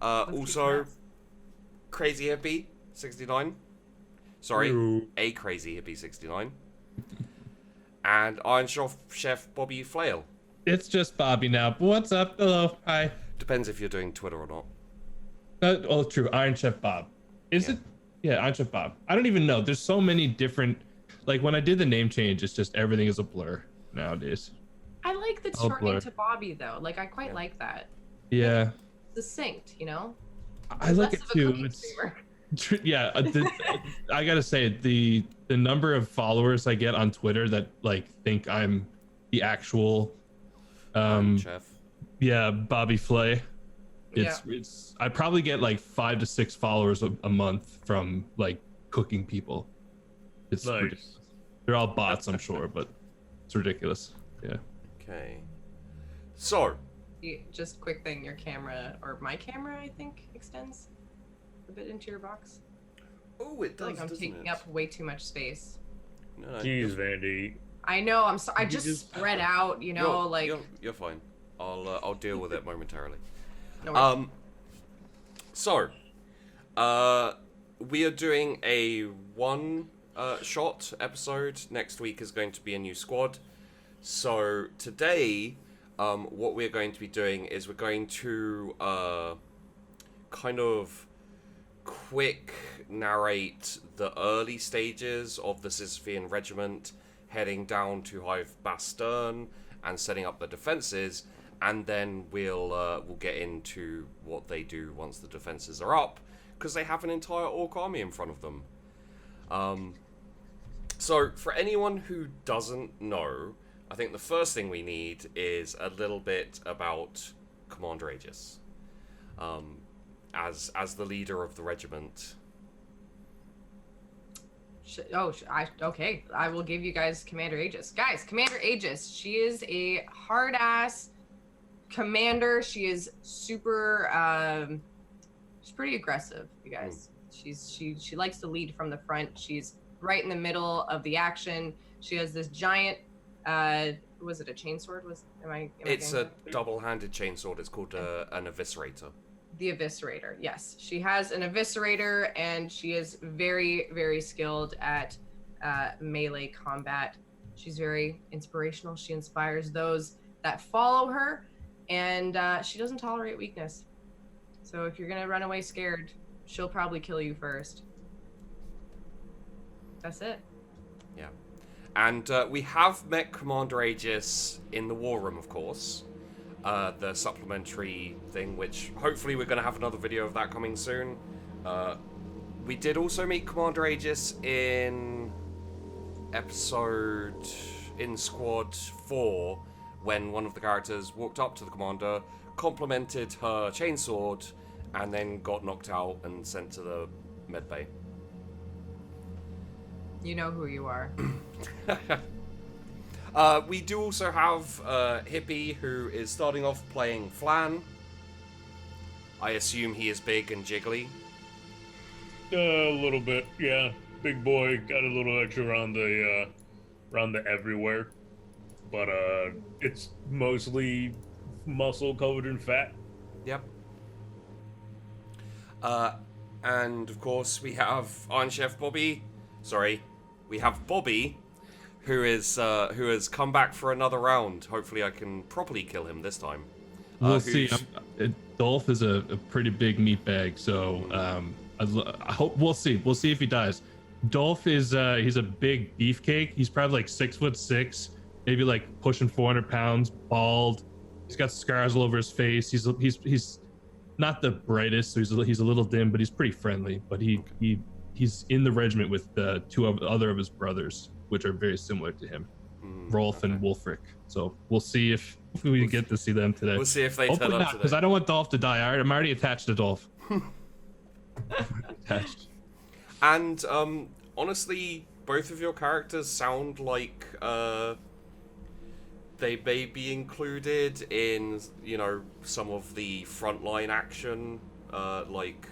Also, Crazy Hippie 69. Sorry, Ew. a Crazy Hippie 69. And Iron Chef Bobby Flail. It's just Bobby now. What's up? Hello. Hi. Depends if you're doing Twitter or not. Oh, true. Iron Chef Bob. Is it? Yeah, Iron Chef Bob. I don't even know. There's so many different. Like when I did the name change, it's just everything is a blur nowadays. I like the shortening to Bobby though. Like I quite like that. Yeah. It's succinct, you know. I like it too. Yeah. I gotta say the number of followers I get on Twitter that like think I'm the actual Chef. Yeah, Bobby Flay. It's I probably get like 5 to 6 followers a month from like cooking people. It's nice. ridiculous. They're all bots, I'm sure, but it's ridiculous. Yeah. Okay. So. Just quick thing, your camera or my camera, I think, extends a bit into your box. Oh, it does. Like I'm taking up way too much space. No, Jeez, Vandy. I know. I'm sorry. I just spread out. You know, you're fine. I'll deal with it momentarily. No So, we are doing a one shot episode. Next week is going to be a new squad. So today, what we're going to be doing is we're going to kind of quick narrate the early stages of the Sisyphean Regiment, heading down to Hive Bastern and setting up the defenses, and then we'll get into what they do once the defenses are up, because they have an entire orc army in front of them. So for anyone who doesn't know, I think the first thing we need is a little bit about Commander Aegis. As the leader of the regiment. Okay. I will give you guys Commander Aegis. Guys, Commander Aegis. She is a hard-ass commander. She is super. She's pretty aggressive, you guys. She likes to lead from the front. She's right in the middle of the action. She has this giant. Was it a chainsword? It's a double-handed chainsword. It's called an eviscerator. The eviscerator, yes. She has an eviscerator, and she is very, very skilled at melee combat. She's very inspirational. She inspires those that follow her, and she doesn't tolerate weakness. So if you're gonna run away scared, she'll probably kill you first. That's it. Yeah. And we have met Commander Aegis in the War Room, of course. The supplementary thing, which hopefully we're going to have another video of that coming soon. We did also meet Commander Aegis in Squad 4, when one of the characters walked up to the commander, complimented her chainsword, and then got knocked out and sent to the medbay. You know who you are. We do also have Hippie, who is starting off playing Flan. I assume he is big and jiggly. A little bit, yeah. Big boy, got a little extra around the everywhere, but it's mostly muscle covered in fat. Yep. And of course we have Iron Chef Bobby. Sorry, we have Bobby, who has come back for another round. Hopefully I can properly kill him this time. We'll see. Dolph is a pretty big meatbag, so I hope we'll see. We'll see if he dies. Dolph is he's a big beefcake. He's probably like 6'6", maybe like pushing 400 pounds, bald. He's got scars all over his face. He's not the brightest, so he's a little dim, but he's pretty friendly. But he's in the regiment with two other of his brothers, which are very similar to him, Rolf and Wolfric. So we'll see if we get to see them today. We'll see if they turn up today. Because I don't want Dolph to die. I'm already attached to Dolph. Attached. And honestly, both of your characters sound like they may be included in, some of the frontline action, like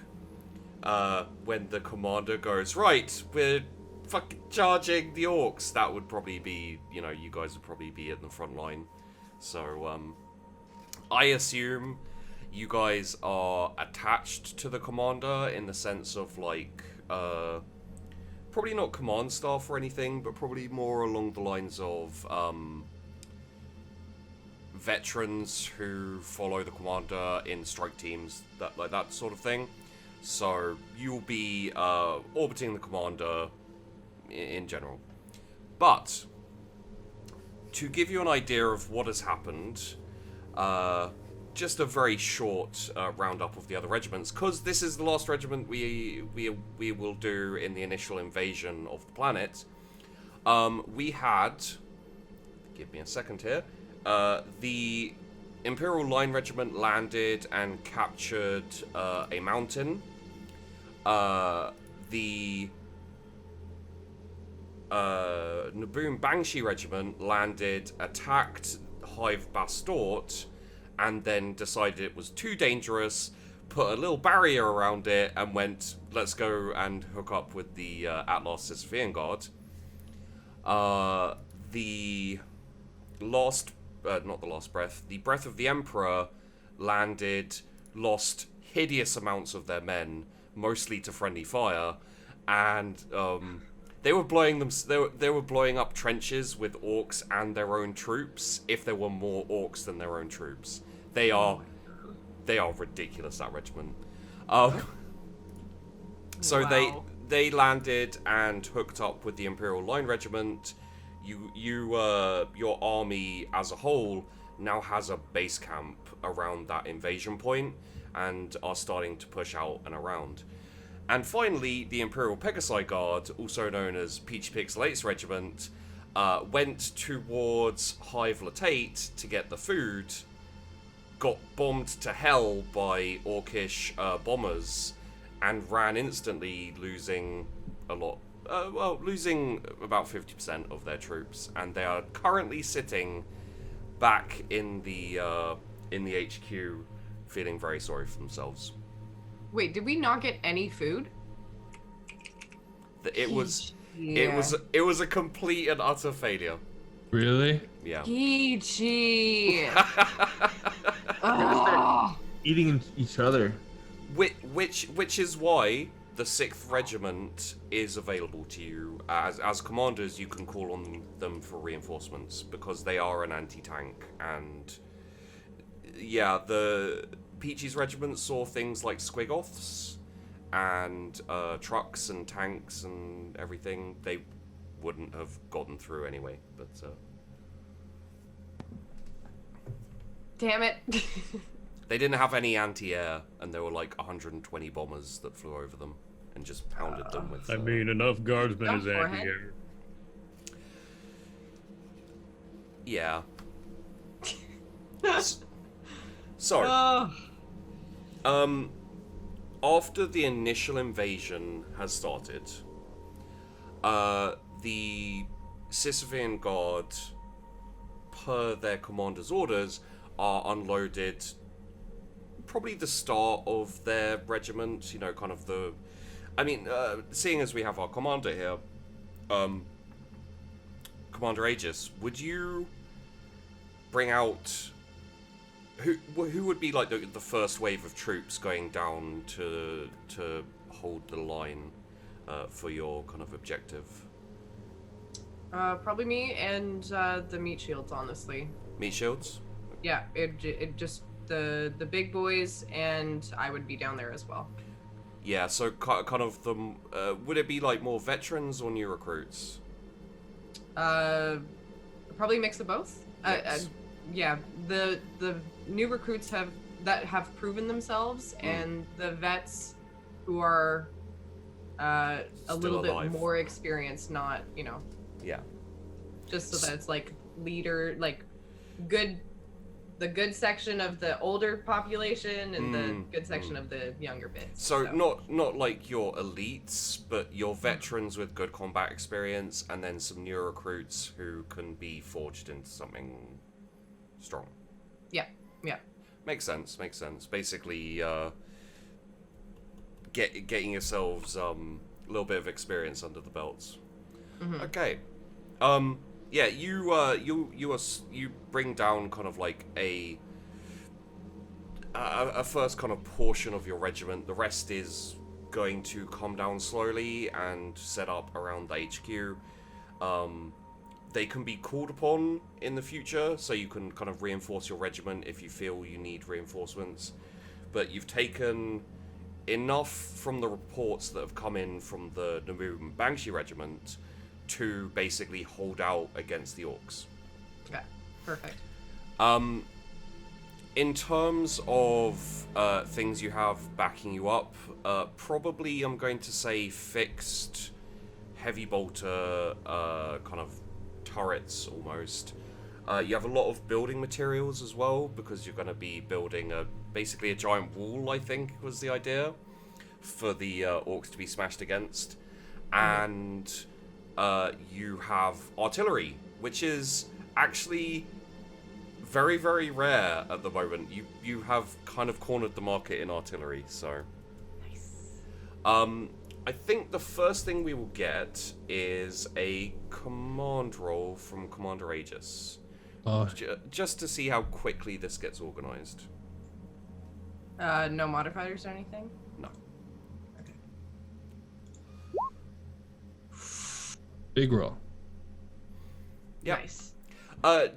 when the commander goes, right, we're fucking charging the orcs. That would probably be, you guys would probably be in the front line. So I assume you guys are attached to the commander in the sense of like probably not command staff or anything, but probably more along the lines of veterans who follow the commander in strike teams, that sort of thing. So you'll be orbiting the commander in general. But to give you an idea of what has happened, just a very short roundup of the other regiments, because this is the last regiment we will do in the initial invasion of the planet. We had, give me a second here, the Imperial Line Regiment landed and captured a mountain. The Naboom Banshee Regiment landed, attacked Hive Bastort, and then decided it was too dangerous, put a little barrier around it, and went, let's go and hook up with the Atlas Sisyphean Guard. The Breath of the Emperor landed, lost hideous amounts of their men, mostly to friendly fire, and they were blowing up trenches with orcs and their own troops. If there were more orcs than their own troops, they are ridiculous, that regiment. So Wow. they landed and hooked up with the Imperial Line Regiment. Your army as a whole now has a base camp around that invasion point and are starting to push out and around. And finally, the Imperial Pegasi Guard, also known as Peachy Pixelate's regiment, went towards Hive Latate to get the food, got bombed to hell by orcish bombers, and ran instantly, losing a lot. Losing about 50% of their troops, and they are currently sitting back in the HQ, feeling very sorry for themselves. Wait, did we not get any food? It was a complete and utter failure. Really? Yeah. Peachy. Eating each other. Which is why the 6th Regiment is available to you. As commanders, you can call on them for reinforcements, because they are an anti-tank, and yeah, the Peachy's regiment saw things like squigoths and trucks and tanks and everything. They wouldn't have gotten through anyway, but Damn it. they didn't have any anti-air, and there were like 120 bombers that flew over them and just pounded them with... I mean, enough guardsmen Go is for it. anti-air. Yeah. So, Oh. after the initial invasion has started, the Sisyphean Guard, per their commander's orders, are unloaded probably the start of their regiment, you know, kind of the... I mean, seeing as we have our commander here, Commander Aegis, would you bring out... Who would be like the first wave of troops going down to hold the line for your kind of objective? Probably me and the meat shields, honestly. Meat shields? Yeah, it just the big boys, and I would be down there as well. Yeah, so kind of the... would it be like more veterans or new recruits? Probably a mix of both. Yes. Yeah, the new recruits have proven themselves, and the vets who are a Still little alive. bit more experienced, not, you know, Yeah. just so that it's like leader, like the good section of the older population and the good section of the younger bits. So not like your elites, but your veterans with good combat experience, and then some new recruits who can be forged into something strong. Yeah. Makes sense. Basically, getting yourselves a little bit of experience under the belts. Mm-hmm. Okay. Yeah, you bring down kind of like a first kind of portion of your regiment. The rest is going to come down slowly and set up around the HQ. They can be called upon in the future, so you can kind of reinforce your regiment if you feel you need reinforcements. But you've taken enough from the reports that have come in from the Naboo and Banshee regiment to basically hold out against the orcs. Okay, perfect. In terms of things you have backing you up, probably I'm going to say fixed heavy bolter kind of turrets almost. You have a lot of building materials as well, because you're going to be building basically a giant wall, I think was the idea, for the orcs to be smashed against. And you have artillery, which is actually very, very rare at the moment. You have kind of cornered the market in artillery, so... Nice. I think the first thing we will get is a command roll from Commander Aegis. Just to see how quickly this gets organized. No modifiers or anything? No. Okay. Big roll. Yep. Nice.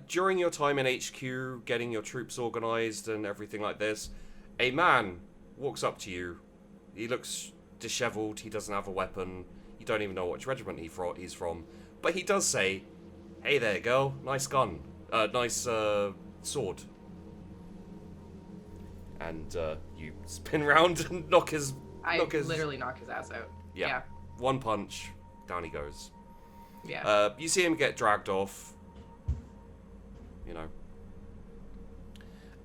During your time in HQ, getting your troops organized and everything like this, a man walks up to you. He looks disheveled, he doesn't have a weapon, you don't even know which regiment he's from, but he does say, "Hey there, girl, nice gun, nice sword." And you spin round and knock his... literally knock his ass out. Yeah. One punch, down he goes. Yeah. You see him get dragged off, you know.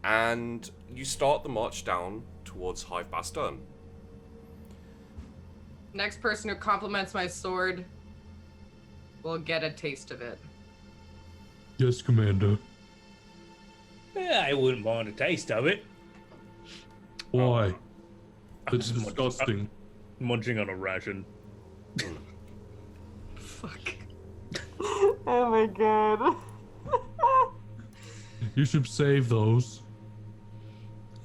And you start the march down towards Hive Bastern. Next person who compliments my sword will get a taste of it. Yes, Commander. Yeah, I wouldn't mind a taste of it. Why? I'm It's just disgusting. munching on a ration. Fuck. Oh my god. You should save those.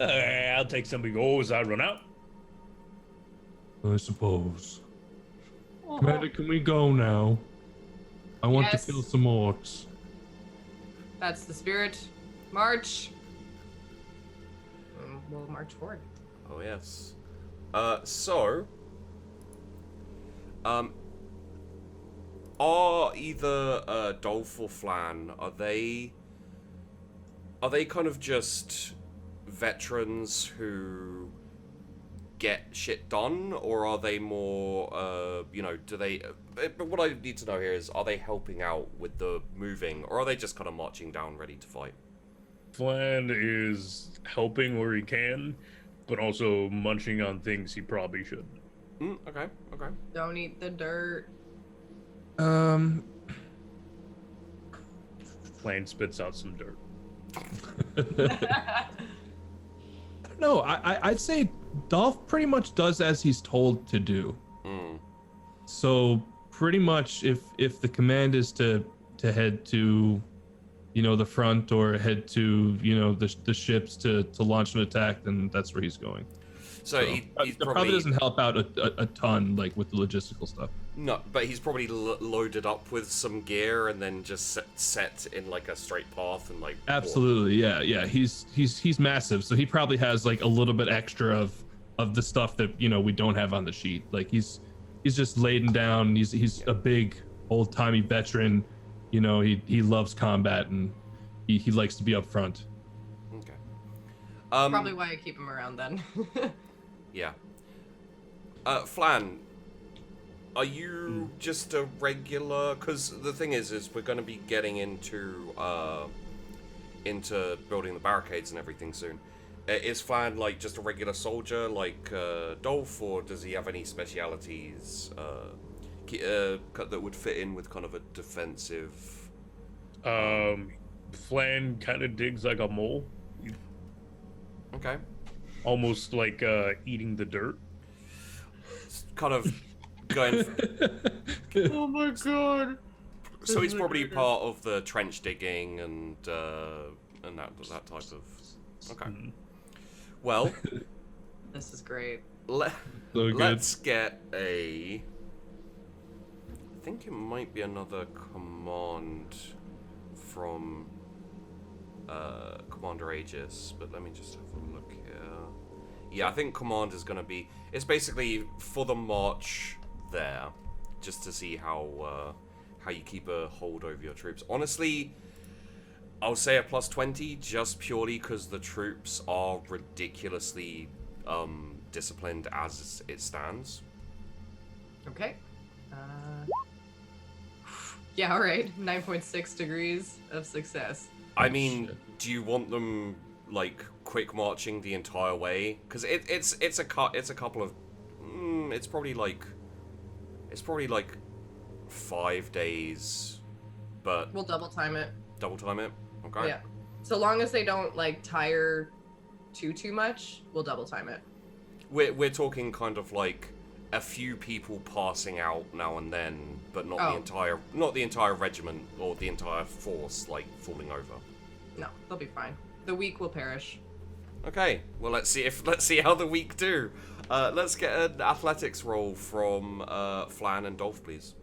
I'll take some before as I run out. I suppose. Commander, can we go now? I want Yes. to kill some orcs. That's the spirit. March. We'll march forward. Oh yes. Are either Dolph or Flan, are they kind of just veterans who get shit done, or are they more do they but what I need to know here is, are they helping out with the moving, or are they just kind of marching down ready to fight? Flan is helping where he can, but also munching on things he probably shouldn't. Okay. Don't eat the dirt. Flan spits out some dirt. No, I'd say Dolph pretty much does as he's told to do. So pretty much if the command is to head to, the front, or head to, the ships to launch an attack, then that's where he's going. So he's probably doesn't help out a ton, like with the logistical stuff. No, but he's probably loaded up with some gear and then just set in like a straight path and like. Absolutely, yeah. He's massive, so he probably has like a little bit extra of the stuff that we don't have on the sheet. Like he's just laden down. He's a big old timey veteran. He loves combat, and he likes to be up front. Okay. Probably why I keep him around then. Yeah. Flan, are you just a regular? Because the thing is we're going to be getting into building the barricades and everything soon. Is Flan like just a regular soldier like Dolph, or does he have any specialities that would fit in with kind of a defensive? Flan kind of digs like a mole, Okay. almost like eating the dirt. It's kind of going. Oh my god. So he's probably part of the trench digging and that type of. Okay. Well, This is great. So good. let's get a... I think it might be another command from Commander Aegis, but let me just have a look here. Yeah, I think command is going to be... It's basically for the march there, just to see how you keep a hold over your troops. Honestly, I'll say a +20 just purely because the troops are ridiculously disciplined as it stands. Okay. Yeah, all right. 9.6 degrees of success. I mean, do you want them like quick marching the entire way? Because it's a couple of it's probably like 5 days, but We'll double time it. double time it. Okay. Yeah. So long as they don't like tire too much, we'll double time it. We're talking kind of like a few people passing out now and then, but not the entire regiment or the entire force like falling over. No, they'll be fine. The weak will perish. Okay, well let's see how the weak do. Let's get an athletics roll from Flan and Dolph, please.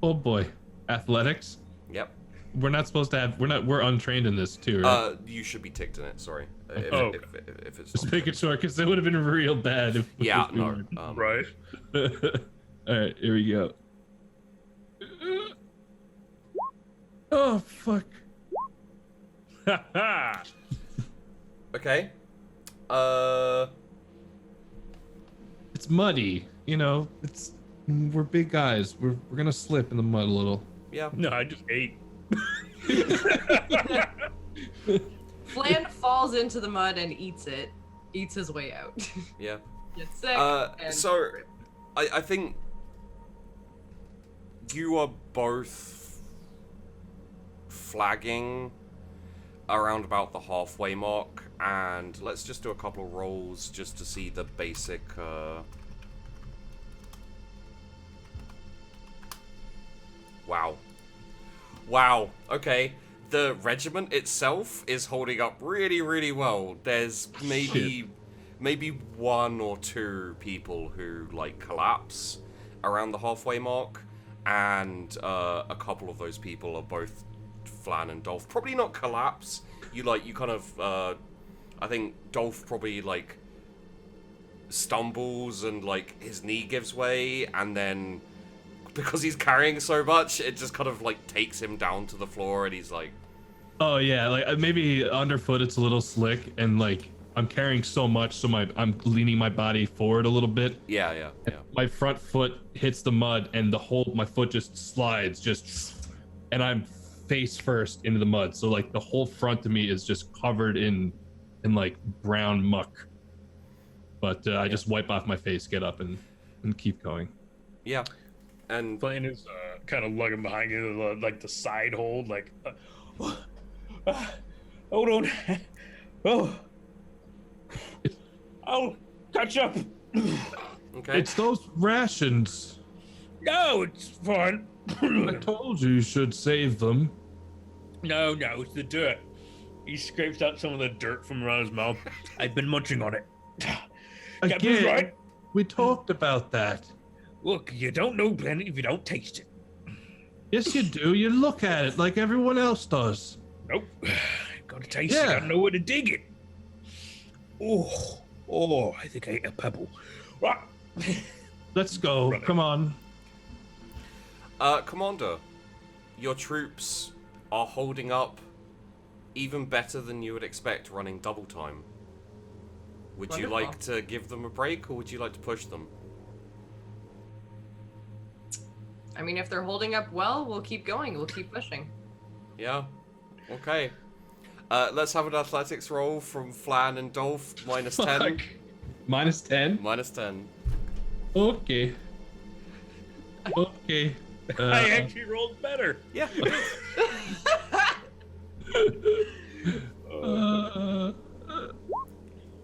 Oh boy, athletics. Yep. We're not supposed to have. We're untrained in this too, right? You should be ticked in it. Sorry. If it's Just making sure, because it would have been real bad if. yeah, if we no. weren't. Right. All right, here we go. Oh fuck. Okay. It's muddy. You know, we're big guys. We're gonna slip in the mud a little. Yeah. No, I just ate. Flan falls into the mud and eats his way out. Yeah. Gets sick. And So, I think you are both flagging around about the halfway mark, and let's just do a couple of rolls just to see the basic. Wow. Okay. The regiment itself is holding up really, really well. There's maybe one or two people who like collapse around the halfway mark, and a couple of those people are both Flan and Dolph. Probably not collapse. You kind of I think Dolph probably like stumbles and like his knee gives way, and then because he's carrying so much, it just kind of like takes him down to the floor, and he's like, Oh yeah, like maybe underfoot it's a little slick, and like I'm carrying so much, so I'm leaning my body forward a little bit. yeah. My front foot hits the mud, and my foot just slides, and I'm face first into the mud. So like the whole front of me is just covered in like brown muck. But I just wipe off my face, get up, and keep going. Yeah. And Blaine is kind of lugging behind you, like the side hold, like, hold on. Oh, I'll catch up. okay. It's those rations. No, it's fine. I told you should save them. No, it's the dirt. He scrapes out some of the dirt from around his mouth. I've been munching on it. Captain's Again, right. we talked about that. Look, you don't know planet if you don't taste it. Yes, you do. You look at it like everyone else does. Nope. Gotta taste it. Yeah. Gotta know where to dig it. Oh, I think I ate a pebble. Right. Let's go. Brother. Come on. Commander, your troops are holding up even better than you would expect running double time. Would you Wonderful. like to give them a break, or would you like to push them? I mean, if they're holding up well, we'll keep going. We'll keep pushing. Yeah. Okay. Let's have an athletics roll from Flan and Dolph. -10. Fuck. -10? -10. Okay. Okay. I actually rolled better. Yeah.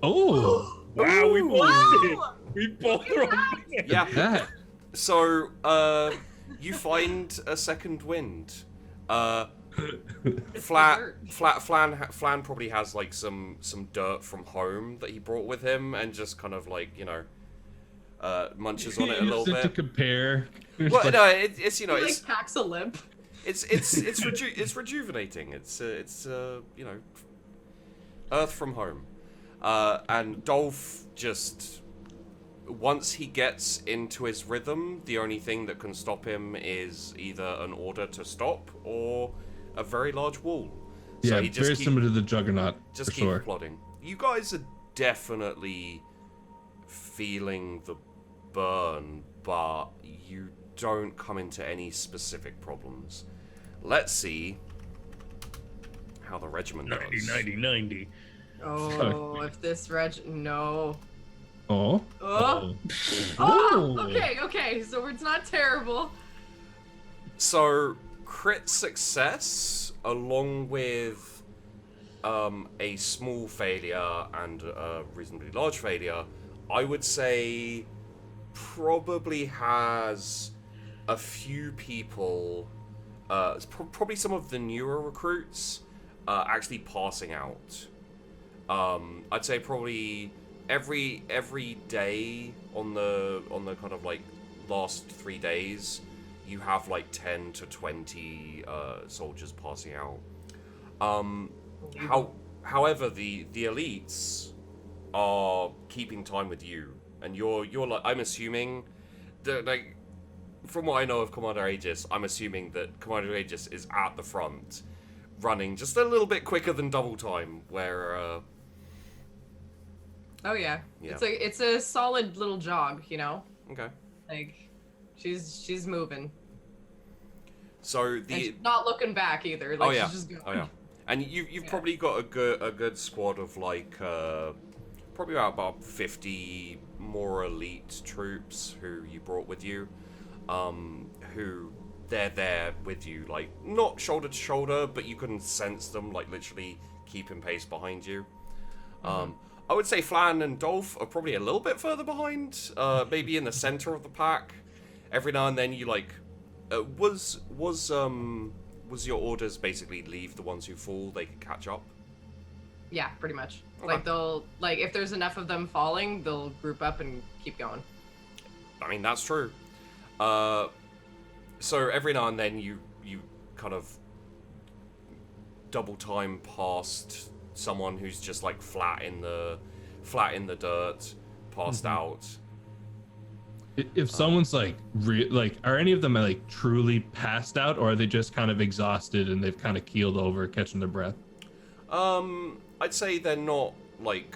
Oh. Wow, we both Wow. did. We both rolled better. Yeah. That. So, you find a second wind. Flan probably has like some dirt from home that he brought with him, and just kind of like munches on it a little Used it to bit. compare. Well, no, it's He, like, packs a lip. it's rejuvenating. It's Earth from home, and Dolph just. Once he gets into his rhythm, the only thing that can stop him is either an order to stop or a very large wall. So Yeah, he just very similar to the Juggernaut. Just for keep sure. plodding. You guys are definitely feeling the burn, but you don't come into any specific problems. Let's see how the regiment does. 90. Oh, if this no. Oh. Oh. Oh. Okay. So it's not terrible. So, crit success, along with a small failure and a reasonably large failure, I would say probably has a few people, probably some of the newer recruits, actually passing out. I'd say probably every day on the kind of like last 3 days, you have like 10 to 20 soldiers passing out. However, the elites are keeping time with you, and you're like, I'm assuming that, like, from what I know of Commander Aegis, I'm assuming that Commander Aegis is at the front, running just a little bit quicker than double time, where Oh yeah. Yeah. It's a solid little jog, okay. Like she's moving. So And she's not looking back either. Like she's just going. Oh yeah. And you've probably got a good squad of like probably about 50 more elite troops who you brought with you, who they're there with you, like not shoulder to shoulder, but you can sense them like literally keeping pace behind you. I would say Flan and Dolph are probably a little bit further behind, maybe in the center of the pack. Every now and then you like, was your orders basically leave the ones who fall, they could catch up? Yeah, pretty much. Okay. Like they'll if there's enough of them falling, they'll group up and keep going. I mean, that's true. So every now and then you kind of double time past someone who's just like flat in the dirt, passed out. If someone's like are any of them like truly passed out, or are they just kind of exhausted and they've kind of keeled over, catching their breath? I'd say they're not like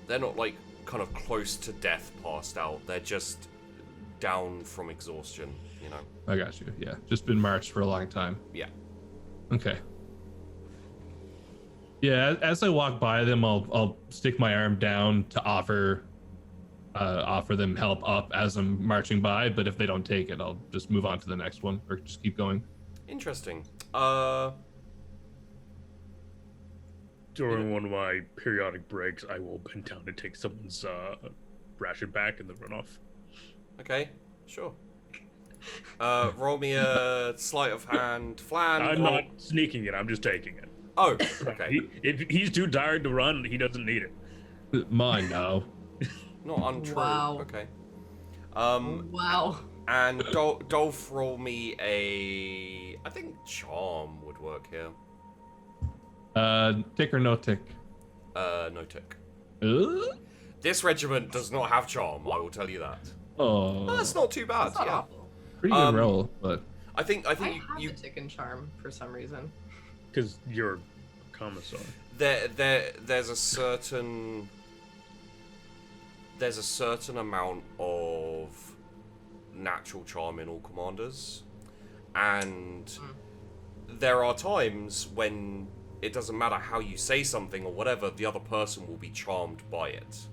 kind of close to death, passed out. They're just down from exhaustion, I got you. Yeah, just been marched for a long time. Yeah. Okay. Yeah, as I walk by them, I'll stick my arm down to offer them help up as I'm marching by. But if they don't take it, I'll just move on to the next one or just keep going. Interesting. During one of my periodic breaks, I will bend down to take someone's ration back and then run off. Okay, sure. Roll me a sleight of hand, Flan. I'm not sneaking it. I'm just taking it. Oh, okay. If he's too tired to run, he doesn't need it. Mine now. Not untrue. Wow. Okay. Wow. And Dolph, roll me a. I think charm would work here. Tick or no tick? No tick. Uh? This regiment does not have charm. I will tell you that. Oh, That's not too bad. That's not Yeah. awful. pretty good roll, but I think I have you a tick and charm for some reason. Because you're a commissar. there's a certain amount of natural charm in all commanders, and there are times when it doesn't matter how you say something or whatever, the other person will be charmed by it.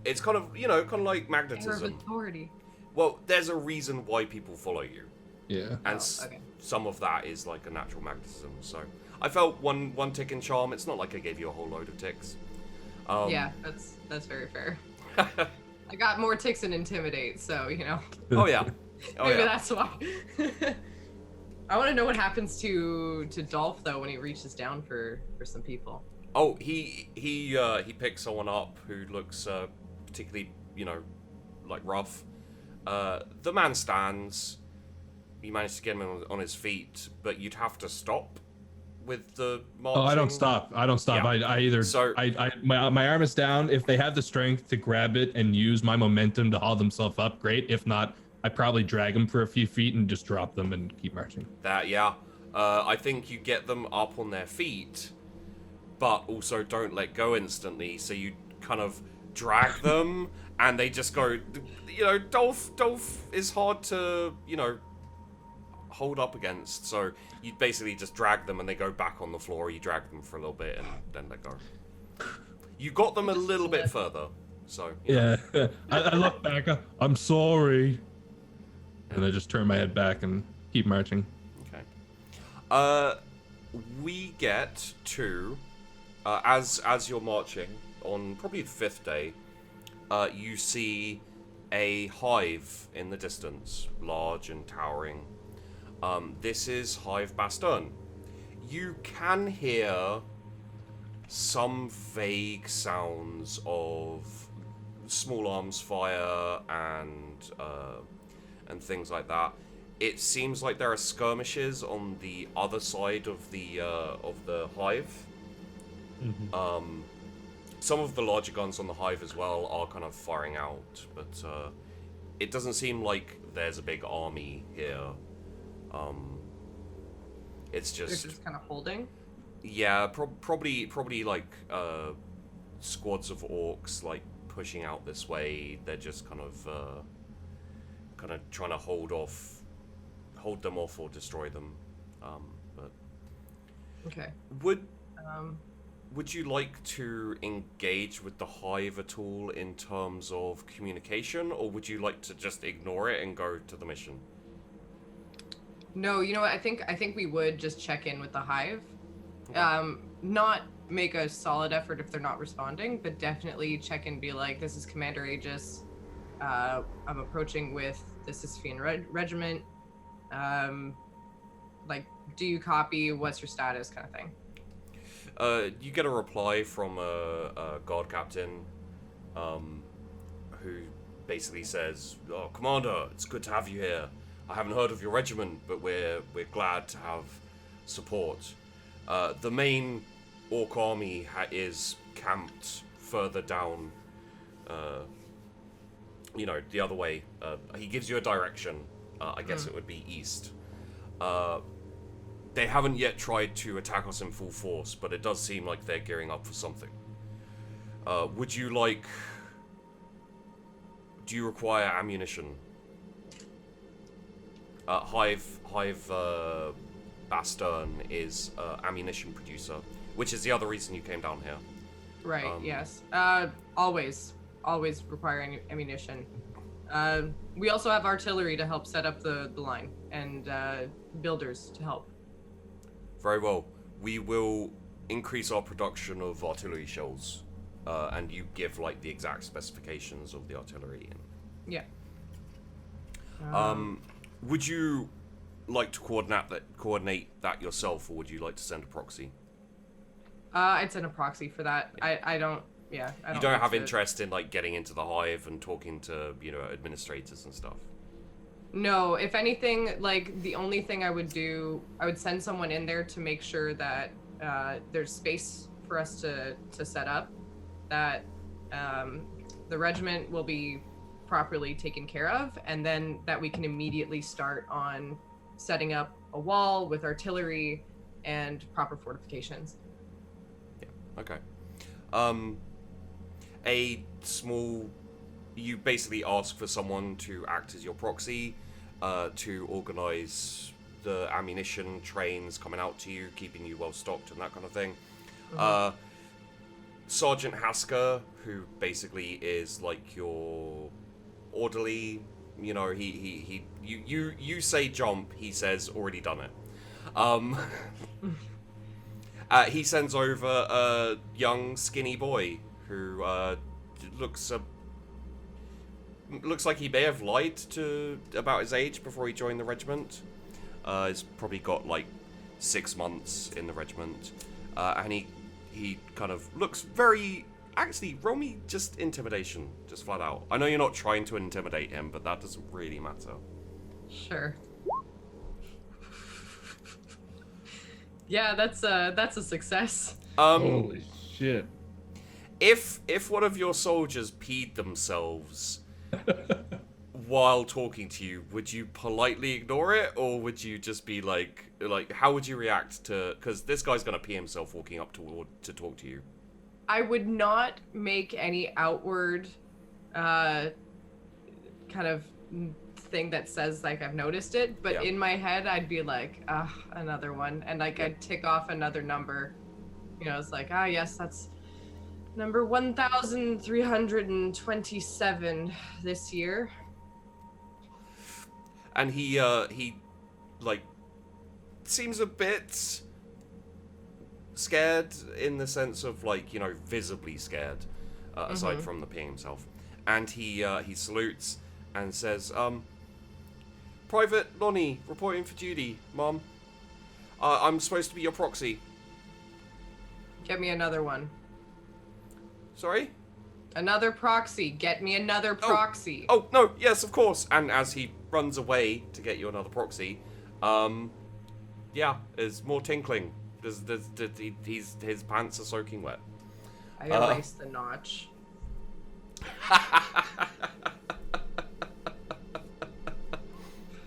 It's kind of like Air of magnetism. authority. Well, there's a reason why people follow you, yeah. and okay. some of that is like a natural magnetism. So I felt one tick in charm. It's not like I gave you a whole load of ticks. Yeah, that's very fair. I got more ticks than intimidate, so Oh yeah, Oh, Maybe yeah. that's why. I want to know what happens to Dolph though when he reaches down for some people. Oh, he picks someone up who looks particularly, like rough. The man stands. You manage to get him on his feet, but you'd have to stop with the marching. Oh, I don't stop. Yeah. I either So- my arm is down. If they have the strength to grab it and use my momentum to haul themselves up, great. If not, I probably drag them for a few feet and just drop them and keep marching. I think you get them up on their feet, but also don't let go instantly. So you kind of drag them, and they just go. Dolph is hard to hold up against. So you basically just drag them, and they go back on the floor. You drag them for a little bit, and then let go. You got them a little bit further. So Yeah, I look back. I'm sorry, and I just turn my head back and keep marching. Okay. We get to as you're marching on probably the 5th day, you see a hive in the distance, large and towering. This is Hive Bastern. You can hear some vague sounds of small arms fire and things like that. It seems like there are skirmishes on the other side of the hive. Mm-hmm. Some of the larger guns on the hive as well are kind of firing out, but it doesn't seem like there's a big army here. It's They're just just kind of holding. yeah, probably like squads of orcs like pushing out this way. They're just kind of trying to hold them off or destroy them. But Okay. would you like to engage with the hive at all in terms of communication, or would you like to just ignore it and go to the mission? No, you know what? I think we would just check in with the hive. Okay. Not make a solid effort if they're not responding, but definitely check and be like, this is Commander Aegis. I'm approaching with the Sisyphean Regiment. Like, do you copy? What's your status, kind of thing? You get a reply from a guard captain, who basically says, "Oh, Commander, it's good to have you here. I haven't heard of your regiment, but we're glad to have support. The main orc army is camped further down, the other way. He gives you a direction. I guess it would be east. They haven't yet tried to attack us in full force, but it does seem like they're gearing up for something. Do you require ammunition? Hive Bastern is ammunition producer, which is the other reason you came down here. Right. Yes. Always require ammunition. We also have artillery to help set up the line, and builders to help. Very well. We will increase our production of artillery shells, and you give like the exact specifications of the artillery. Yeah. Would you like to coordinate that yourself, or would you like to send a proxy? I'd send a proxy for that. I don't. Yeah. I You don't have interest in like getting into the hive and talking to administrators and stuff. No, if anything, like the only thing I would do, I would send someone in there to make sure that there's space for us to set up, that the regiment will be properly taken care of, and then that we can immediately start on setting up a wall with artillery and proper fortifications. Yeah. Okay. You basically ask for someone to act as your proxy, to organize the ammunition trains coming out to you, keeping you well stocked and that kind of thing. Sergeant Hasker, who basically is like your orderly, you say jump, he says already done it. He sends over a young skinny boy who looks looks like he may have lied about his age before he joined the regiment. He's probably got like 6 months in the regiment, and he kind of looks very. Actually, roll me just intimidation, just flat out. I know you're not trying to intimidate him, but that doesn't really matter. Sure. Yeah, that's a success. Holy shit. If one of your soldiers peed themselves while talking to you, would you politely ignore it, or would you just be like how would you react to? Because this guy's gonna pee himself walking up to talk to you. I would not make any outward kind of thing that says like I've noticed it, but Yeah. in my head I'd be like, another one, and like I'd tick off another number. You know, it's like, yes, that's number 1,327 this year. And he like seems a bit scared in the sense of like, you know, visibly scared, aside from the peeing himself. And he salutes and says, Private Lonnie, reporting for duty, Mom. I'm supposed to be your proxy. Get me another one. Sorry? Another proxy. Get me another proxy. Oh, no, yes, of course. And as he runs away to get you another proxy, yeah, there's more tinkling. His pants are soaking wet. I erased the notch.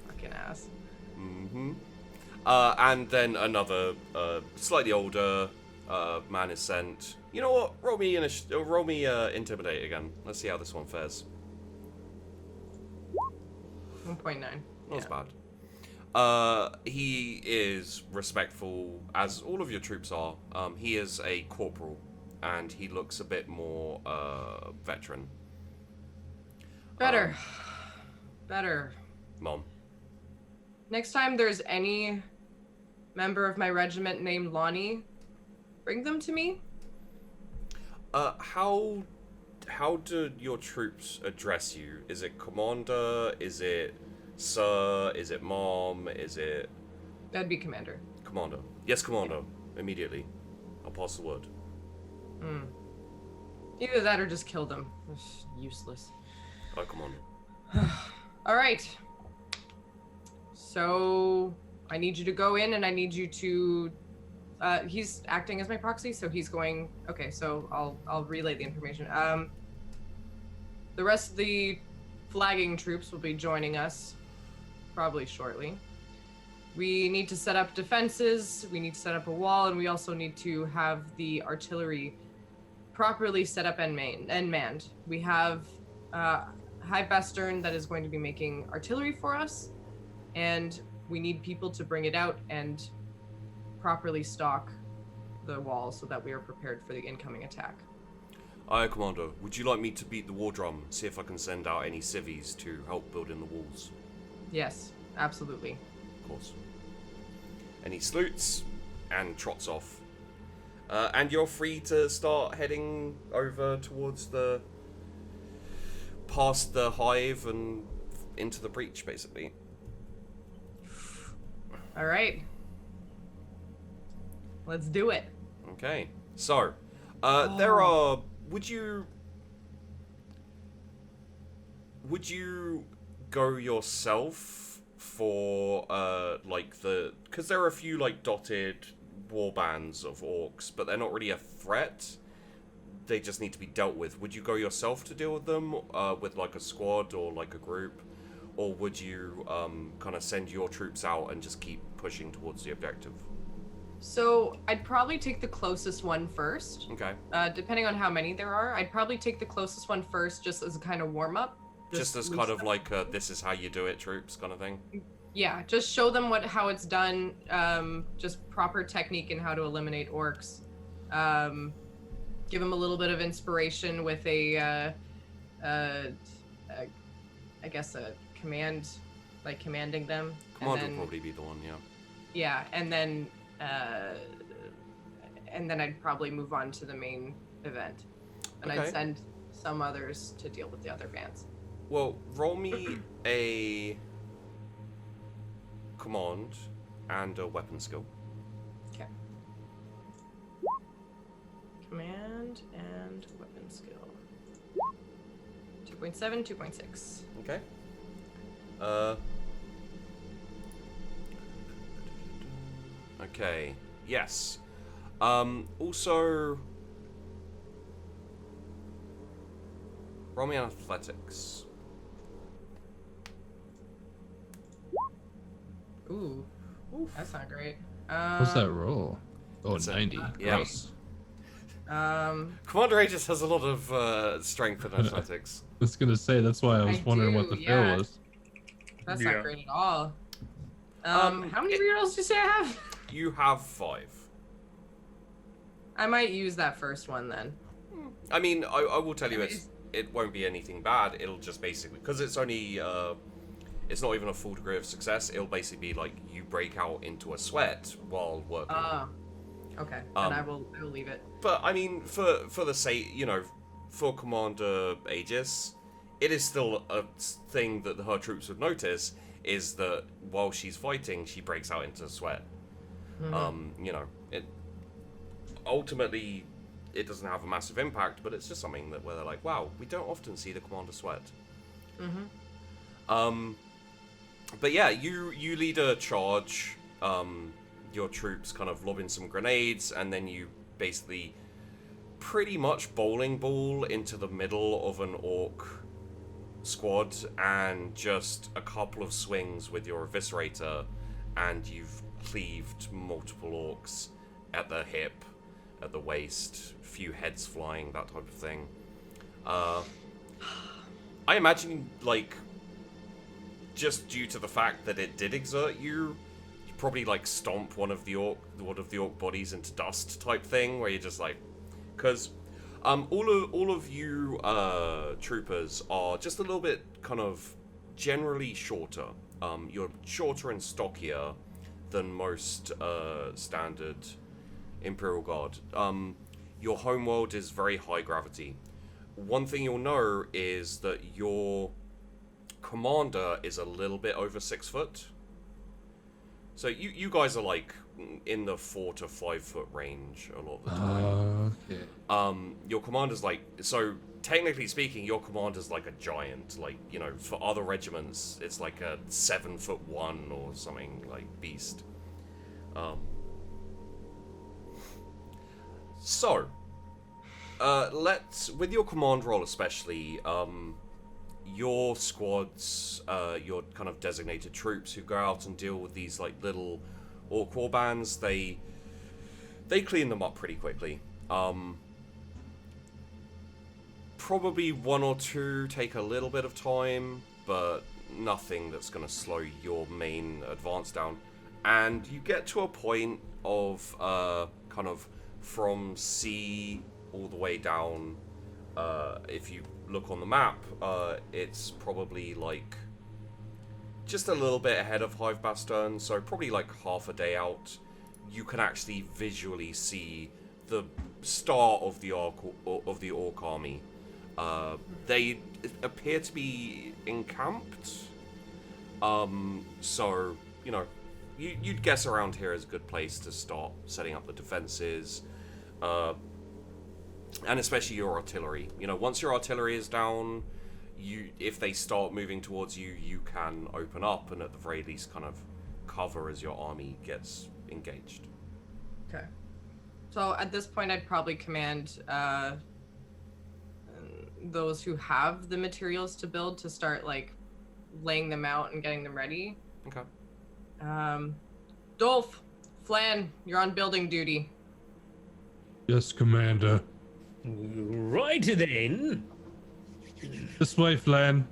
Fucking ass. And then another slightly older man is sent. You know what? Roll me intimidate again. Let's see how this one fares. 1.9. Not as bad. He is respectful, as all of your troops are. He is a corporal, and he looks a bit more veteran. Better. Better. Mom. Next time there's any member of my regiment named Lonnie, bring them to me. How do your troops address you? Is it commander? Is it sir? Is it mom? Is it... That'd be commander. Commander. Yes, commander. Immediately. I'll pass the word. Either that or just kill them. It's useless. Hi, commander. All right. So I need you to go in, and I need you to. He's acting as my proxy, so he's going. Okay, so I'll relay the information. The rest of the flagging troops will be joining us, probably shortly. We need to set up defenses. We need to set up a wall, and we also need to have the artillery properly set up and manned. We have High Bestern that is going to be making artillery for us, and we need people to bring it out and properly stock the wall so that we are prepared for the incoming attack. Aye, commander. Would you like me to beat the war drum, see if I can send out any civvies to help build in the walls? Yes, absolutely. Of course. And he salutes and trots off. And you're free to start heading over towards past the hive and into the breach, basically. All right. Let's do it. Okay. So, there are... Would you go yourself for, because there are a few, dotted warbands of orcs, but they're not really a threat. They just need to be dealt with. Would you go yourself to deal with them, with, a squad or, a group? Or would you, kind of send your troops out and just keep pushing towards the objective? So I'd probably take the closest one first. Okay. Depending on how many there are, I'd probably take the closest one first just as a kind of warm-up. Just as kind of like a, this is how you do it, troops kind of thing? Yeah, just show them how it's done, just proper technique and how to eliminate orcs. Give them a little bit of inspiration with I guess a command, commanding them. Commander would probably be the one, yeah. Yeah, and then I'd probably move on to the main event. And Okay. I'd send some others to deal with the other bands. Well, roll me a command and a weapon skill. Okay. Command and weapon skill. 2.7, 2.6. Okay. Okay. Yes. Also, roll me an athletics. Ooh. That's not great. What's that roll? Oh, That's 90. yeah. Gross. Commander Aegis has a lot of strength in athletics. I was gonna say that's why I was wondering what the fail was. That's Yeah. not great at all. How many rerolls do you say I have? You have 5. I might use that first one then. I mean, I will tell you, it won't be anything bad. It'll just basically, because it's only, it's not even a full degree of success. It'll basically be like you break out into a sweat while working. Okay. Then I will leave it. But I mean, for the sake, for Commander Aegis, it is still a thing that her troops would notice is that while she's fighting, she breaks out into sweat. It ultimately it doesn't have a massive impact, but it's just something that where they're like, wow, we don't often see the commander sweat. But yeah, you lead a charge. Your troops kind of lob in some grenades, and then you basically pretty much bowling ball into the middle of an orc squad, and just a couple of swings with your eviscerator, and you've cleaved multiple orcs at the hip, at the waist, a few heads flying, that type of thing. I imagine, like, just due to the fact that it did exert you probably like stomp one of the orc bodies into dust type thing, where you're just like, because all of you troopers are just a little bit kind of generally shorter. You're shorter and stockier than most standard Imperial Guard. Your homeworld is very high gravity. One thing you'll know is that your commander is a little bit over 6 foot. So you guys are like in the 4 to 5 foot range a lot of the time. Okay. Your commander's like, so technically speaking, your commander's like a giant. Like, for other regiments, it's like a 7'1" or something, like beast. So, let's, with your command role especially, your squads, your kind of designated troops who go out and deal with these like little orc war bands, they clean them up pretty quickly. Probably 1 or 2 take a little bit of time, but nothing that's going to slow your main advance down. And you get to a point of kind of from C all the way down. If you look on the map, it's probably like just a little bit ahead of Hive Bastion, so probably like half a day out. You can actually visually see the start of the orc army. They appear to be encamped. So you'd guess around here is a good place to start setting up the defenses. And especially your artillery. Once your artillery is down, if they start moving towards you, you can open up and at the very least kind of cover as your army gets engaged. Okay. So at this point, I'd probably command those who have the materials to build to start like laying them out and getting them ready. Okay. Dolph, Flan, you're on building duty. Yes, Commander. Right then. This way, Flan.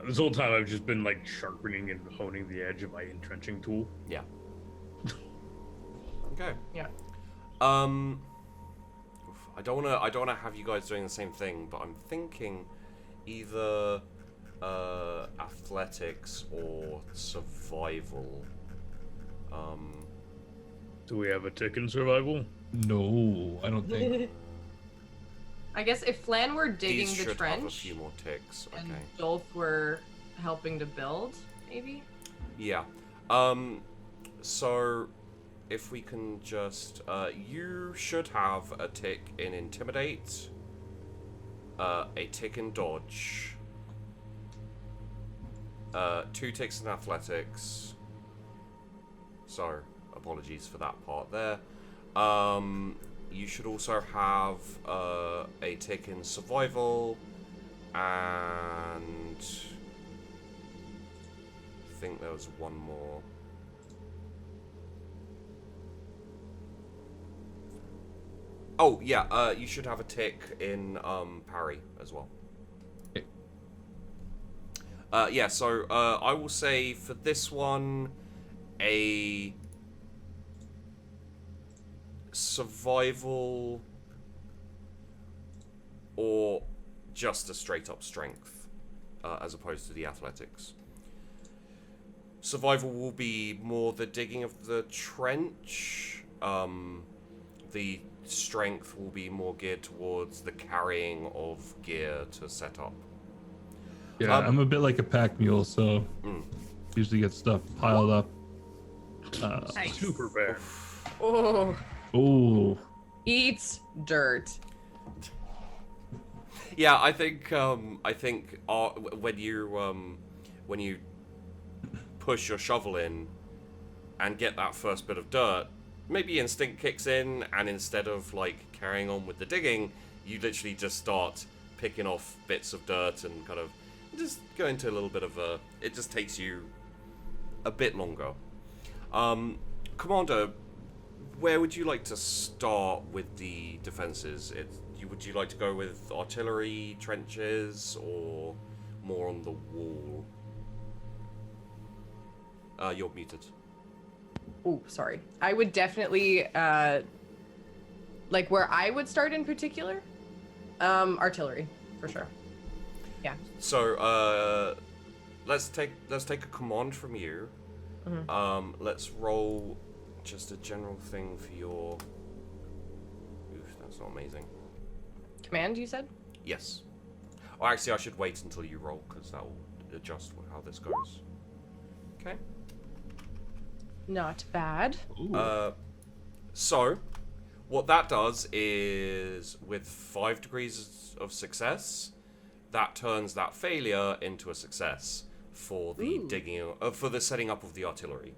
This whole time I've just been like sharpening and honing the edge of my entrenching tool. Yeah. Okay. Yeah. I don't wanna have you guys doing the same thing, but I'm thinking either athletics or survival. Do we have a tick in survival? No, I don't think. I guess if Flan were digging These the should trench have a few more ticks. Okay. and Dolph were helping to build, maybe? Yeah. So if we can just you should have a tick in intimidate, a tick in dodge, 2 ticks in athletics. So apologies for that part there. You should also have a tick in survival, and I think there was one more. Oh yeah, you should have a tick in parry as well. Okay. Yeah, so I will say for this one, a survival or just a straight up strength as opposed to the athletics. Survival will be more the digging of the trench. The strength will be more geared towards the carrying of gear to set up. Yeah, I'm a bit like a pack mule, so usually get stuff piled up. Nice. Super bear. Oh, Oh, eats dirt. Yeah, I think when you push your shovel in and get that first bit of dirt, maybe instinct kicks in, and instead of like carrying on with the digging, you literally just start picking off bits of dirt and kind of just go into a little bit of a. It just takes you a bit longer. Commander, where would you like to start with the defenses? Would you like to go with artillery, trenches, or more on the wall? You're muted. Oh, sorry. I would definitely, like where I would start in particular, artillery, for sure. Yeah. So, let's take a command from you. Mm-hmm. Let's roll just a general thing for your. Oof, that's not amazing. Command, you said? Yes. Oh, actually, I should wait until you roll because that will adjust how this goes. Okay. Not bad. So, what that does is, with 5 degrees of success, that turns that failure into a success for the digging, for the setting up of the artillery.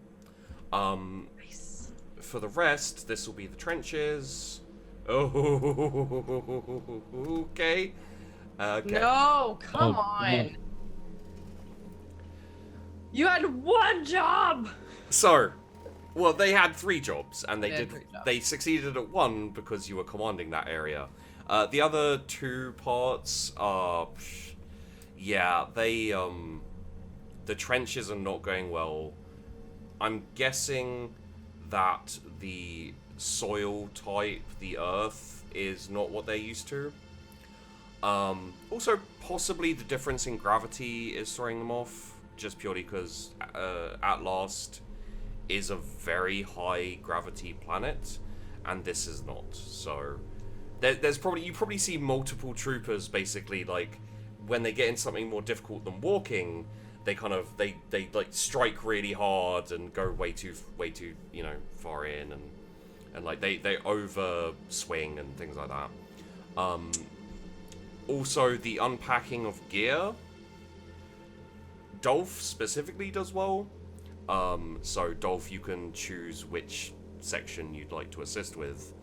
Nice. For the rest, this will be the trenches. Oh, okay. Okay. No, come on. You had one job. So, well, they had 3 jobs, and They had 3 jobs. they succeeded at 1 because you were commanding that area. The other 2 parts are, yeah, they the trenches are not going well. I'm guessing that the soil type, the earth, is not what they're used to. Also, possibly the difference in gravity is throwing them off, just purely because At Last is a very high gravity planet, and this is not. So there's probably, you probably see multiple troopers basically, like when they get in something more difficult than walking, they kind of they like strike really hard and go way too far in, and like they over swing and things like that. Also, the unpacking of gear, Dolph specifically does well. So Dolph, you can choose which section you'd like to assist with.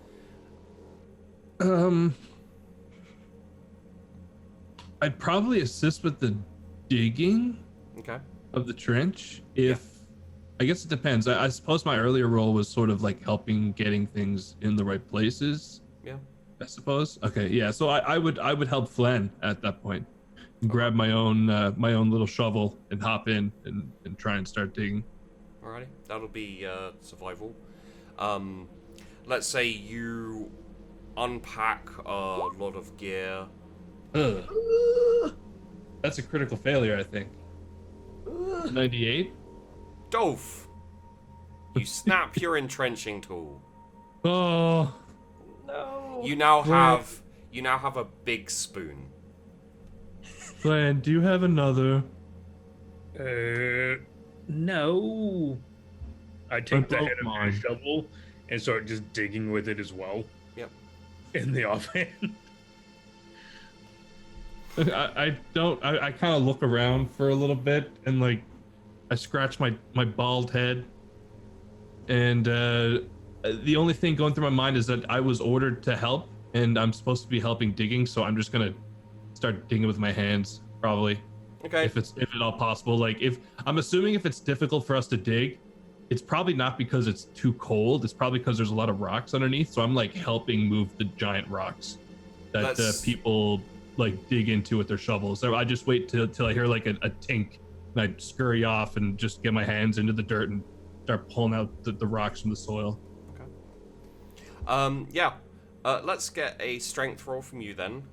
I'd probably assist with the digging Okay. of the trench. I guess it depends. I suppose my earlier role was sort of like helping getting things in the right places. Yeah. I suppose. Okay, yeah. So I would help Flan at that point, and grab my own little shovel and hop in and try and start digging. Alrighty, that'll be survival. Let's say you unpack a lot of gear. Ugh. That's a critical failure, I think. 98. Dolph, you snap your entrenching tool. Oh. No. You now You now have a big spoon. Flan, do you have another? No. I take the broke head of my mine. shovel and start just digging with it as well. Yep. In the offhand. I kind of look around for a little bit and like I scratch my bald head, and the only thing going through my mind is that I was ordered to help and I'm supposed to be helping digging, so I'm just gonna start digging with my hands probably. Okay. If at all possible. Like, if I'm assuming if it's difficult for us to dig, it's probably not because it's too cold, it's probably because there's a lot of rocks underneath, so I'm like helping move the giant rocks that people like dig into with their shovels. So I just wait till I hear like a tink, and I scurry off and just get my hands into the dirt and start pulling out the rocks from the soil. Okay. Yeah. Let's get a strength roll from you then.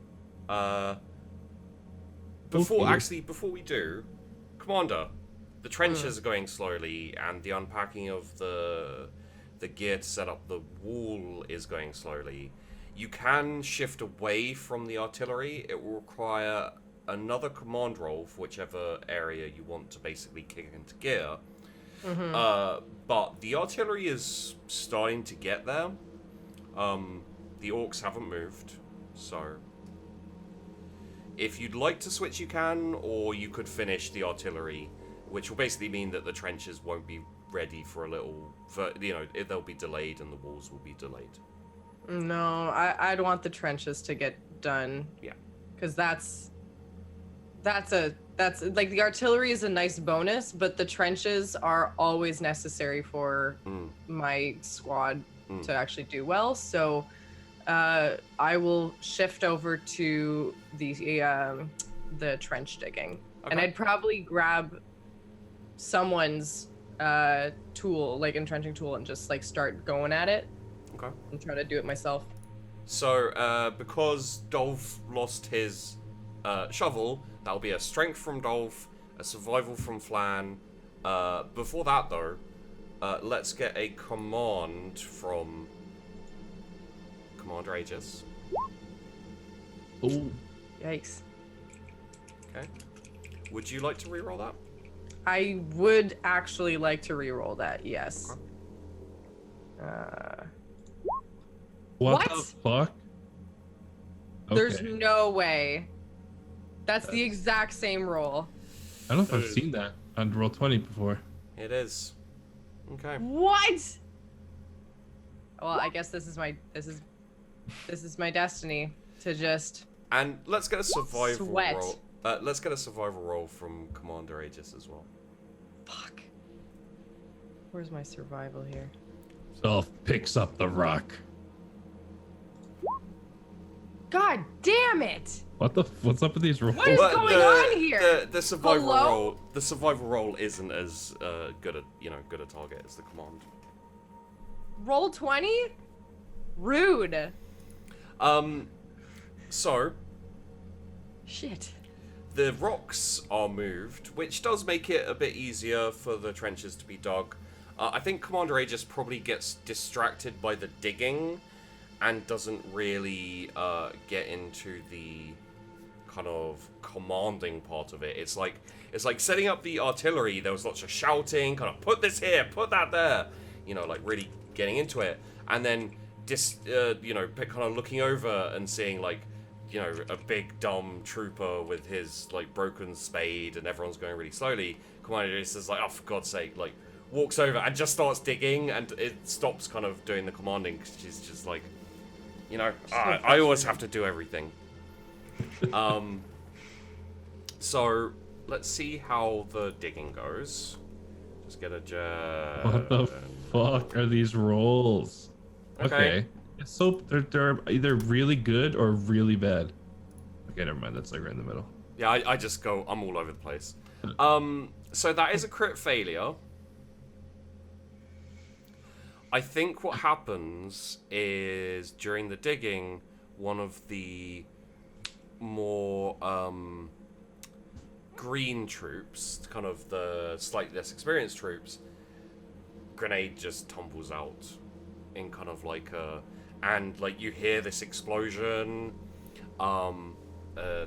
Before we do, Commander, the trenches are going slowly, and the unpacking of the gear to set up the wall is going slowly. You can shift away from the artillery. It will require another command roll for whichever area you want to basically kick into gear. But the artillery is starting to get there. The orcs haven't moved, so if you'd like to switch, you can, or you could finish the artillery, which will basically mean that the trenches won't be ready for a little, they'll be delayed and the walls will be delayed. No, I'd want the trenches to get done. Yeah. Because that's like the artillery is a nice bonus, but the trenches are always necessary for my squad to actually do well. So I will shift over to the trench digging, and I'd probably grab someone's tool, like entrenching tool, and just like start going at it. Okay. And try to do it myself. So because Dolph lost his shovel, that'll be a strength from Dolph, a survival from Flan. Before that though, let's get a command from Commander Aegis. Ooh. Yikes. Okay. Would you like to reroll that? I would actually like to reroll that, yes. Okay. What What? the fuck? There's Okay. no way. That's the exact same roll. I don't know if I've seen that on Roll20 before. It is. Okay. What? Well, I guess this is my destiny to just And let's get a survival Sweat. roll. Let's get a survival roll from Commander Aegis as well. fuck. Where's my survival here? Dolph picks up the rock. God damn it! What's up with these rolls? What is going on here? The survival Hello? roll. The survival roll isn't as good a target as the command. Roll 20? Rude. So Shit. the rocks are moved, which does make it a bit easier for the trenches to be dug. I think Commander Aegis probably gets distracted by the digging and doesn't really get into the kind of commanding part of it. It's like setting up the artillery. There was lots of shouting, kind of put this here, put that there, like really getting into it, and then kind of looking over and seeing like, a big dumb trooper with his like broken spade, and everyone's going really slowly. Commander Aegis is like, oh, for God's sake, like walks over and just starts digging, and it stops kind of doing the commanding because she's just like, I always have to do everything. So let's see how the digging goes. Just get a What the fuck are these rolls? Okay. So they're either really good or really bad. Okay, never mind. That's like right in the middle. Yeah, I just go, I'm all over the place. So that is a crit failure. I think what happens is during the digging, one of the more green troops, kind of the slightly less experienced troops, grenade just tumbles out in kind of like and like you hear this explosion,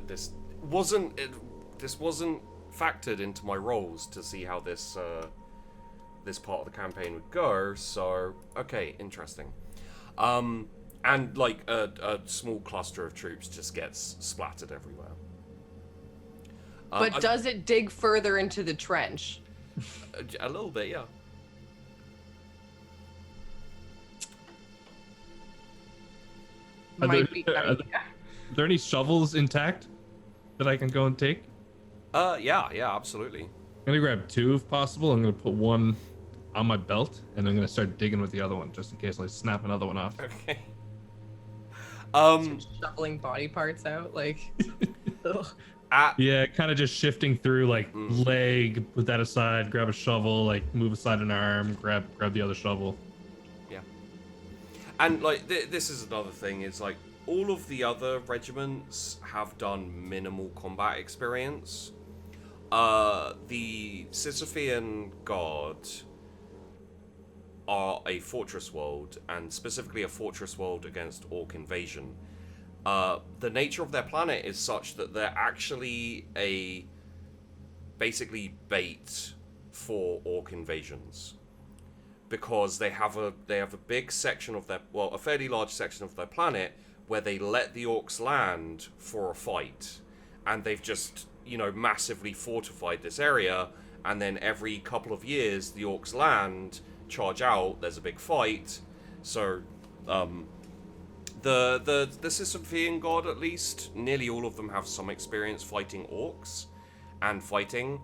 This wasn't factored into my rolls to see how this this part of the campaign would go. So okay, interesting. And like a small cluster of troops just gets splattered everywhere. But does it dig further into the trench? A little bit, yeah. Are there any shovels intact that I can go and take? Yeah, absolutely. I'm gonna grab 2 if possible. I'm gonna put 1 on my belt, and I'm gonna start digging with the other one just in case I snap another one off. Okay. Shoveling body parts out, like. Yeah, kind of just shifting through, like leg, put that aside, grab a shovel, like move aside an arm, grab the other shovel. Yeah. And like this is another thing, is like all of the other regiments have done minimal combat experience. The Sisyphean Guard are a fortress world, and specifically a fortress world against orc invasion. The nature of their planet is such that they're actually basically bait for orc invasions, because they have a big section of their, well, a fairly large section of their planet where they let the orcs land for a fight, and they've just, you know, massively fortified this area, and then every couple of years the orcs land, charge out, there's a big fight. So the Sisyphean God, at least, nearly all of them have some experience fighting orcs and fighting,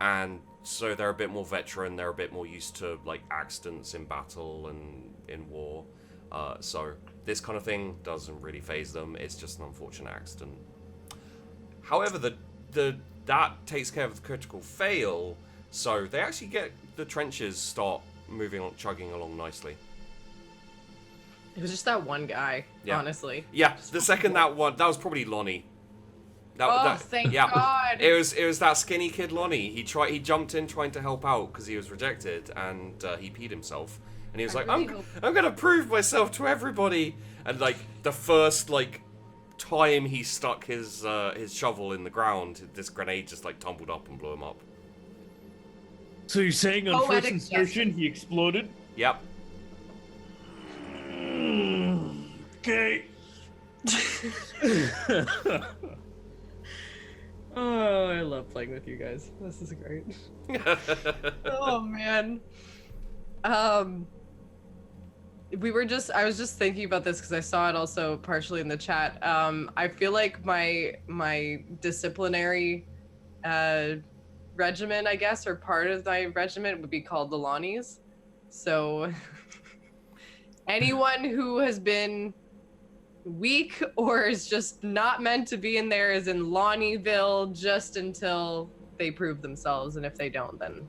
and so they're a bit more veteran, they're a bit more used to like accidents in battle and in war. So this kind of thing doesn't really faze them, it's just an unfortunate accident. However, that takes care of the critical fail, so they actually get the trenches start moving on, chugging along nicely. It was just that one guy, Yeah. honestly. Yeah, the second that was probably Lonnie. Thank God. It was that skinny kid Lonnie. He jumped in trying to help out because he was rejected, and he peed himself. And he was I'm gonna prove myself to everybody. And like the first like time he stuck his shovel in the ground, this grenade just like tumbled up and blew him up. So you're saying on first insertion he exploded? Yep. Okay. Oh, I love playing with you guys. This is great. Oh man. I was just thinking about this because I saw it also partially in the chat. I feel like my disciplinary regiment, I guess, or part of my regiment would be called the Lonnies. So anyone who has been weak or is just not meant to be in there is in Lonnieville just until they prove themselves, and if they don't, then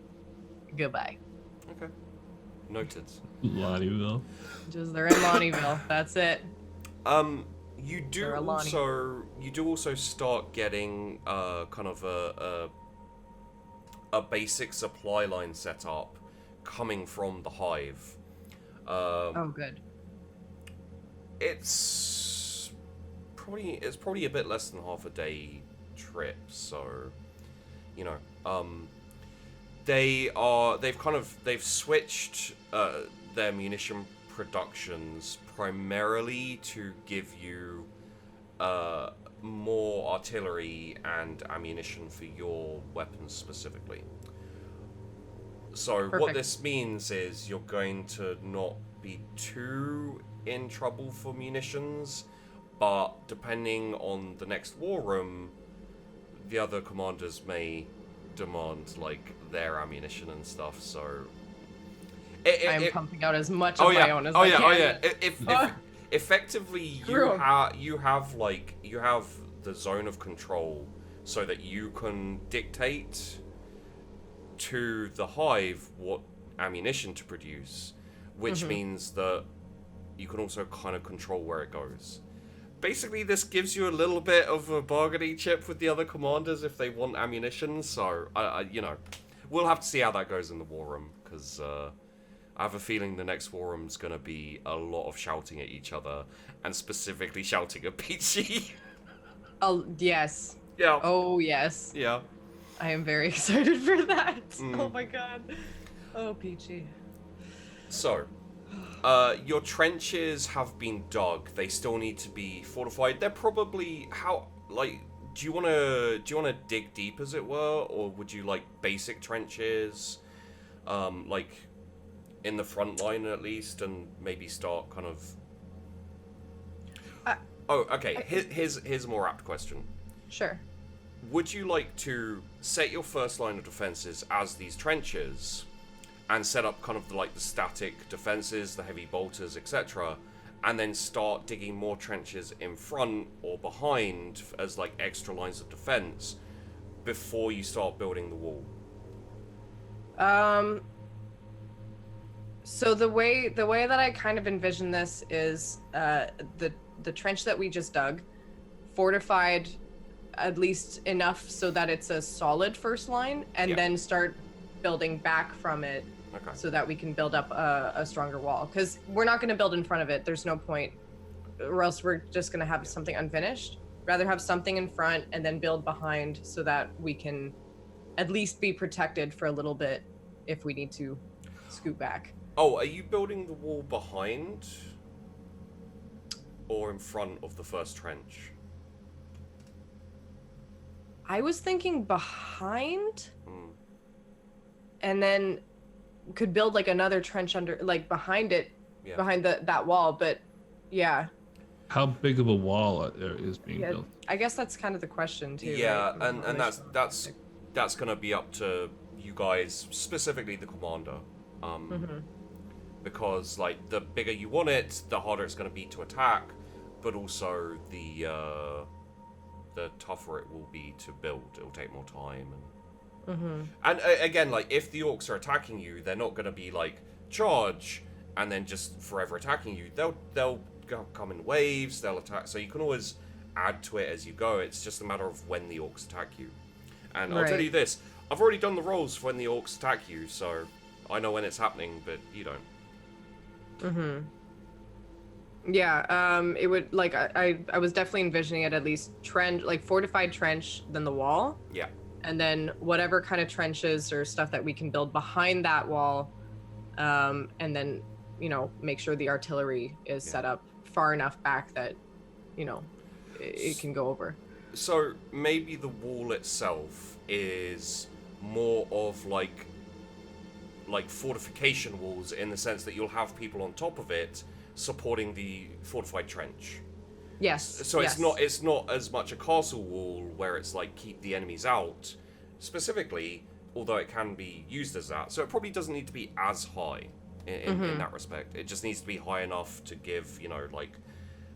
goodbye. Okay. Noted. Lonnieville. Just they're in Lonnieville. That's it. You do also start getting kind of a basic supply line set up coming from the hive. Oh, good. It's probably a bit less than half a day trip, so you know, they've switched their munition productions primarily to give you more artillery and ammunition for your weapons specifically. So Perfect. what this means is you're going to not be too in trouble for munitions, but depending on the next war room, the other commanders may demand like their ammunition and stuff. So I'm pumping out as much of my own as I can. Oh yeah. If effectively you have the zone of control, so that you can dictate to the hive what ammunition to produce, which means that you can also kind of control where it goes. Basically, this gives you a little bit of a bargaining chip with the other commanders if they want ammunition. So, you know, we'll have to see how that goes in the war room, because I have a feeling the next war room's going to be a lot of shouting at each other, and specifically shouting at Peachy. Oh, yes. Yeah. Oh, yes. Yeah. I am very excited for that. Mm. Oh my god. Oh, Peachy. So, your trenches have been dug. They still need to be fortified. They're probably do you wanna dig deep, as it were, or would you like basic trenches, like in the front line at least, and maybe start kind of. Oh, okay. Here's a more apt question. Sure. Would you like to set your first line of defenses as these trenches, and set up kind of the static defenses, the heavy bolters, etc., and then start digging more trenches in front or behind as extra lines of defense before you start building the wall? So the way that I kind of envision this is the trench that we just dug, fortified at least enough so that it's a solid first line, and then start building back from it. Okay. So that we can build up a stronger wall. Because we're not going to build in front of it. There's no point. Or else we're just going to have something unfinished. Rather have something in front and then build behind so that we can at least be protected for a little bit if we need to scoot back. Oh, are you building the wall behind or in front of the first trench? I was thinking behind, Hmm. and then could build another trench under, behind it, Yeah. behind that wall. But yeah, How big of a wall is being built? I guess that's kind of the question too. Yeah, right? and that's gonna be up to you guys, specifically the commander, because the bigger you want it, the harder it's gonna be to attack, but also the tougher it will be to build. It'll take more time and again, if the orcs are attacking you, they're not gonna be charge and then just forever attacking you. They'll come in waves. They'll attack. So you can always add to it as you go. It's just a matter of when the orcs attack you. And I'll tell you this: I've already done the rolls for when the orcs attack you, so I know when it's happening, but you don't. Yeah, it would I was definitely envisioning it at least trench, fortified trench, then the wall. Yeah. And then whatever kind of trenches or stuff that we can build behind that wall, and then make sure the artillery is set up far enough back that it can go over. So maybe the wall itself is more of like fortification walls, in the sense that you'll have people on top of it supporting the fortified trench. Yes. So it's not as much a castle wall where it's keep the enemies out specifically, although it can be used as that. So it probably doesn't need to be as high in that respect. It just needs to be high enough to give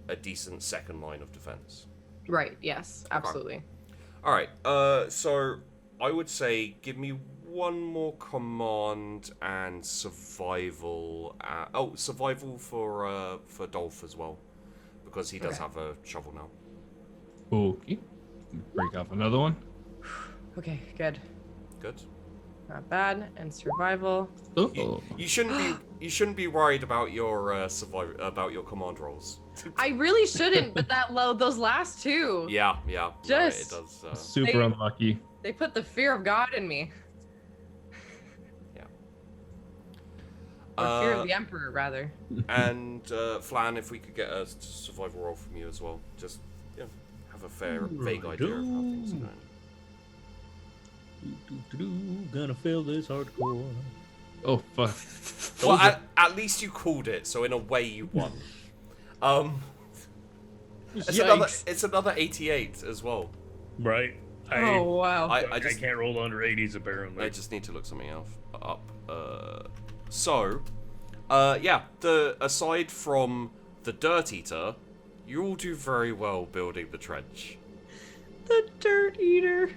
a decent second line of defense. Right. Yes. Absolutely. All right. So I would say give me one more command and survival. Survival for Dolph as well, because he does have a shovel now. Okay. Break off another one. Okay. Good. Good. Not bad. And survival. Oh. You shouldn't be worried about your about your command rolls. I really shouldn't, but those last two. Yeah. Just it does. Super unlucky. They put the fear of God in me. Yeah. Or fear of the Emperor, rather. And Flan, if we could get a survival roll from you as well, just have a vague idea of how things are going. Gonna feel this hardcore. Oh fuck. Well, at least you called it, so in a way you won. It's another 88 as well. Right. Oh wow. I can't roll under 80s apparently. I just need to look something else up. Aside from the Dirt Eater, you all do very well building the trench. The Dirt Eater.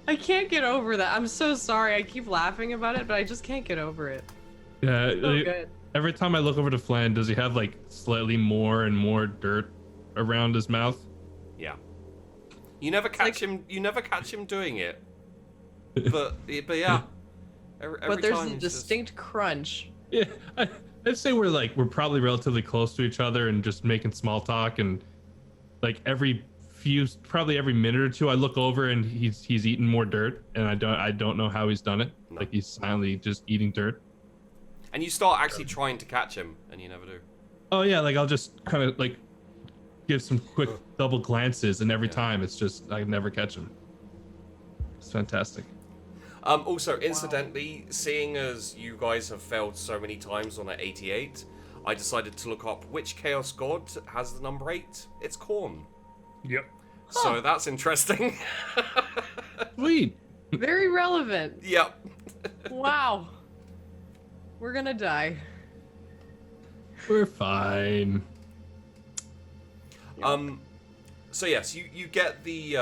I can't get over that. I'm so sorry. I keep laughing about it, but I just can't get over it. Yeah. So good. Every time I look over to Flan, does he have slightly more and more dirt around his mouth? Yeah. You never catch him. You never catch him doing it. But yeah. Every But there's time a it's distinct crunch. Yeah. I'd say we're probably relatively close to each other and just making small talk, and every probably every minute or two, I look over and he's eating more dirt, and I don't know how he's done it. No. Like he's silently just eating dirt. And you start actually trying to catch him, and you never do. Oh yeah, like I'll just kind of like give some quick double glances, and every time it's just I never catch him. It's fantastic. Also, incidentally, seeing as you guys have failed so many times on an 88, I decided to look up which Chaos God has the number 8. It's Khorne. Yep. So that's interesting. Sweet. Very relevant. Yep. Wow. We're gonna die. We're fine. So yes, you get the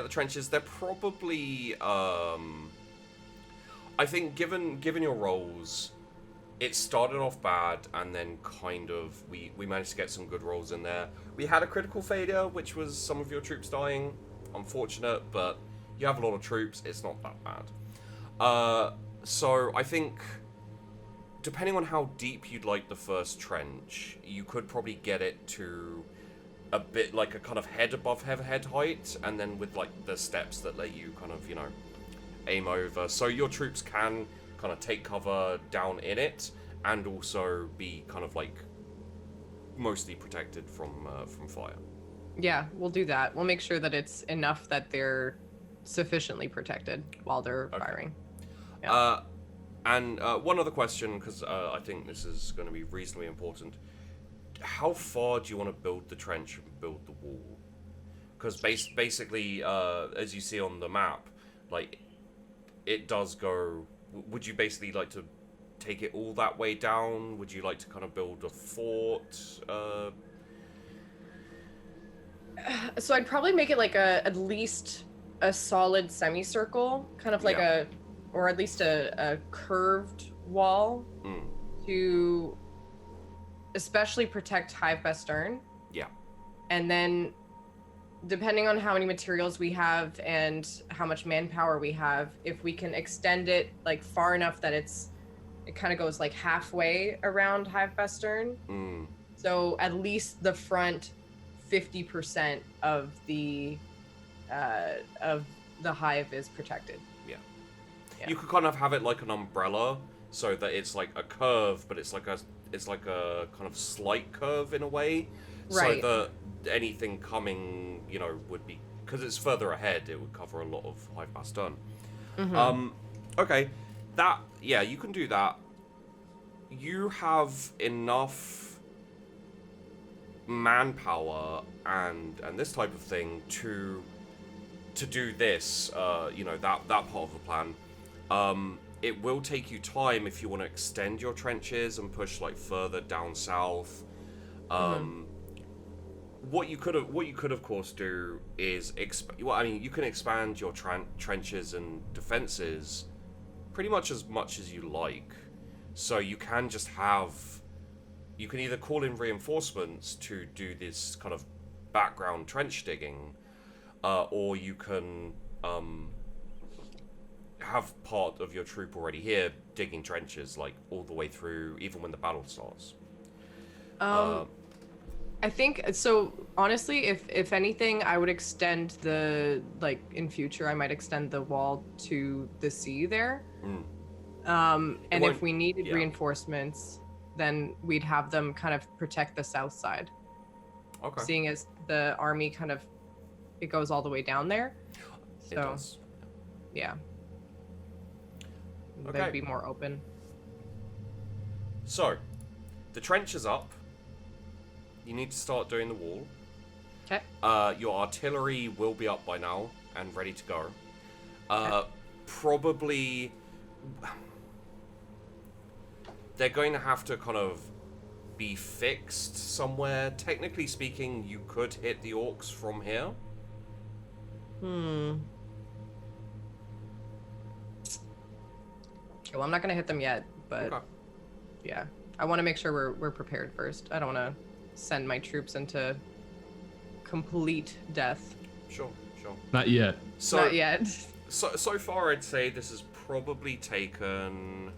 trenches. They're probably I think given your rolls, it started off bad, and then kind of we managed to get some good rolls in there. We had a critical failure, which was some of your troops dying. Unfortunate, but you have a lot of troops. It's not that bad. So I think, depending on how deep you'd like the first trench, you could probably get it to a bit like a kind of head above head height, and then with like the steps that let you kind of, aim over. So your troops can kind of take cover down in it, and also be kind of like mostly protected from fire. Yeah, we'll do that. We'll make sure that it's enough that they're sufficiently protected while they're firing. Yeah. And one other question, because I think this is going to be reasonably important. How far do you want to build the trench and build the wall? Because basically, as you see on the map, like, it does go... Would you basically like to take it all that way down? Would you like to kind of build a fort? So I'd probably make it like at least a solid semicircle, kind of like or at least a curved wall to especially protect Hive Bastern. Yeah. And then, depending on how many materials we have and how much manpower we have, if we can extend it like far enough that it kind of goes like halfway around Hive Bastern. So at least the front 50% of the hive is protected. Yeah. You could kind of have it like an umbrella, so that it's like a curve, but it's like a kind of slight curve in a way, right? So that anything coming, would be, because it's further ahead, it would cover a lot of Hive Bastern. Okay, you can do that. You have enough manpower and this type of thing to do this, that part of the plan. It will take you time if you want to extend your trenches and push like further down south. What you could of course do is you can expand your trenches and defenses pretty much as you like. So you can just you can either call in reinforcements to do this kind of background trench digging, or you can have part of your troop already here digging trenches like all the way through, even when the battle starts. I think so. Honestly, if anything, I would extend in future, I might extend the wall to the sea there. And if we needed reinforcements, then we'd have them kind of protect the south side. Okay. Seeing as the army kind of, it goes all the way down there. So, it does. Yeah. Okay. They'd be more open. So, the trench is up. You need to start doing the wall. Okay. Your artillery will be up by now and ready to go. Probably... They're going to have to kind of be fixed somewhere. Technically speaking, you could hit the orcs from here. Okay, well, I'm not gonna hit them yet, but yeah, I want to make sure we're prepared first. I don't want to send my troops into complete death. Sure. Not yet. Not yet. So far, I'd say this has probably taken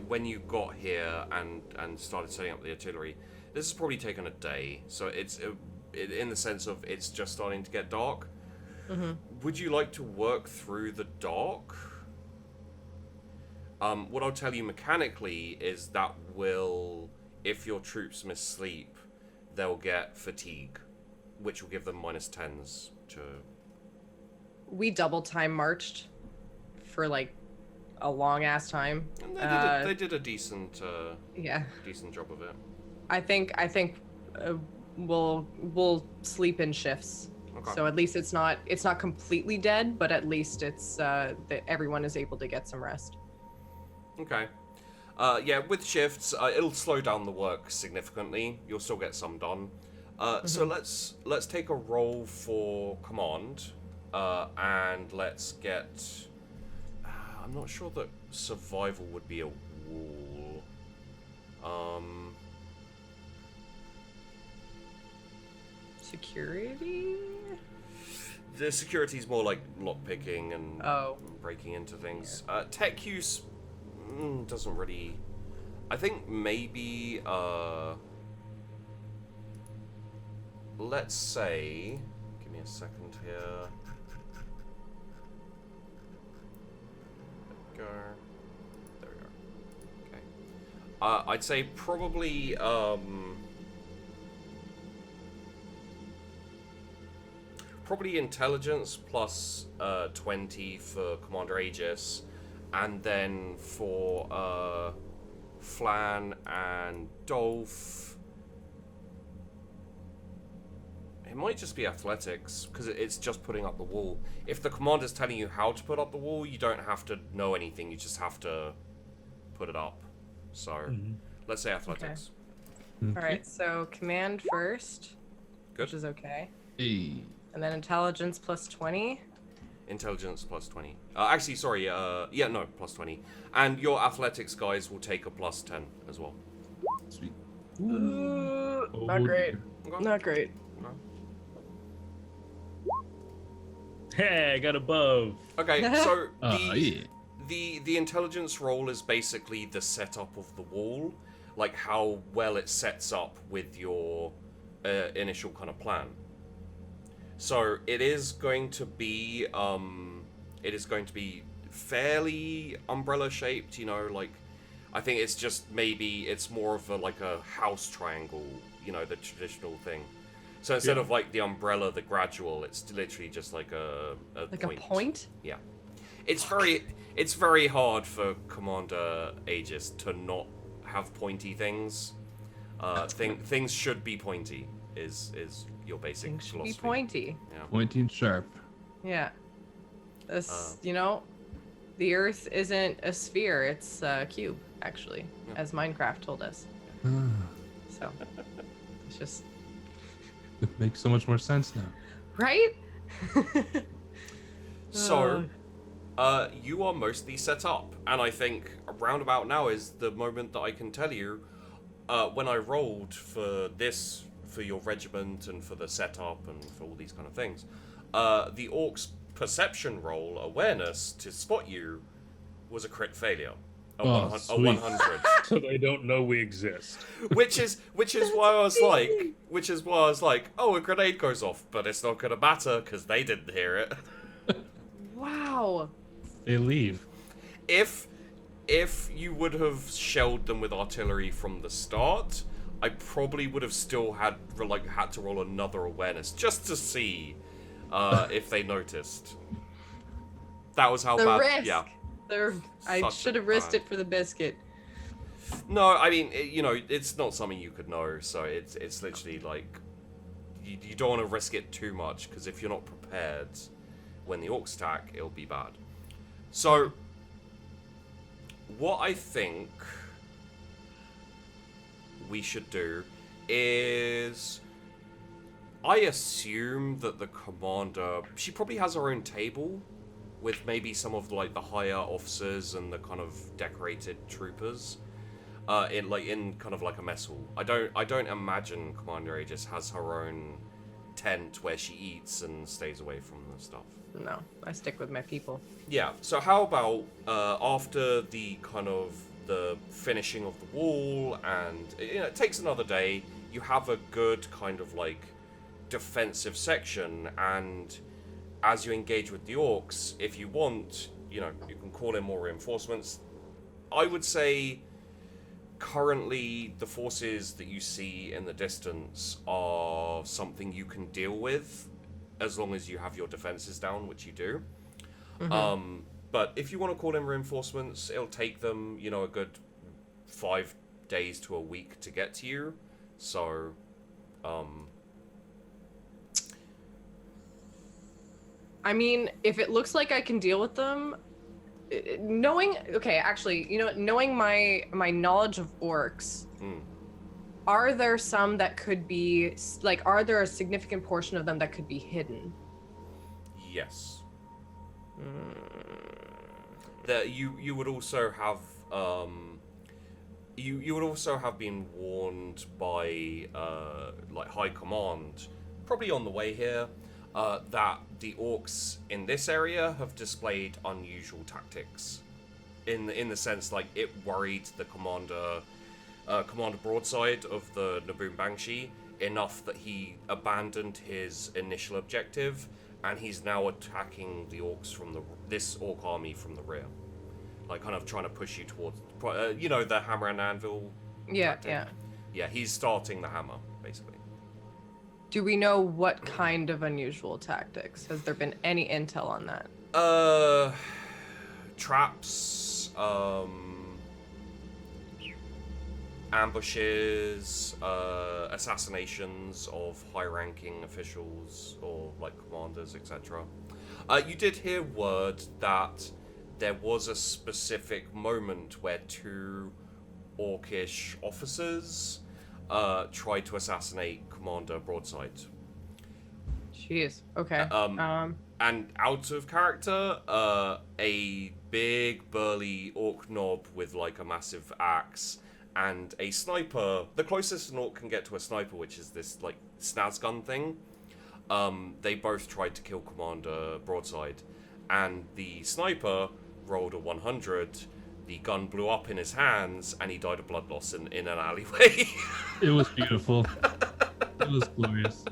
when you got here and started setting up the artillery. This has probably taken a day, so it's in the sense of it's just starting to get dark. Mm-hmm. Would you like to work through the dark? What I'll tell you mechanically is that will, if your troops miss sleep, they'll get fatigue, which will give them -10s to... We double time marched for like a long ass time. And they did a decent Yeah. decent job of it. I think we'll sleep in shifts. Okay. So at least it's not completely dead, but at least it's that everyone is able to get some rest. Okay. Yeah, with shifts, it'll slow down the work significantly. You'll still get some done. So let's take a roll for command, and let's get. I'm not sure that survival would be a wall. Security? The security's more like lockpicking and breaking into things. Yeah. Tech use doesn't really. I think maybe let's say. Give me a second here. There we go. There we go. Okay. I'd say probably probably intelligence plus 20 for Commander Aegis, and then for Flan and Dolph, it might just be athletics, because it's just putting up the wall. If the commander's telling you how to put up the wall, you don't have to know anything, you just have to put it up. So, let's say athletics. Okay. Alright, so command first. Good. Which is okay. Hey. And then intelligence plus 20. Intelligence plus 20. Actually, sorry, yeah, no, plus 20. And your athletics guys will take a plus 10 as well. Sweet. Not great. Okay. Not great. Hey, I got above. Okay, so Yeah. the intelligence roll is basically the setup of the wall, like how well it sets up with your initial kind of plan. So it is going to be fairly umbrella shaped, you know, like I think it's just maybe it's more of like a house triangle, you know, the traditional thing. So instead of like the umbrella, the gradual, it's literally just like a point. A point? Yeah. It's very hard for Commander Aegis to not have pointy things. Things should be pointy is your basic Things should philosophy. be pointy. Yeah. Pointy and sharp. Yeah. This, you know, the Earth isn't a sphere; it's a cube, actually, as Minecraft told us. So, it's just It makes so much more sense now. right. So, you are mostly set up, and I think around about now is the moment that I can tell you, when I rolled for this, for your regiment and for the setup and for all these kind of things, the orcs' perception roll, awareness, to spot you, was a crit failure. A 100. So they don't know we exist. which is why I was like, oh, a grenade goes off, but it's not gonna matter because they didn't hear it. Wow. They leave. If you would have shelled them with artillery from the start, I probably would have still had to roll another awareness just to see if they noticed. That was how The bad. risk. Yeah. I Such should a have risked crime. it for the biscuit. No, I mean, you know, it's not something you could know, so it's literally like you don't want to risk it too much, because if you're not prepared when the orcs attack, it'll be bad. So, what I think we should do is, I assume that the commander, she probably has her own table with maybe some of like the higher officers and the kind of decorated troopers in kind of like a mess hall. I don't imagine Commander Aegis has her own tent where she eats and stays away from the stuff. No, I stick with my people. Yeah, so how about after the kind of the finishing of the wall, and you know, it takes another day, you have a good kind of like defensive section, and as you engage with the orcs, if you want, you know, you can call in more reinforcements. I would say currently the forces that you see in the distance are something you can deal with as long as you have your defenses down, which you do. But if you want to call in reinforcements, it'll take them, you know, a good 5 days to a week to get to you. So, I mean, if it looks like I can deal with them, knowing my knowledge of orcs, are there some that could be like, are there a significant portion of them that could be hidden? yes. That you would also have you would also have been warned by like high command, probably on the way here, that the orcs in this area have displayed unusual tactics, in the sense like it worried the commander Broadside of the Naboom Banshee enough that he abandoned his initial objective, and he's now attacking the orcs from this orc army from the rear, like kind of trying to push you towards, you know, the hammer and anvil. Yeah, tactic. Yeah. He's starting the hammer basically. Do we know what kind of unusual tactics? Has there been any intel on that? Traps, ambushes, assassinations of high-ranking officials or like commanders, etc. You did hear word that there was a specific moment where 2 orcish officers tried to assassinate Commander Broadside. Jeez. Okay. And out of character, a big burly orc knob with like a massive axe and a sniper, the closest an orc can get to a sniper, which is this like snaz gun thing. They both tried to kill Commander Broadside, and the sniper rolled a 100. The gun blew up in his hands, and he died of blood loss in an alleyway. It was beautiful. It was glorious.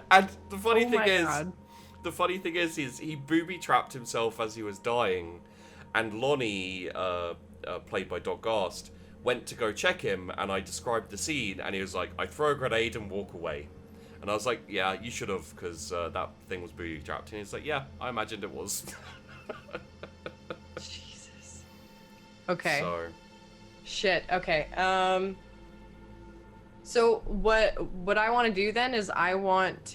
And the funny thing is he booby trapped himself as he was dying, and Lonnie, played by Doc Gast, went to go check him, and I described the scene, and he was like, I throw a grenade and walk away. And I was like, yeah, you should have, because that thing was booby trapped. And he's like, yeah, I imagined it was. Jesus. Okay. So. Shit. Okay. So what I want to do then is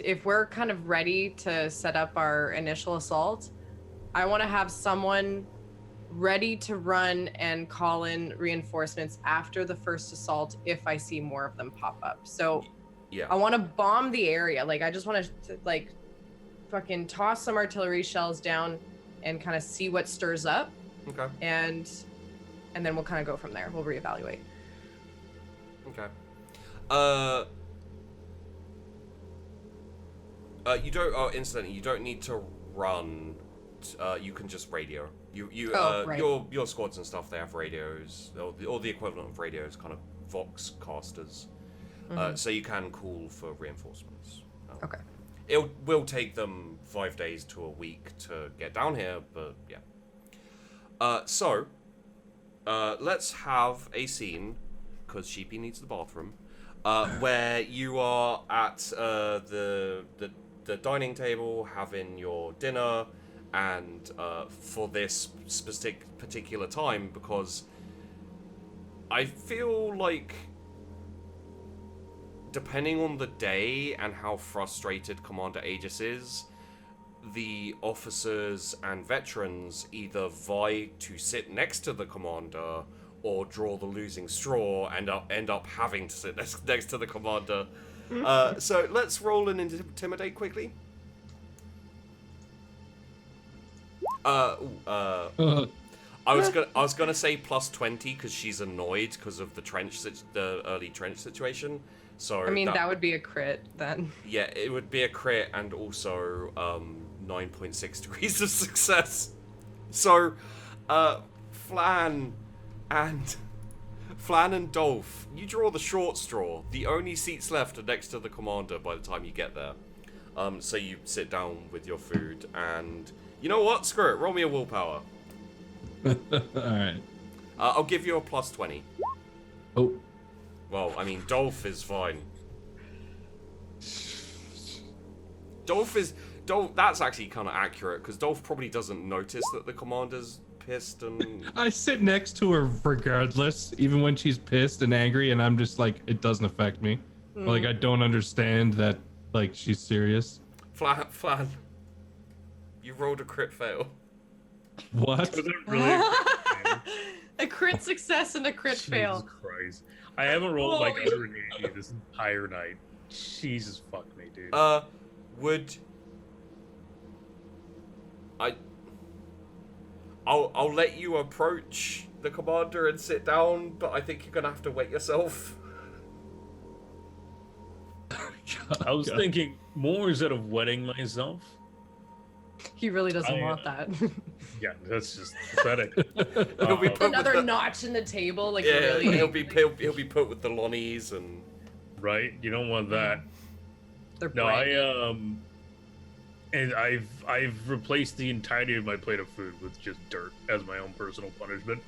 if we're kind of ready to set up our initial assault, I want to have someone ready to run and call in reinforcements after the first assault if I see more of them pop up. So Yeah. I want to bomb the area. Like, I just want to like fucking toss some artillery shells down and kind of see what stirs up. Okay. And then we'll kind of go from there. We'll reevaluate. Okay. You don't. Oh, incidentally, you don't need to run. You can just radio. Right. Your squads and stuff. They have radios, or the equivalent of radios, kind of vox casters. So you can call for reinforcements. Okay. It will take them 5 days to a week to get down here, but yeah. So let's have a scene, because Sheepy needs the bathroom, where you are at the dining table having your dinner, and for this particular time, because I feel like, depending on the day and how frustrated Commander Aegis is, the officers and veterans either vie to sit next to the commander or draw the losing straw and end up having to sit next to the commander. So let's roll an intimidate quickly. I was gonna say plus 20 because she's annoyed because of the early trench situation. So I mean, that would be a crit then. Yeah, it would be a crit, and also 9.6 degrees of success. So Flan and Flan and Dolph, you draw the short straw. The only seats left are next to the commander by the time you get there. So you sit down with your food, and you know what? Screw it. Roll me a willpower. Alright. I'll give you a +20. Oh. Well, I mean, Dolph is fine. Dolph, that's actually kind of accurate, because Dolph probably doesn't notice that the commander's pissed and... I sit next to her regardless, even when she's pissed and angry, and I'm just like, it doesn't affect me. Like, I don't understand that, like, she's serious. Flan, you rolled a crit fail. What? Was it really? A crit success and a crit fail. Jesus Christ. I haven't rolled like 180 this entire night. Jesus fuck me, dude. Would... I'll let you approach the commander and sit down, but I think you're gonna have to wet yourself. I was thinking more instead of wetting myself. He really doesn't want that. Yeah, that's just pathetic. He'll be put Another with the, notch in the table, like yeah, really. he'll be put with the lonnies and... Right? You don't want that. They're No, brand and I've replaced the entirety of my plate of food with just dirt as my own personal punishment.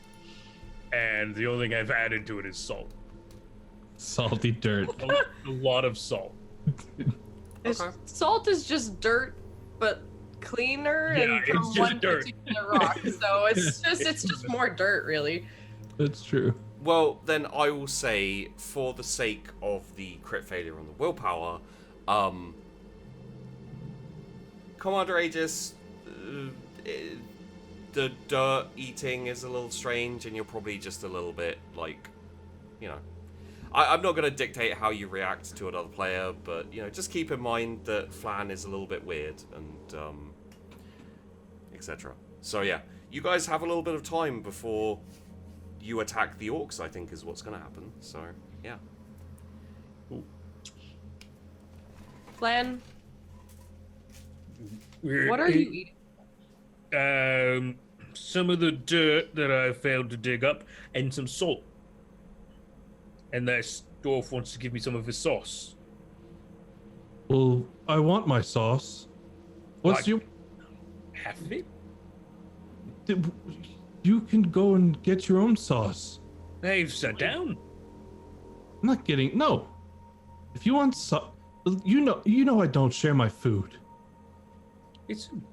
And the only thing I've added to it is salt. Salty dirt. A lot of salt. Okay. Salt is just dirt, but cleaner Yeah, and it's from just one dirt. particular rock. So it's just more dirt, really. That's true. Well, then I will say, for the sake of the crit failure on the willpower, Commander Aegis, the dirt eating is a little strange, and you're probably just a little bit, like, you know... I'm not going to dictate how you react to another player, but, you know, just keep in mind that Flan is a little bit weird, and, etc. So, yeah, you guys have a little bit of time before you attack the orcs, I think, is what's going to happen. So, yeah. Flan, what are you eating? Some of the dirt that I failed to dig up, and some salt. And that dwarf wants to give me some of his sauce. Well, I want my sauce. What's your... Half of it? You can go and get your own sauce. I've sat down. I'm not getting... No. If you want sauce... You know I don't share my food.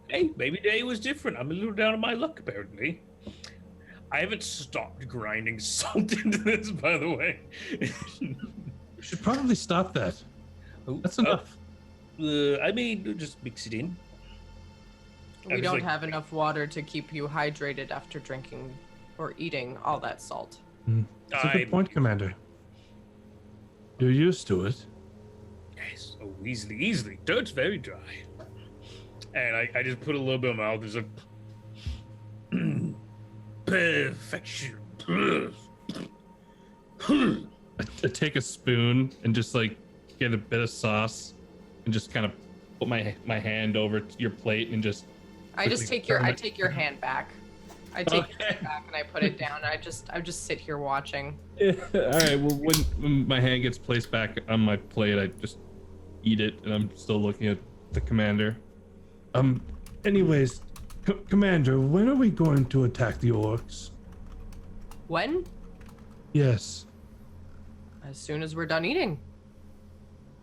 Hey, maybe today was different. I'm a little down on my luck, apparently. I haven't stopped grinding salt into this, by the way. You should probably stop that. That's enough. I mean, just mix it in. We don't have enough water to keep you hydrated after drinking or eating all that salt. That's a good point, Commander. You're used to it. Yes, oh, easily. Dirt's very dry. And I just put a little bit in my mouth. There's a perfection. I take a spoon and just like get a bit of sauce and just kind of put my hand over to your plate and just... I take your hand back. I take your hand back and I put it down. I just sit here watching. All right. Well, when my hand gets placed back on my plate, I just eat it, and I'm still looking at the commander. Anyways, Commander, when are we going to attack the orcs? When? Yes. As soon as we're done eating.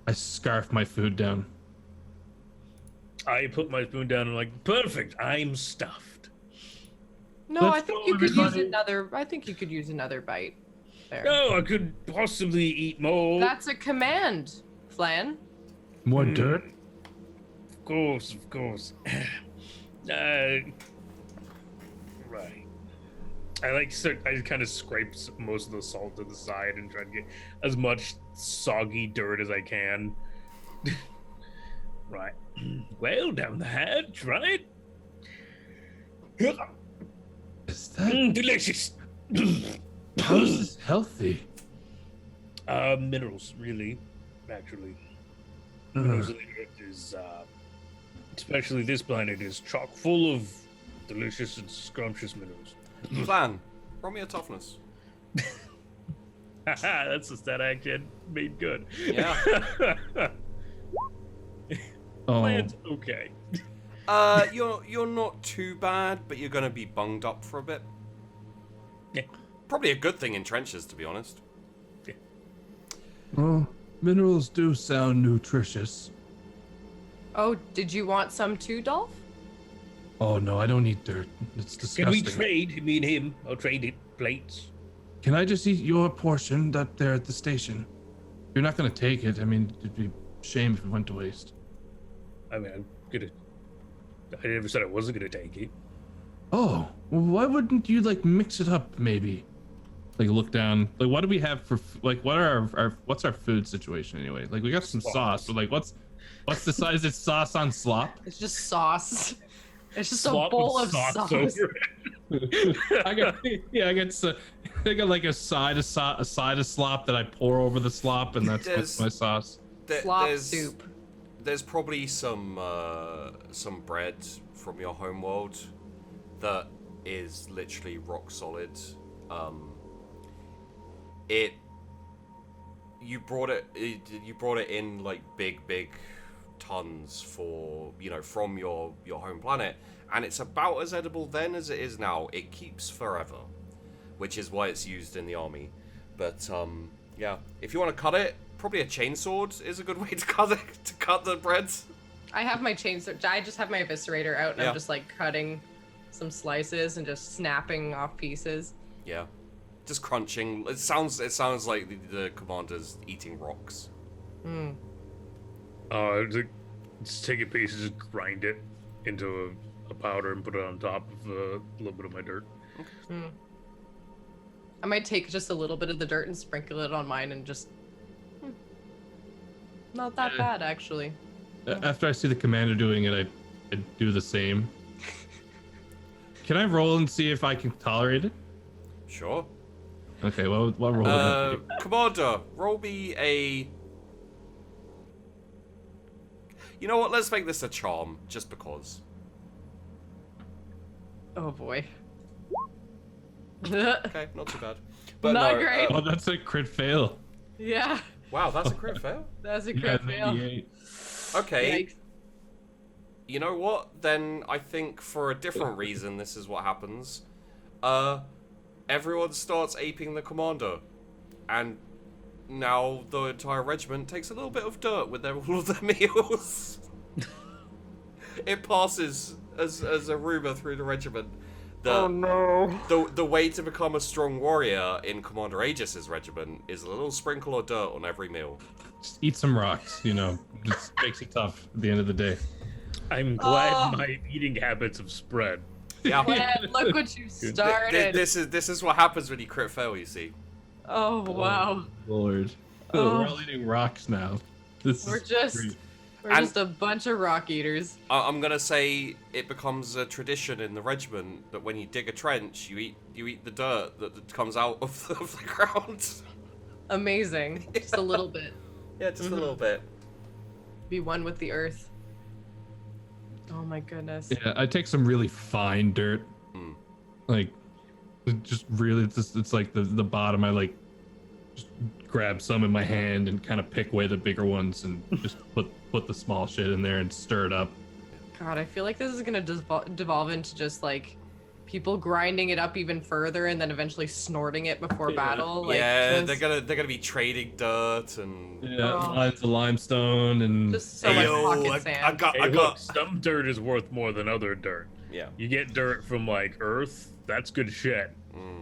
I scarf my food down. I put my spoon down and like, perfect. I'm stuffed. No, Let's I think go, you could use everybody. another. I think you could use another bite. There. No, I could possibly eat more. That's a command, Flan. More dirt? Of course. Right. I kind of scrape most of the salt to the side and try to get as much soggy dirt as I can. Right. Well, down the hatch, right? Is that... Delicious. How is this healthy? Minerals, really, naturally. Minerals of the earth is, especially this planet, is chock full of delicious and scrumptious minerals. Flan, roll me a toughness. That's a stat action made good. Yeah. Oh, Land's okay. You're not too bad, but you're gonna be bunged up for a bit. Yeah. Probably a good thing in trenches, to be honest. well, minerals do sound nutritious. Oh, did you want some too, Dolph? Oh no, I don't eat dirt. It's Can we disgusting. trade? Me and him. I'll trade it. Plates. Can I just eat your portion up there at the station? You're not gonna take it. I mean, it'd be a shame if it went to waste. I mean, I never said I wasn't gonna take it. Oh, well, why wouldn't you like mix it up maybe? Like look down. Like what do we have for like what are our what's our food situation anyway? Like we got some sauce, but like what's the size of sauce on slop? It's just sauce. It's just Slop a bowl with of sauce. over it. I got like a side of slop that I pour over the slop, and that's my sauce. Slop soup. There's probably some bread from your homeworld that is literally rock solid. You brought it in like big tons for from your home planet, and it's about as edible then as it is now. It keeps forever, which is why it's used in the army. But yeah, if you want to cut it, probably a chainsaw is a good way to cut it, to cut the breads. I have my chainsaw. I just have my eviscerator out, and Yeah. I'm just like cutting some slices and just snapping off pieces. Yeah, just crunching. It sounds like the commander's eating rocks. Mm. Just take a piece and just grind it into a powder and put it on top of a little bit of my dirt. Mm. I might take just a little bit of the dirt and sprinkle it on mine and just. Not that bad, actually. After I see the commander doing it, I do the same. Can I roll and see if I can tolerate it? Sure. Okay, well, what roll? Commander, roll me a. You know what? Let's make this a charm, just because. Oh boy. Okay, not too bad. But Not no, great. Oh, that's a crit fail. Yeah, Wow, that's a crit fail. that's a Yeah, crit fail. 98. Okay. Yikes. You know what? Then I think for a different reason this is what happens. Everyone starts aping the commander. And now the entire regiment takes a little bit of dirt with all of their meals. It passes as a rumor through the regiment that no. the way to become a strong warrior in Commander Aegis's regiment is a little sprinkle of dirt on every meal. Just eat some rocks, Just makes it tough at the end of the day. I'm glad my eating habits have spread. Yeah. Glenn, look what you started. This is what happens when you crit fail, you see. Oh wow. Lord. Oh. We're all eating rocks now. We're just great. just a bunch of rock eaters. I'm gonna say it becomes a tradition in the regiment that when you dig a trench, you eat the dirt that comes out of the ground. Amazing. Just a little bit. Yeah, just a little bit. Be one with the earth. Oh my goodness. Yeah, I take some really fine dirt. Mm. Like, just really, it's like the bottom. I like just grab some in my hand and kind of pick away the bigger ones and just put the small shit in there and stir it up. God, I feel like this is gonna devolve into just like people grinding it up even further and then eventually snorting it before battle. Like, Yeah, just, they're gonna be trading dirt and. Yeah, Oh. lines of limestone and just so much pocket sand. I got. Look, some dirt is worth more than other dirt. Yeah, You get dirt from like Earth, that's good shit.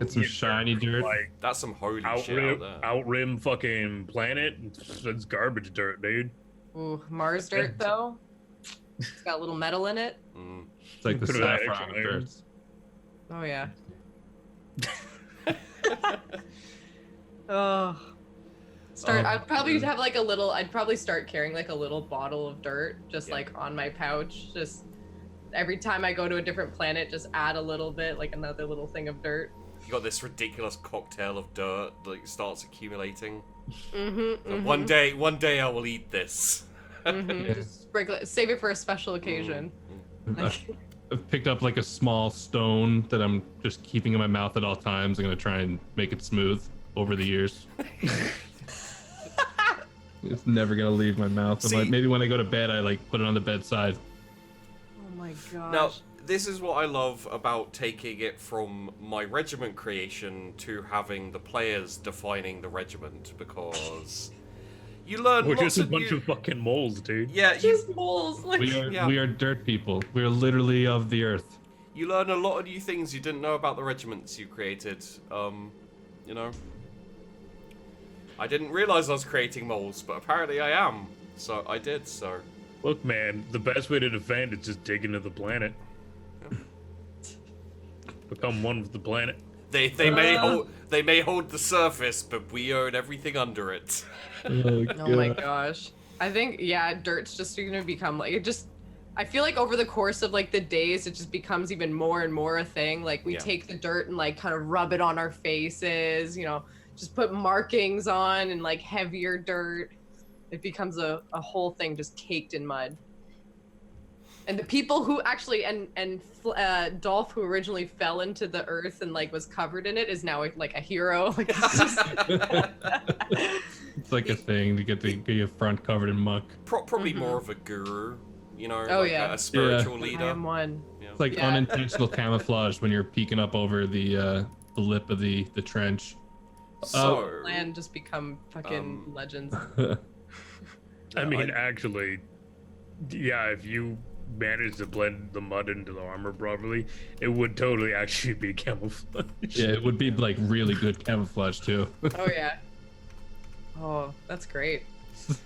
get some You get shiny from, dirt. Like that's some holy shit out there. outrim fucking planet. That's garbage dirt, dude. Ooh, Mars dirt though. It's got a little metal in it. Mm. It's like the Put it on saffron extra of layers. dirt. Oh yeah. Oh. I'd probably have like a little. I'd probably start carrying like a little bottle of dirt, just like on my pouch. Just every time I go to a different planet, just add a little bit, like another little thing of dirt. You got this ridiculous cocktail of dirt that starts accumulating. Mm-hmm. One day I will eat this. Mm-hmm. Just sprinkle it. Save it for a special occasion. I've picked up like a small stone that I'm just keeping in my mouth at all times. I'm gonna try and make it smooth. over the years. It's never gonna leave my mouth. See- Maybe when I go to bed, I like put it on the bedside. Oh my gosh. Now, this is what I love about taking it from my regiment creation to having the players defining the regiment, because you learn We're lots just a of bunch new... of fucking moles, dude. Yeah, you, just moles. Like, Yeah. We are dirt people. We are literally of the earth. you learn a lot of new things you didn't know about the regiments you created. You know, I didn't realize I was creating moles, but apparently I am. So I did. So Look, man, the best way to defend is just dig into the planet. Become one with the planet. they may hold the surface, but we own everything under it. Oh, oh my gosh. I think, yeah, dirt's just gonna become like, it just, I feel like over the course of like the days, it just becomes even more and more a thing. Like we Yeah. take the dirt and like kind of rub it on our faces, you know, just put markings on and like heavier dirt. It becomes a whole thing just caked in mud. And the people who actually, Dolph, who originally fell into the earth and like was covered in it, is now like a hero. Like, it's just... It's like a thing to get your front covered in muck. Probably more of a guru, you know, Oh, like yeah. a spiritual I leader. am one. Yeah. It's like Yeah. unintentional camouflage when you're peeking up over the lip of the trench. So, Land just become fucking legends. I mean, actually, yeah, if you manage to blend the mud into the armor properly, it would totally actually be camouflage. Yeah, it would be like really good camouflage too. Oh yeah. Oh, that's great.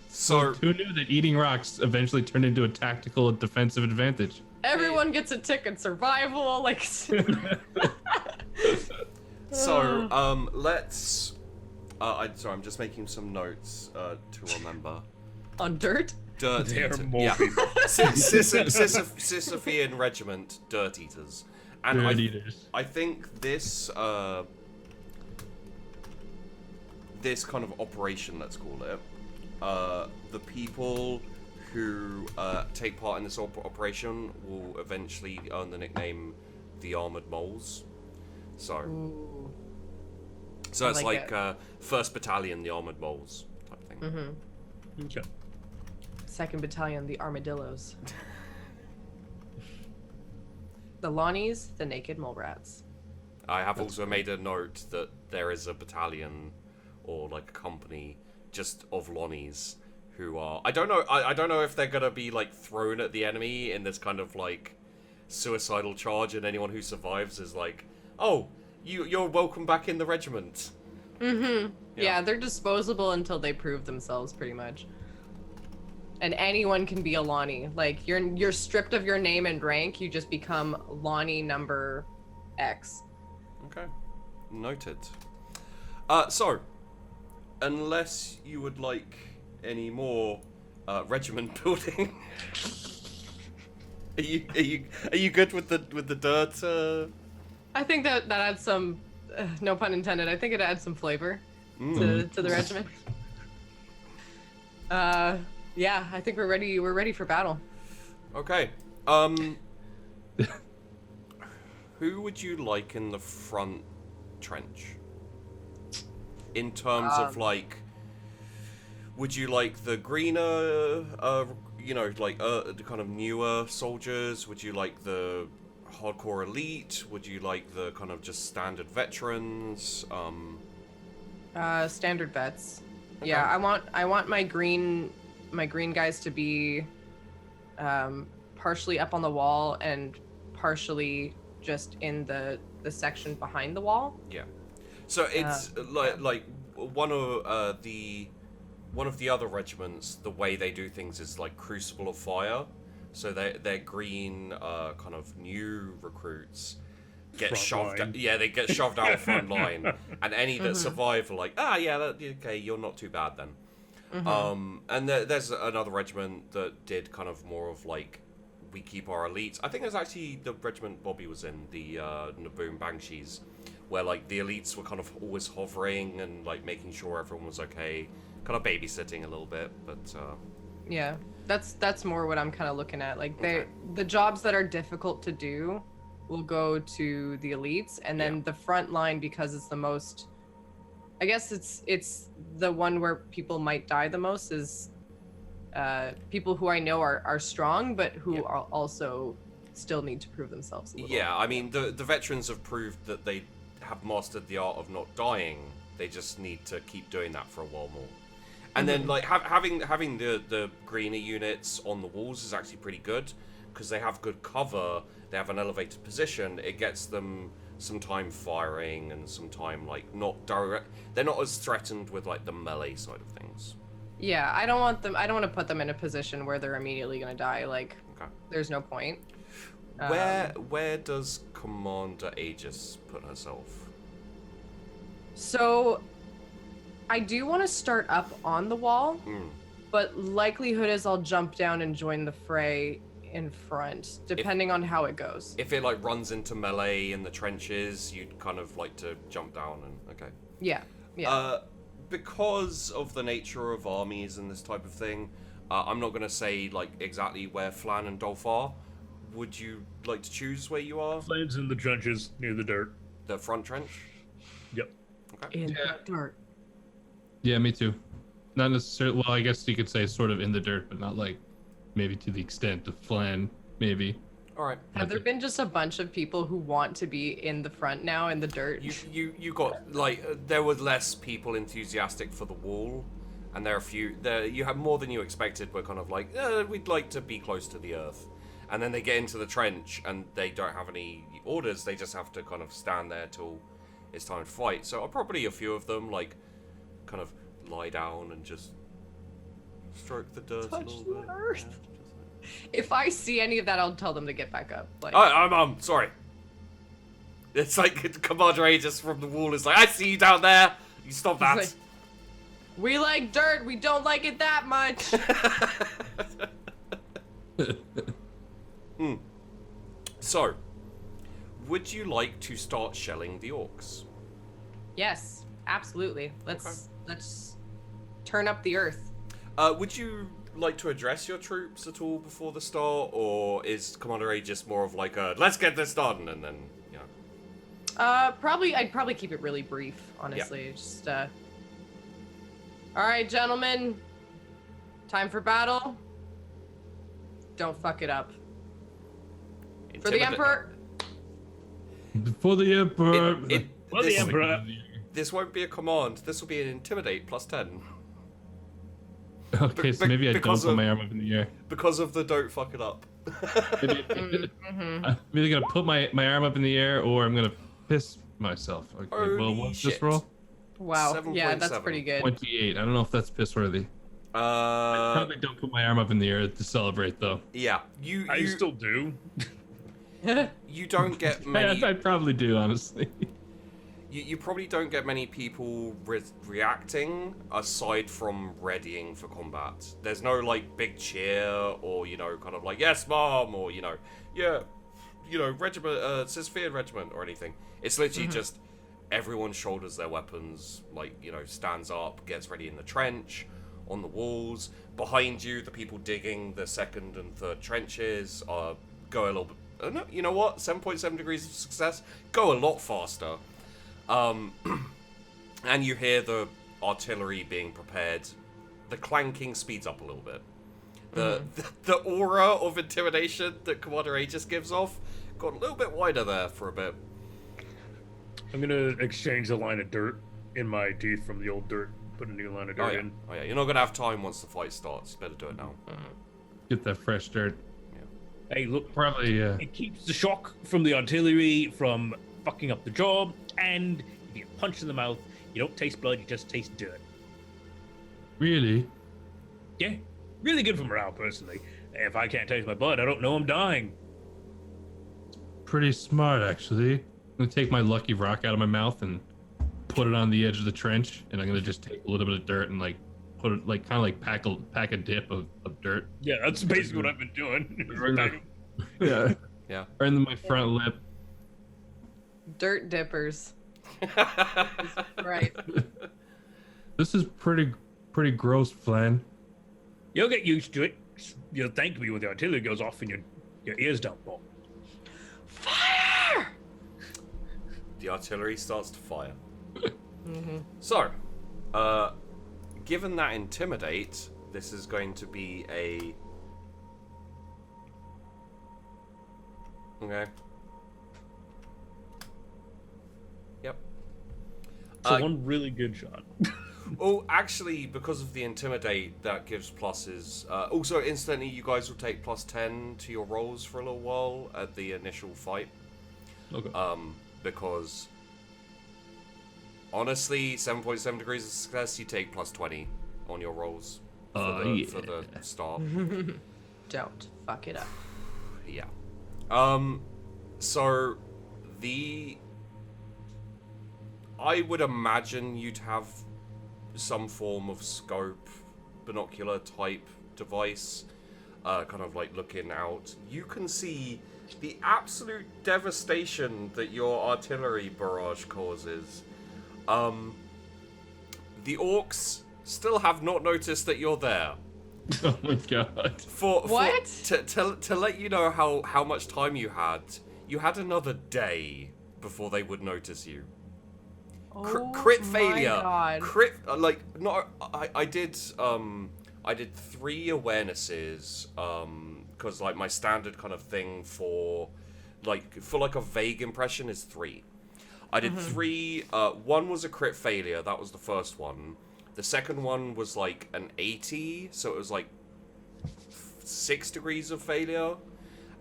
so Who knew that eating rocks eventually turned into a tactical defensive advantage? Everyone gets a tick in survival. Like. let's. I'm just making some notes to remember. On dirt. Dirt There are eater. more Yeah. people. Sisyphean regiment, dirt eaters, and Dirt eaters. I think this this kind of operation, let's call it, the people who take part in this operation will eventually earn the nickname the Armored Moles. So, Ooh. so I it's like like 1st Battalion, the Armored Moles type thing. Mm-hmm. Okay. 2nd Battalion, the Armadillos. The Lonnies, the Naked Mole Rats. I have also made a note that there is a battalion or like a company just of Lonnies who are I don't know if they're gonna be like thrown at the enemy in this kind of like suicidal charge, and anyone who survives is like, oh, you're welcome back in the regiment. Mm-hmm. Yeah. Yeah, they're disposable until they prove themselves, pretty much. And anyone can be a Lonnie. Like you're stripped of your name and rank, you just become Lonnie number X. Okay, noted. So, unless you would like any more regiment building, are you good with the dirt? I think that adds some, no pun intended. I think it adds some flavor to the regiment. Yeah, I think we're ready. We're ready for battle. Okay. Who would you like in the front trench? In terms of like, would you like the greener, like the kind of newer soldiers? Would you like the hardcore elite? Would you like the kind of just standard veterans? Standard vets. Okay. Yeah, I want my green guys to be partially up on the wall and partially just in the section behind the wall. Yeah. So it's like one of the other regiments. The way they do things is like Crucible of Fire. So they're green, kind of new recruits get Front shoved. line. Yeah, they get shoved out front line, and any that survive are like, okay, you're not too bad then. And there's another regiment that did kind of more of like, we keep our elites. I think there's actually the regiment Bobby was in, the Naboom Banshees, where like the elites were kind of always hovering and like making sure everyone was okay, kind of babysitting a little bit, but Yeah, that's more what I'm kind of looking at. Like Okay. the jobs that are difficult to do will go to the elites, and then Yeah. the front line, because it's the most I guess it's the one where people might die the most is people who I know are strong, but who are also still need to prove themselves a little. Yeah, I mean, the veterans have proved that they have mastered the art of not dying. They just need to keep doing that for a while more. And then, like, having the greener units on the walls is actually pretty good, because they have good cover, they have an elevated position, it gets them some time firing and some time, like, not direct. They're not as threatened with, like, the melee side of things. Yeah, I don't want to put them in a position where they're immediately going to die. Like, there's no point. Where does Commander Aegis put herself? So, I do want to start up on the wall, but likelihood is I'll jump down and join the fray in front, depending on how it goes. If it, like, runs into melee in the trenches, you'd kind of like to jump down and... Okay. Yeah. Because of the nature of armies and this type of thing, I'm not going to say, like, exactly where Flan and Dolph are. Would you like to choose where you are? Flan's in the trenches near the dirt. The front trench? Yep. Okay. In the dirt. Yeah, me too. Not necessarily. Well, I guess you could say sort of in the dirt, but not like maybe to the extent of Flan. Maybe. All right. Have there been just a bunch of people who want to be in the front now in the dirt? You got, like, there were less people enthusiastic for the wall, and there are a few. You have more than you expected. Were kind of like, we'd like to be close to the earth. And then they get into the trench and they don't have any orders. They just have to kind of stand there till it's time to fight. So probably a few of them, like, kind of lie down and just stroke the dirt a little bit. Earth. Yeah, If I see any of that, I'll tell them to get back up. Like, I'm sorry. It's like Commander Aegis from the wall is like, I see you down there. You stop that. like, we like dirt. We don't like it that much. So, would you like to start shelling the orcs? Yes, absolutely. Let's turn up the earth. Would you like to address your troops at all before the start, or is Commander Aegis more of like a let's get this done and then I'd probably keep it really brief, honestly. Just all right, gentlemen. Time for battle. Don't fuck it up. For the Emperor. For the Emperor. For the Emperor. This won't be a command. This will be an intimidate plus 10. Okay, so maybe I don't put my arm up in the air. Because of the don't fuck it up. I'm either gonna put my arm up in the air or I'm gonna piss myself. Okay, well, what's this roll? Wow. 7.7. Yeah, that's pretty good. 28. I don't know if that's piss worthy. I probably don't put my arm up in the air to celebrate though. Yeah, I still do. You don't get many. I probably do, honestly. You probably don't get many people reacting aside from readying for combat. There's no like big cheer or kind of like yes mom or regiment Sisyphean regiment or anything. It's literally just everyone shoulders their weapons, like stands up, gets ready in the trench, on the walls. Behind you, the people digging the second and third trenches go a little bit. No, you know what? 7.7 degrees of success. Go a lot faster. And you hear the artillery being prepared. The clanking speeds up a little bit. The aura of intimidation that Commander Aegis gives off got a little bit wider there for a bit. I'm gonna exchange the line of dirt in my teeth from the old dirt. Put a new line of dirt in. Oh yeah, you're not gonna have time once the fight starts. Better do it now. Get that fresh dirt. Hey, look. Probably, yeah. It keeps the shock from the artillery from fucking up the job, and if you get punched in the mouth, you don't taste blood, you just taste dirt. Really? Yeah, really good for morale, personally. If I can't taste my blood, I don't know I'm dying. Pretty smart, actually. I'm gonna take my lucky rock out of my mouth and put it on the edge of the trench, and I'm gonna just take a little bit of dirt and like put it like kind of like pack a dip of dirt. Yeah, that's basically what I've been doing. Yeah. Yeah. Right in my front lip. Dirt dippers. Right. This is pretty gross, Flan. You'll get used to it. You'll thank me when the artillery goes off and your ears don't pop. Fire! The artillery starts to fire. So, given that intimidate, this is going to be a... Okay. Yep. So one really good shot. Oh, actually, because of the intimidate, that gives pluses. Also, instantly, you guys will take +10 to your rolls for a little while at the initial fight. Okay. Because honestly, 7.7 degrees of success, you take +20 on your rolls for the start. Don't fuck it up. Yeah. So I would imagine you'd have some form of scope, binocular type device, kind of like looking out. You can see the absolute devastation that your artillery barrage causes. The orcs still have not noticed that you're there. Oh my god. What? To let you know how much time you had another day before they would notice you. Crit failure. My God. Crit I did 3 awarenesses because like my standard kind of thing for a vague impression is 3. I did 3. One was a crit failure. That was the first one. The second one was like an 80, so it was like 6 degrees of failure,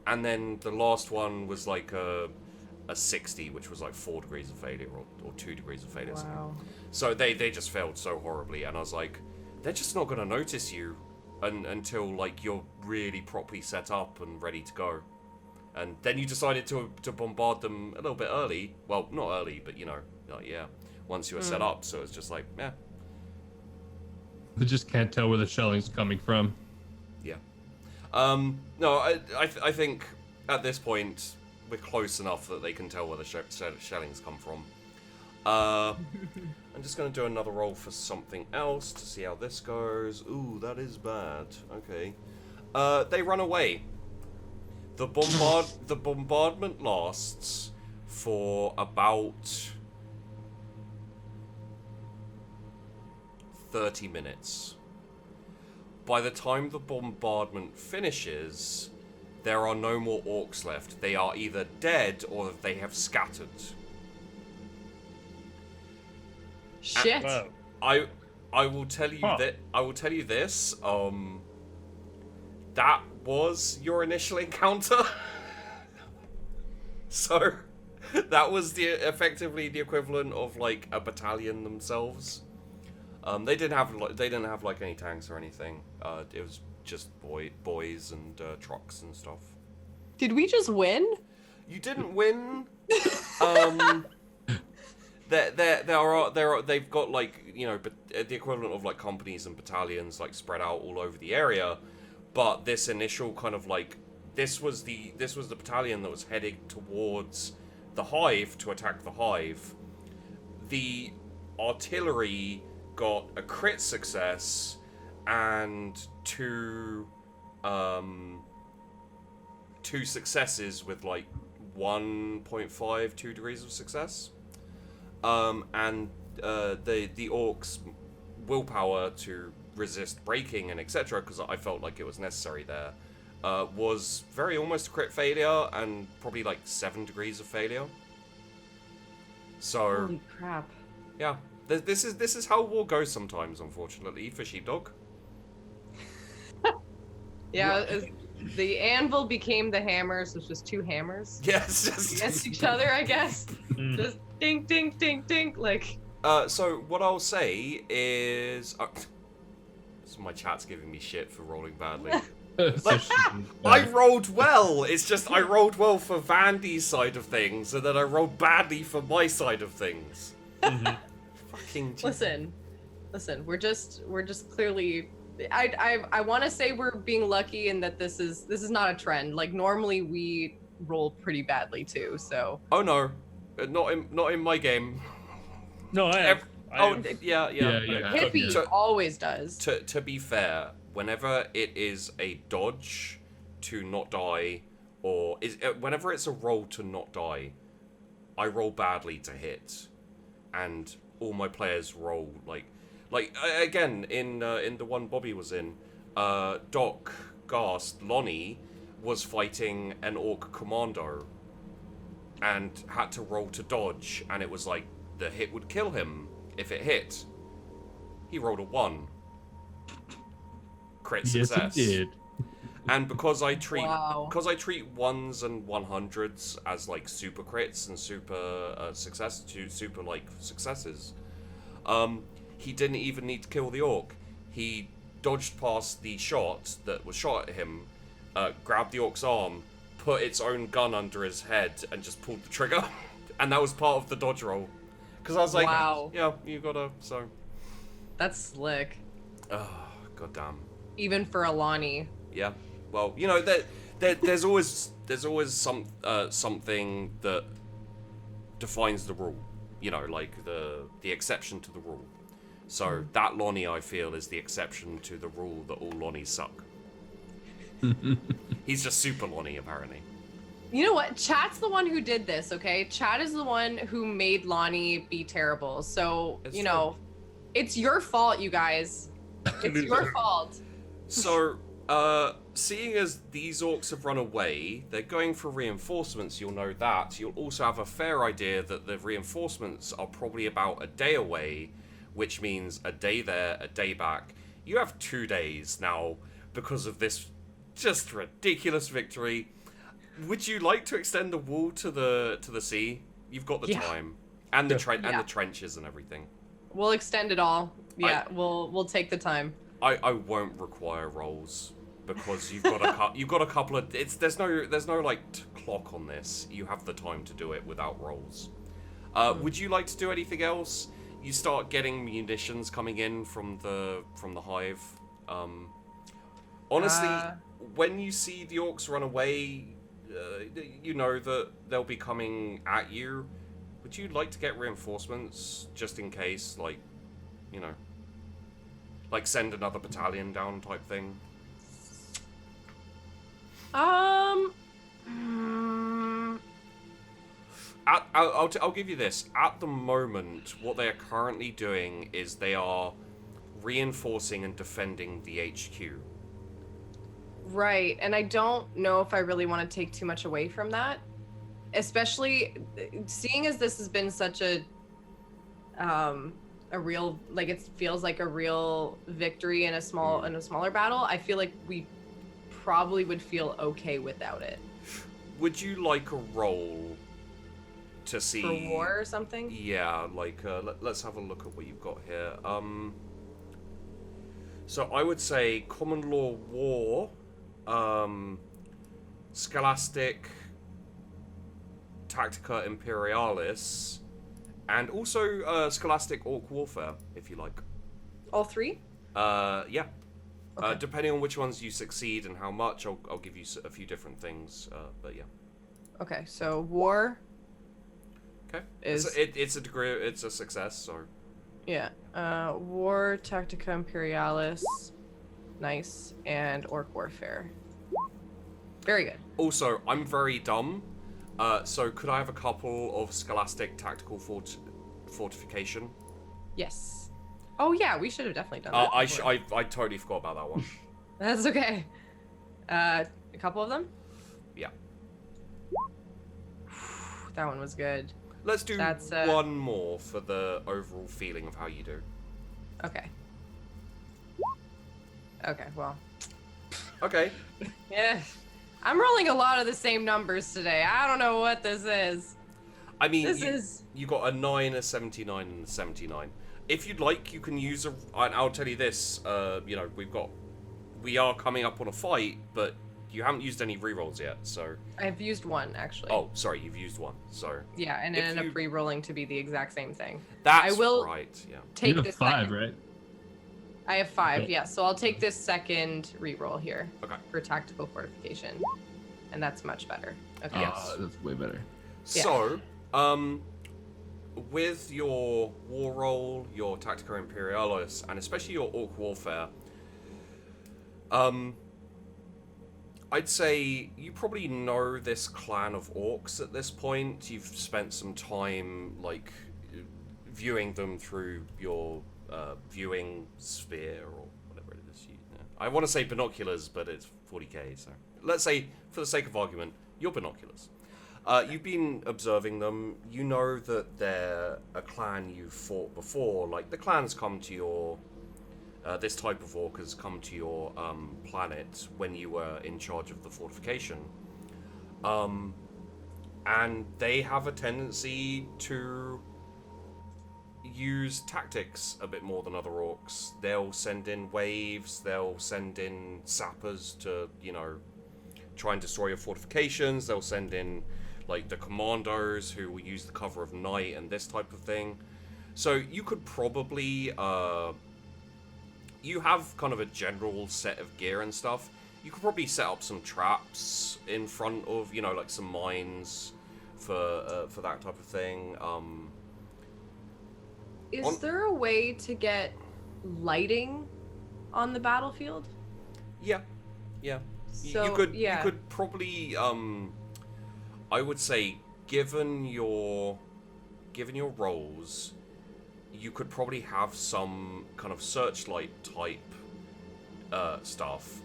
and then the last one was like a 60, which was like 4 degrees of failure or 2 degrees of failure. Wow. So they just failed so horribly, and I was like, they're just not gonna notice you until like you're really properly set up and ready to go. And then you decided to bombard them a little bit early. Well, not early, but you know, like, yeah, once you were set up. So it's just like, yeah. They just can't tell where the shelling's coming from. Yeah. No, I think at this point we're close enough that they can tell where the shellings come from. I'm just going to do another roll for something else to see how this goes. Ooh, that is bad. Okay. They run away. The bombardment lasts for about 30 minutes. By the time the bombardment finishes, there are no more orcs left. They are either dead or they have scattered. Shit. Wow. I will tell you that I will tell you this. That was your initial encounter. So that was effectively the equivalent of like a battalion themselves. They didn't have like any tanks or anything. It was just boys and trucks and stuff. Did we just win? You didn't win. They've got like, you know, but the equivalent of like companies and battalions like spread out all over the area. But this initial kind of like this was the battalion that was heading towards the hive to attack the hive. The artillery got a crit success and two successes with like 1.5, 2 degrees of success. And the orcs' willpower to resist breaking and etc., because I felt like it was necessary there, was almost crit failure and probably like 7 degrees of failure. So Holy crap. yeah, this is how war goes sometimes, unfortunately, for Sheepdog. Yeah, the anvil became the hammer, so it's just 2 hammers Yes, just against each other, I guess. Just ding, ding, ding, ding, like. So what I'll say is, so my chat's giving me shit for rolling badly. I rolled well. It's just I rolled well for Vandy's side of things, and then I rolled badly for my side of things. Fucking. Listen, we're just clearly. I want to say we're being lucky in that this is not a trend. Like normally we roll pretty badly too. So. Oh no, not in my game. No, I have. Yeah. Hippie always does. To be fair, whenever it is a dodge to not die, or whenever it's a roll to not die, I roll badly to hit, and all my players roll again in the one Bobby was in, Doc Gast Lonnie was fighting an orc commando and had to roll to dodge, and it was like the hit would kill him if it hit. He rolled a 1. Crit success. Yes, he did. And because I treat Wow. 1s and 100s as like super crits and super successes, he didn't even need to kill the orc. He dodged past the shot that was shot at him, grabbed the orc's arm, put its own gun under his head, and just pulled the trigger. And that was part of the dodge roll. Because I was like, Wow. yeah, you gotta, so. That's slick. Oh, goddamn. Even for Alani. Yeah. Well, you know, there's always something that defines the rule. You know, like the exception to the rule. So that Lonnie, I feel, is the exception to the rule that all Lonnies suck. He's just super Lonnie, apparently. You know what? Chat's the one who did this, okay? Chat is the one who made Lonnie be terrible. So, It's you know, it's your fault, you guys. It's your fault. So, seeing as these orcs have run away, they're going for reinforcements, you'll know that. You'll also have a fair idea that the reinforcements are probably about a day away, which means a day there, a day back. You have 2 days now because of this just ridiculous victory. Would you like to extend the wall to the sea? You've got the Yeah. time. And the and Yeah. the trenches and everything. We'll extend it all. Yeah, we'll take the time. I won't require rolls because you've got a couple of there's no like clock on this. You have the time to do it without rolls. Would you like to do anything else? You start getting munitions coming in from the hive. Honestly, when you see the orcs run away, you know that they'll be coming at you. Would you like to get reinforcements just in case, like, you know, like send another battalion down type thing? I'll give you this. At the moment, what they are currently doing is they are reinforcing and defending the HQ. Right, and I don't know if I really want to take too much away from that, especially seeing as this has been such a real, like, it feels like a real victory in a smaller battle. I feel like we probably would feel okay without it. Would you like a roll to see For war or something? Yeah, like let's have a look at what you've got here. So I would say common law war, scholastic tactica imperialis, and also scholastic orc warfare, if you like. All three? Yeah. Okay. Depending on which ones you succeed and how much, I'll give you a few different things. But yeah. Okay, so war. Okay. Is It's a degree. It's a success. So. yeah. War Tactica Imperialis, nice, and Orc Warfare. Very good. Also, I'm very dumb. So could I have a couple of scholastic tactical fortification? Yes. Oh yeah, we should have definitely done that. I totally forgot about that one. That's okay. A couple of them. Yeah. That one was good. Let's do That's, one more for the overall feeling of how you do. Okay. Okay. Well. Okay. Yeah. I'm rolling a lot of the same numbers today. I don't know what this is. I mean, This you got a 9, a 79, and a 79. If you'd like, you can use a. And I'll tell you this. You know, we are coming up on a fight, but you haven't used any rerolls yet, so. I've used one actually. Oh, sorry, you've used one. So. Yeah, and it ended up re-rolling to be the exact same thing. That's I will right. Yeah. Take You have this 5, second. right? I have 5, Okay. yeah. So I'll take this second re-roll here Okay. for tactical fortification, and that's much better. Okay. Yes. That's way better. Yeah. So, with your war roll, your Tactica Imperialis, and especially your Orc Warfare, I'd say you probably know this clan of orcs at this point. You've spent some time, like, viewing them through your viewing sphere or whatever it is. I want to say binoculars, but it's 40k, so let's say, for the sake of argument, your binoculars. You've been observing them. You know that they're a clan you've fought before. Like, the clans come to your... this type of orc has come to your planet when you were in charge of the fortification. And they have a tendency to use tactics a bit more than other orcs. They'll send in waves, they'll send in sappers to, you know, try and destroy your fortifications. They'll send in, like, the commandos who will use the cover of night and this type of thing. So you could probably, you have kind of a general set of gear and stuff. You could probably set up some traps in front of, you know, like some mines for that type of thing. Is there a way to get lighting on the battlefield? Yeah. So, you could probably, I would say, given your roles, you could probably have some kind of searchlight type stuff,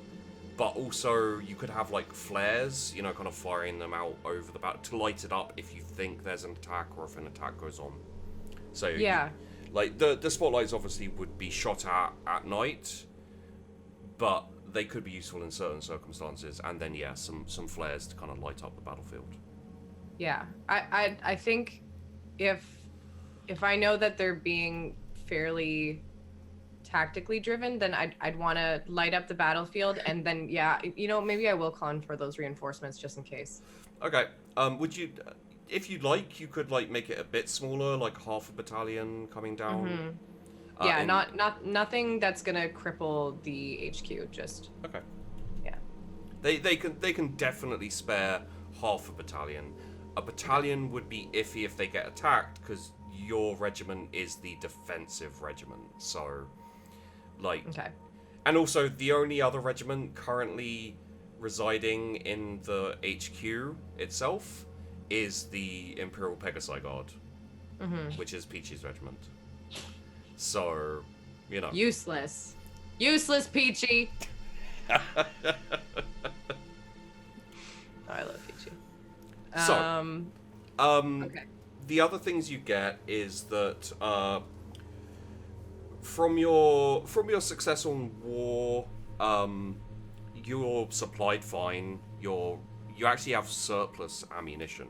but also you could have like flares, you know, kind of firing them out over the battle to light it up if you think there's an attack or if an attack goes on. So yeah, like the spotlights obviously would be shot at night, but they could be useful in certain circumstances. And then yeah, some flares to kind of light up the battlefield. yeah. I think if I know that they're being fairly tactically driven, then I'd want to light up the battlefield, and then yeah, you know, maybe I will con for those reinforcements just in case. Okay. Would you, if you'd like, you could like make it a bit smaller, like half a battalion coming down. Mm-hmm. Yeah, nothing that's gonna cripple the HQ. Just okay. Yeah. They can definitely spare half a battalion. A battalion would be iffy if they get attacked because your regiment is the defensive regiment. So, like, okay. And also the only other regiment currently residing in the HQ itself is the Imperial Guard, which is Peachy's regiment. So, you know. Useless, Peachy. I love Peachy. So, okay. the other things you get is that from your success on war, you're supplied fine. You actually have surplus ammunition.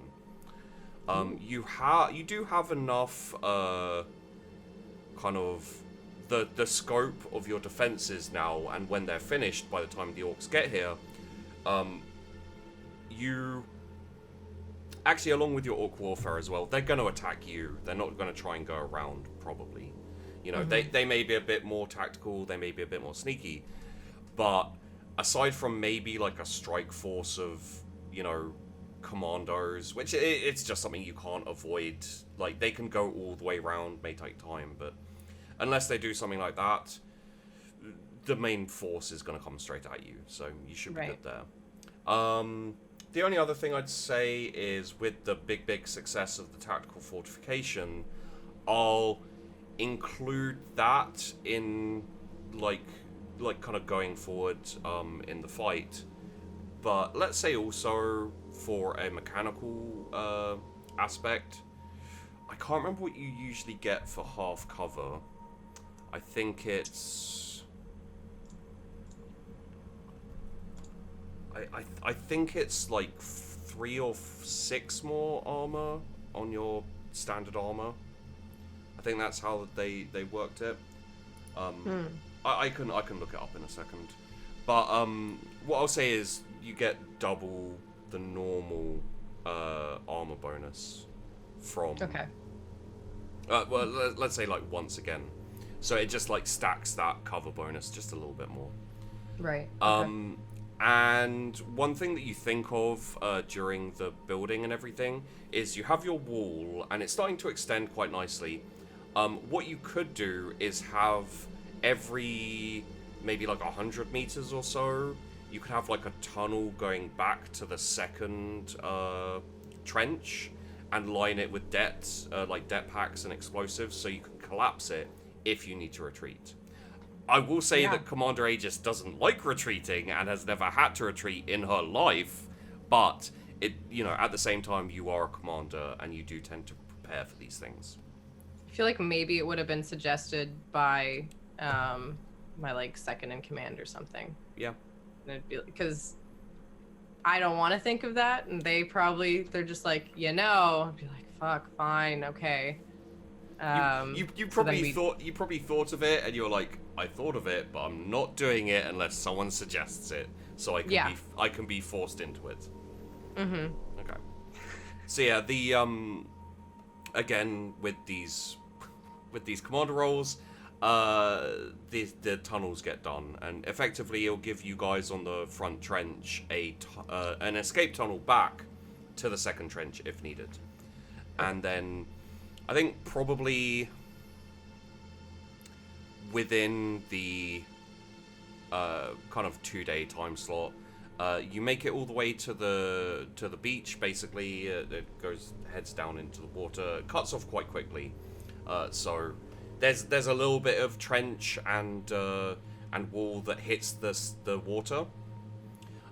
You do have enough kind of the scope of your defenses now, and when they're finished by the time the orcs get here, you actually, along with your orc warfare as well, they're going to attack you. They're not going to try and go around, probably. You know, they may be a bit more tactical, they may be a bit more sneaky, but aside from maybe like a strike force of, you know, commandos, which it's just something you can't avoid. Like, they can go all the way around, may take time, but unless they do something like that, the main force is going to come straight at you, so you should be good there. The only other thing I'd say is with the big success of the tactical fortification, I'll include that in like kind of going forward in the fight. But let's say also for a mechanical aspect, I can't remember what you usually get for half cover. I think it's I think it's like 3 or 6 more armor on your standard armor. I think that's how they worked it. I can look it up in a second. But what I'll say is you get double the normal armor bonus from. Okay. Well, let's say like once again. So it just like stacks that cover bonus just a little bit more. Right. And one thing that you think of during the building and everything is you have your wall, and it's starting to extend quite nicely. What you could do is have every maybe like 100 meters or so, you could have like a tunnel going back to the second trench, and line it with like det packs and explosives, so you can collapse it if you need to retreat. I will say that Commander Aegis doesn't like retreating and has never had to retreat in her life, but at the same time, you are a commander and you do tend to prepare for these things. I feel like maybe it would have been suggested by my like second in command or something. Yeah. Because I don't want to think of that, and they're just like, I'd be like, fuck, fine, okay. You probably thought of it, and you're like, I thought of it, but I'm not doing it unless someone suggests it, so I can be forced into it. Mm-hmm. Okay. So yeah, the again with these commander roles, the tunnels get done, and effectively it'll give you guys on the front trench an escape tunnel back to the second trench if needed, and then I think probably within the kind of 2-day time slot, you make it all the way to the beach. Basically, it heads down into the water, cuts off quite quickly. So there's a little bit of trench and wall that hits the water,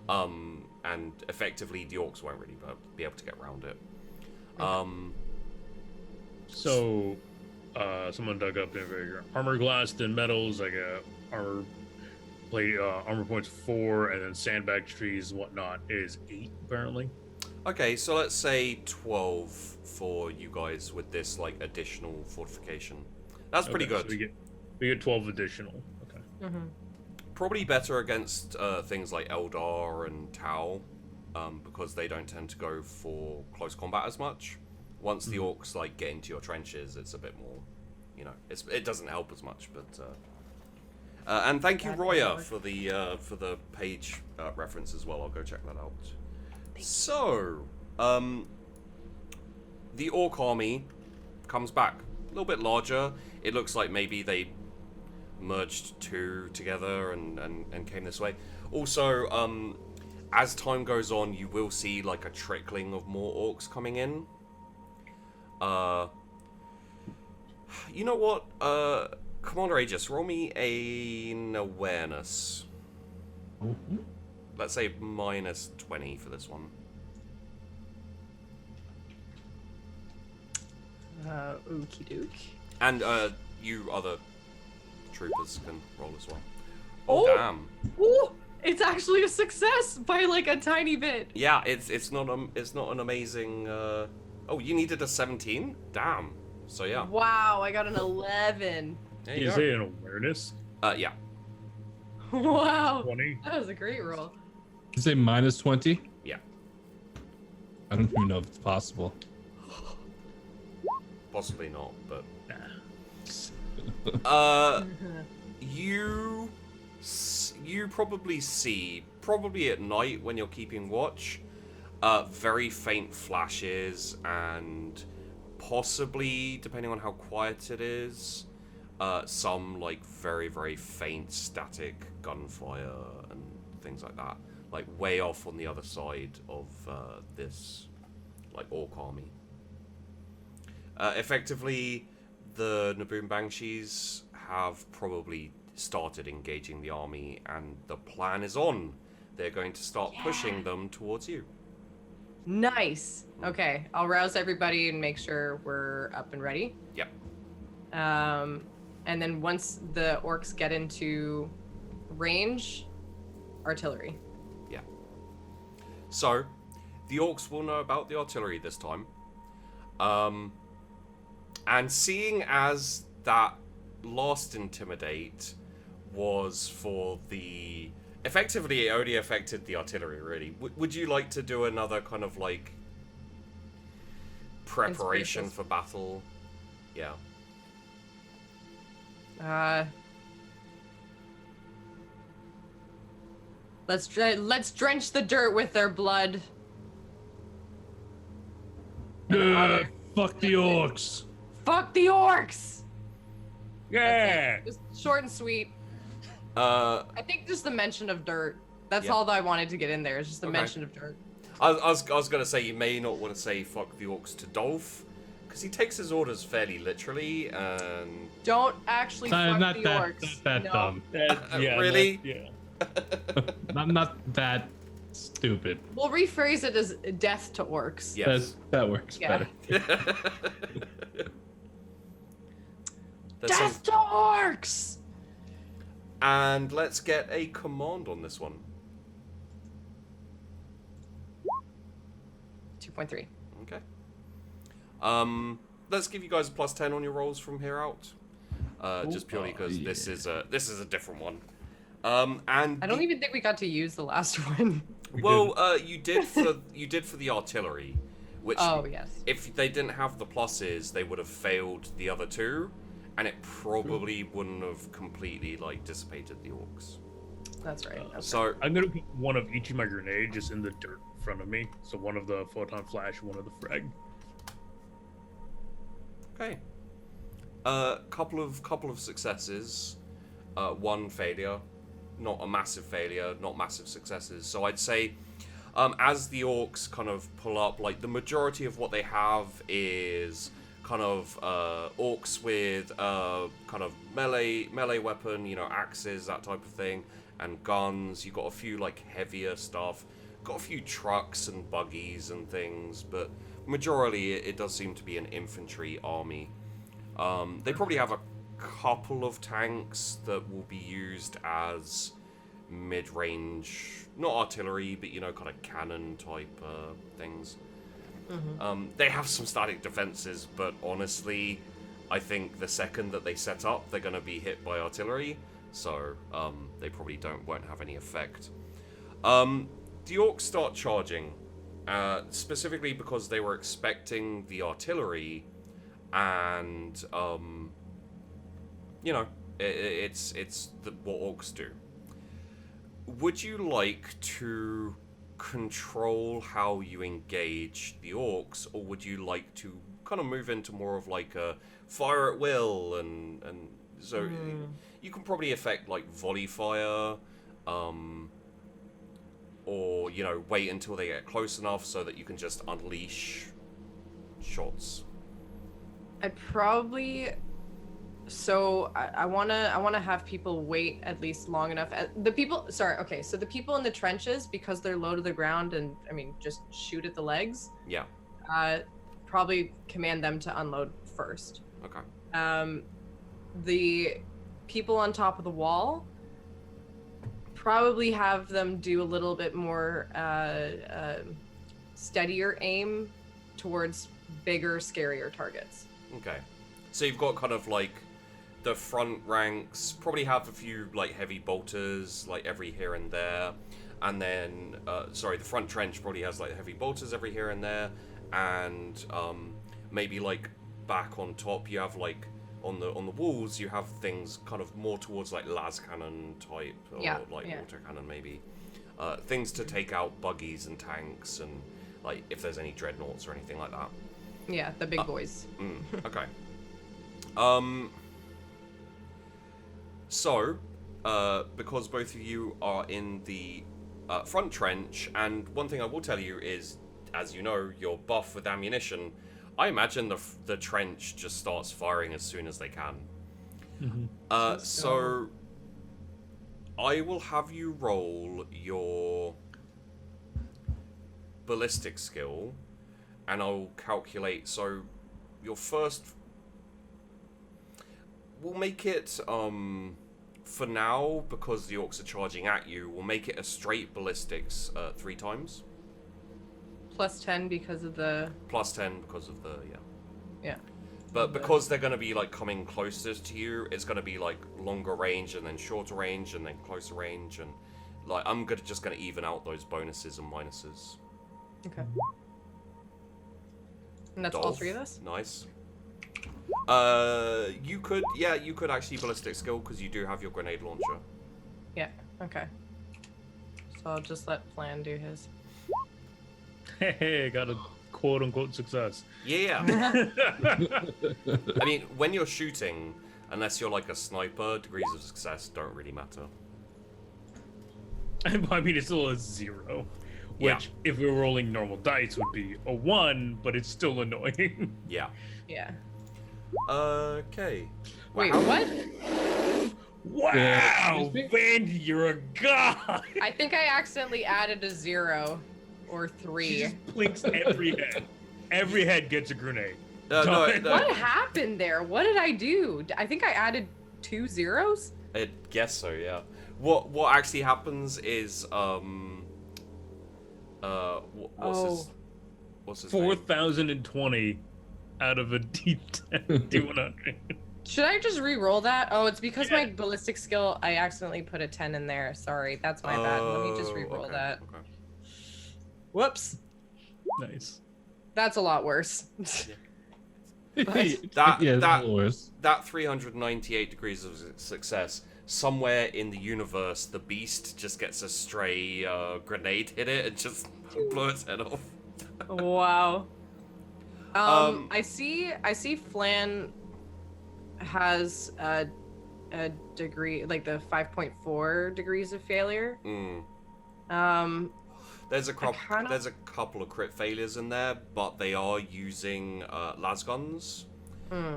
and effectively the orcs won't really be able to get around it. So, someone dug up there. Armor glass, thin metals, like armor plate, armor points 4, and then sandbag trees and whatnot is 8 apparently. Okay, so let's say 12 for you guys with this like additional fortification. That's pretty good. So we get 12 additional. Okay. Mm-hmm. Probably better against things like Eldar and Tau, because they don't tend to go for close combat as much. Once the orcs like get into your trenches, it's a bit more, it doesn't help as much. But and thank you, Roya, for the page reference as well. I'll go check that out. So, the orc army comes back a little bit larger. It looks like maybe they merged two together and came this way. Also, as time goes on, you will see like a trickling of more orcs coming in. You know what? Commander Aegis, roll me an awareness. Mm-hmm. Let's say -20 for this one. Okie doke. And you other troopers can roll as well. Oh! Damn. Ooh, it's actually a success by like a tiny bit. Yeah, it's not an amazing. Oh, you needed a 17? Damn. So yeah. Wow, I got an 11. There you Is go. it an awareness? Yeah. Wow. 20? That was a great roll. You say -20? Yeah. I don't even know if it's possible. Possibly not, but Nah. you probably see, probably at night when you're keeping watch, very faint flashes and possibly, depending on how quiet it is, some like very, very faint static gunfire and things like that, like way off on the other side of this like orc army. Effectively, the Naboon Banshees have probably started engaging the army, and the plan is on. They're going to start pushing them towards you. Nice. Okay, I'll rouse everybody and make sure we're up and ready. Yep. And then once the orcs get into range, artillery. Yeah. So, the orcs will know about the artillery this time. And seeing as that last intimidate was for the... Effectively, it only affected the artillery, really. Would you like to do another kind of, like, preparation for battle? Yeah. Let's drench the dirt with their blood. Fuck the orcs. Fuck the orcs! Yeah! Just short and sweet. I think just the mention of dirt. That's Yeah. all that I wanted to get in there, is just the Okay. mention of dirt. I was gonna say you may not want to say fuck the orcs to Dolph, because he takes his orders fairly literally, and Don't actually fuck not the that, orcs. not that No. dumb. Really? Yeah. Not that stupid. We'll rephrase it as death to orcs. yes. That works Yeah. better. There's some- Death to orcs! and let's get a command on this one. 2.3. Okay. Let's give you guys a +10 on your rolls from here out. Just purely because this is a different one. And I don't even think we got to use the last one. you did for the artillery, which Oh, yes. if they didn't have the pluses, they would have failed the other two, and it probably wouldn't have completely like dissipated the orcs. That's right. Okay. So I'm gonna put one of each of my grenades just in the dirt in front of me. So one of the photon flash, one of the frag. okay, couple of successes, one failure, not a massive failure, not massive successes. So I'd say, as the orcs kind of pull up, like the majority of what they have is kind of orcs with kind of melee weapon, you know, axes, that type of thing, and guns. You got a few like heavier stuff, got a few trucks and buggies and things, but majority it does seem to be an infantry army. They probably have a couple of tanks that will be used as mid-range, not artillery, but you know, kind of cannon type things. They have some static defenses, but honestly, I think the second that they set up, they're going to be hit by artillery, so they probably won't have any effect. The orcs start charging, specifically because they were expecting the artillery, and you know, it's what orcs do. Would you like to control how you engage the orcs, or would you like to kind of move into more of like a fire at will, and so you can probably affect like volley fire, or you know, wait until they get close enough so that you can just unleash shots. I'd probably. So I wanna have people wait at least long enough. The people in the trenches, because they're low to the ground and I mean just shoot at the legs. Yeah. Probably command them to unload first. Okay. The people on top of the wall, probably have them do a little bit more steadier aim towards bigger, scarier targets. Okay. So you've got kind of like the front ranks probably have a few like heavy bolters like every here and there, and then the front trench probably has like heavy bolters every here and there, and maybe like back on top you have like on the walls you have things kind of more towards like las cannon type, or water cannon maybe, things to take out buggies and tanks, and like if there's any dreadnoughts or anything like that. Yeah, the big boys. Okay. So, because both of you are in the front trench, and one thing I will tell you is, as you know, you're buff with ammunition, I imagine the trench just starts firing as soon as they can. So, I will have you roll your ballistic skill, and I'll calculate, so your first... We'll make it, for now, because the orcs are charging at you, we'll make it a straight ballistics 3 times. Plus 10 because of the... Plus 10 because of the, Yeah. But because they're going to be, like, coming closest to you, it's going to be, like, longer range, and then shorter range, and then closer range, and, like, I'm just going to even out those bonuses and minuses. Okay. And that's all Dolph, 3 of us? Nice. You could actually ballistic skill, because you do have your grenade launcher. Yeah, okay. So I'll just let Plan do his. Hey, got a quote-unquote success. Yeah. I mean, when you're shooting, unless you're like a sniper, degrees of success don't really matter. I mean, it's still a 0. Yeah. which, if we were rolling normal dice, would be a 1, but it's still annoying. Yeah. Yeah. Okay. Wait, Wow. what? Wow, excuse me? Vandy, you're a god! I think I accidentally added a 0 or She 3. just blinks every head. Every head gets a grenade. No, Done. no. What happened there? What did I do? I think I added 2 zeros? I guess so, yeah. What actually happens is what's his name? 4,020 out of a D10, D100. Should I just re-roll that? Oh, it's because Yeah. my ballistic skill, I accidentally put a 10 in there. Sorry, that's my bad. Let me just re-roll okay, that. okay. Whoops. Nice. That's a lot worse. That yeah, that worse. that 398 degrees of success. Somewhere in the universe, the beast just gets a stray grenade hit it and just blow its head off. Wow. I see Flan has a degree, like the 5.4 degrees of failure. There's a kinda- there's a couple of crit failures in there, but they are using las guns,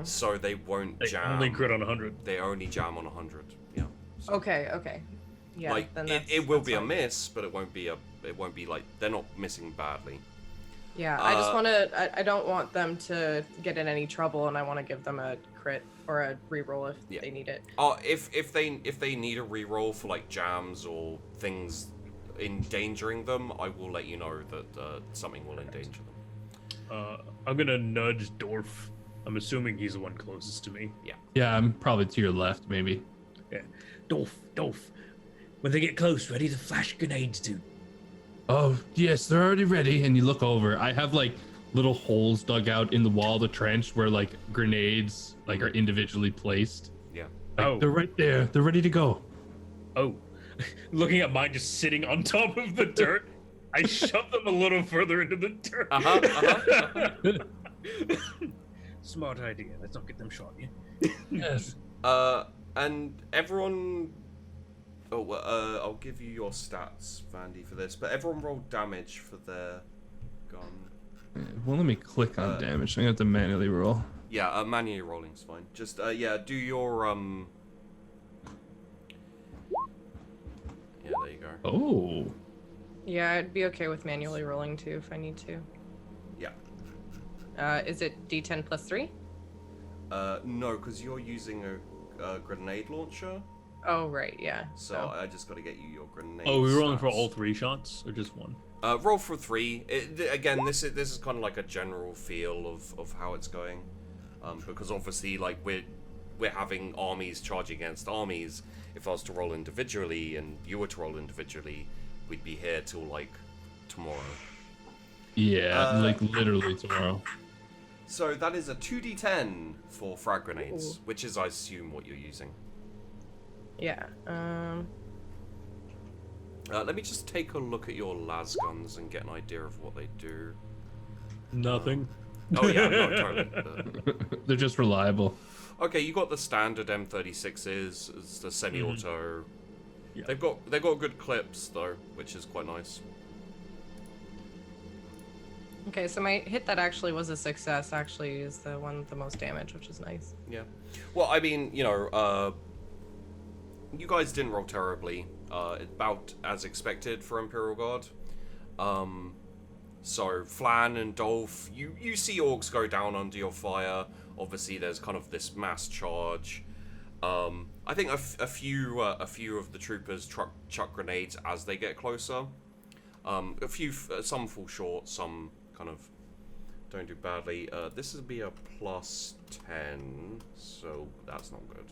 so they won't They jam. only crit on 100. They only jam on 100. Yeah. So, Okay. Yeah. like then it will that's be a fine. miss, but it won't be like they're not missing badly. Yeah, I just want to. I don't want them to get in any trouble, and I want to give them a crit or a reroll if Yeah. they need it. If they need a reroll for like jams or things endangering them, I will let you know that something will endanger them. I'm gonna nudge Dorf. I'm assuming he's the one closest to me. Yeah, I'm probably to your left, maybe. Yeah. Dorf. When they get close, ready to flash grenades, dude. Oh, yes, they're already ready. And you look over. I have like little holes dug out in the wall of the trench where like grenades like are individually placed. Yeah. Like, Oh. they're right there. They're ready to go. Oh. Looking at mine just sitting on top of the dirt, I shove them a little further into the dirt. Smart idea. Let's not get them shot. Yeah. Yes. And everyone. Oh, I'll give you your stats, Vandy, for this. But everyone roll damage for their gun. Well, let me click on damage. I'm gonna have to manually roll. Yeah, manually rolling's fine. Just yeah, do your Yeah, there you go. Oh. Yeah, I'd be okay with manually rolling too if I need to. Yeah. Is it D10 plus 3? No, because you're using a grenade launcher. Oh right, yeah. So I just got to get you your grenade. Oh, we're rolling for stats. all 3 shots or just 1? Roll for 3. Again, this is kind of like a general feel of how it's going, because obviously, like we're having armies charging against armies. If I was to roll individually and you were to roll individually, we'd be here till like tomorrow. Yeah, like literally tomorrow. So that is a 2d10 for frag grenades, Ooh. which is, I assume, what you're using. Yeah. Let me just take a look at your las guns and get an idea of what they do. Nothing. Oh yeah, no, totally. They're just reliable. Okay, you got the standard M36s, it's the semi-auto. Yeah. They've got good clips though, which is quite nice. Okay, so my hit that actually was a success. Actually, is the one with the most damage, which is nice. Yeah. Well, I mean, you know, you guys didn't roll terribly. About as expected for Imperial Guard. So Flan and Dolph, you see orcs go down under your fire. Obviously, there's kind of this mass charge. I think a few of the troopers chuck grenades as they get closer. Some fall short, some kind of don't do badly. This would be a plus 10, so that's not good.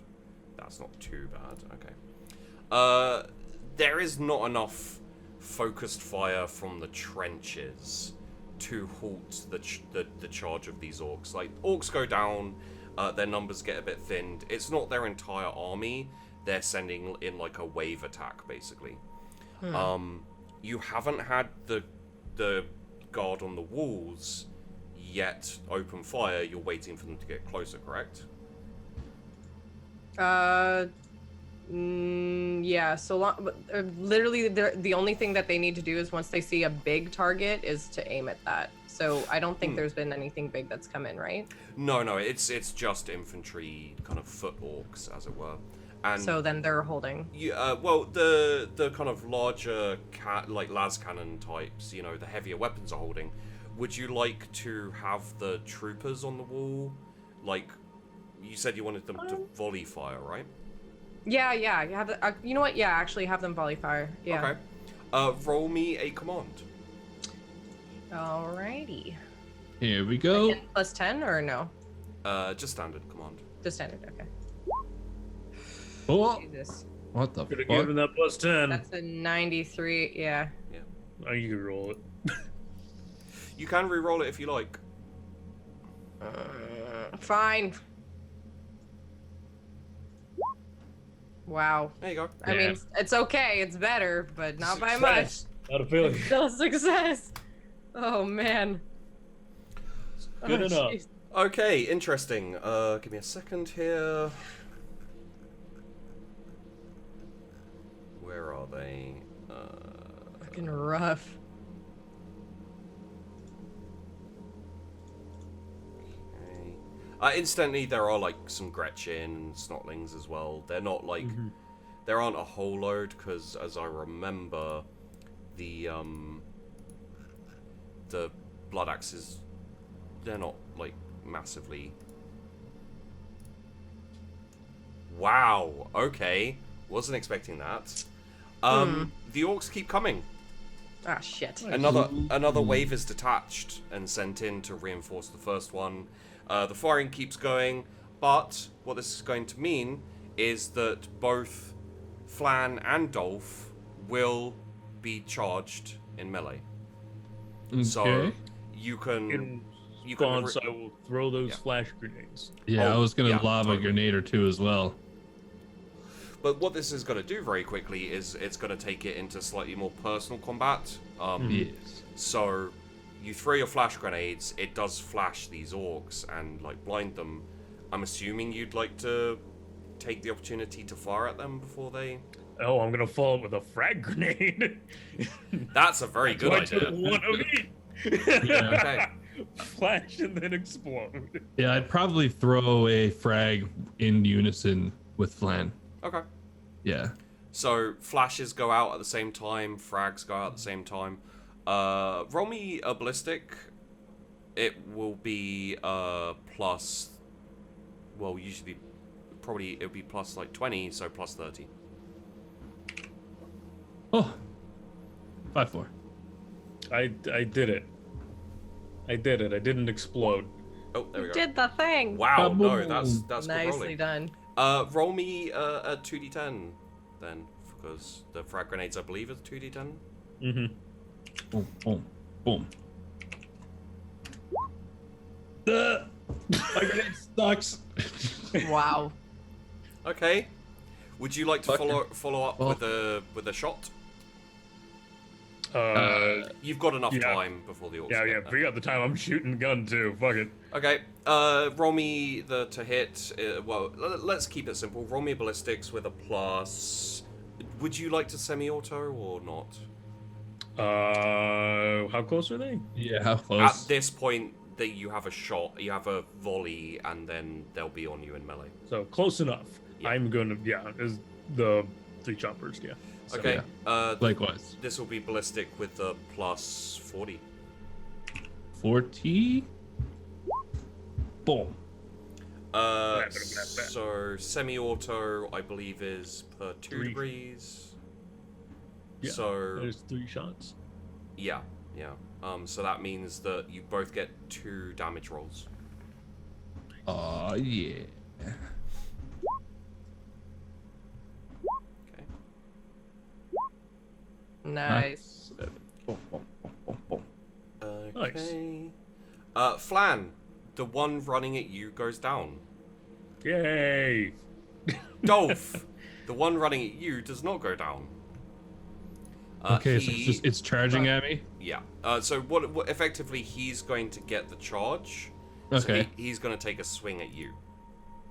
That's not too bad. Okay. There is not enough focused fire from the trenches to halt the charge of these orcs. Like, orcs go down, their numbers get a bit thinned. It's not their entire army. They're sending in like a wave attack, basically. You haven't had the guard on the walls yet open fire. You're waiting for them to get closer, correct? Yeah, so long. But literally, the only thing that they need to do is once they see a big target is to aim at that. So I don't think there's been anything big that's come in, right? No, it's just infantry, kind of foot orcs, as it were. And So then they're holding. well, the kind of larger like las cannon types, you know, the heavier weapons are holding. Would you like to have the troopers on the wall? Like, you said you wanted them to volley fire, right? Yeah. You have the, you know what? Yeah, actually have them volley fire. Yeah. Okay. Roll me a command. Alrighty. Here we go. Again, plus 10 or no? Just standard command. Just standard. Okay. Oh, Jesus. what the Could have fuck? given that plus 10. That's a 93. Yeah. Oh, you can roll it. You can re-roll it if you like. Fine. Wow. There you go. I mean, it's okay. It's better, but not by much. Success. Not a failure. Still a success. Oh man. Good enough. Jeez. Okay, interesting. Give me a second here. Where are they? Fucking rough. Okay. Instantly, there are like some Gretchen and Snotlings as well. They're not like there aren't a whole load because, as I remember, the blood axes, they're not like massively. Wow. Okay. Wasn't expecting that. The orcs keep coming. Ah, shit. Another wave is detached and sent in to reinforce the first one. The firing keeps going, but what this is going to mean is that both Flan and Dolph will be charged in melee. So Okay. you can In you can response, I will throw those flash grenades. Yeah, I Oh, was gonna yeah, lob a totally. grenade or two as well. But what this is going to do very quickly is it's going to take it into slightly more personal combat. Yes. So you throw your flash grenades, it does flash these orcs and like blind them. I'm assuming you'd like to take the opportunity to fire at them before they... Oh, I'm gonna follow up with a frag grenade. That's a very good I idea. took one of each. Yeah. Okay. Flash and then explode. Yeah, I'd probably throw a frag in unison with Flan. Okay. Yeah. So flashes go out at the same time, frags go out at the same time. Roll me a ballistic. It will be plus... Well, usually... Probably it'll be plus like 20, so plus 30. Oh. 5-4. I did it. I did it. I didn't explode. Oh, there we go. Did the thing. Wow, no, Kaboom. that's good Nicely rolling. done. Roll me a 2d10 then, because the frag grenades, I believe, are 2d10. Mm-hmm. Boom, boom, boom. My grenade sucks. Wow. Okay. Would you like to Fucker. follow up Well- with a shot? You've got enough yeah. time before the orcs. Yeah, get there. forget the time I'm shooting the gun too. Fuck it. Okay. Roll me to hit. Well, let's keep it simple. Roll me a ballistics with a plus. Would you like to semi-auto or not? How close are they? Yeah, how At close? this point, that you have a shot, you have a volley, and then they'll be on you in melee. So close enough. Yeah. I'm gonna is the 3 choppers. Yeah. So, Okay. Likewise. This will be ballistic with the plus 40. 40. Boom. So semi-auto, I believe, is per 2 3. degrees. Yeah, So there's 3 shots. yeah. So that means that you both get 2 damage rolls. Oh yeah. Okay. Nice. Boom, boom, boom, boom, boom. Okay. Flan, the one running at you goes down. Yay! Dolph, the one running at you does not go down. Okay, so it's charging at me. Yeah. So what effectively he's going to get the charge. So Okay. he's going to take a swing at you.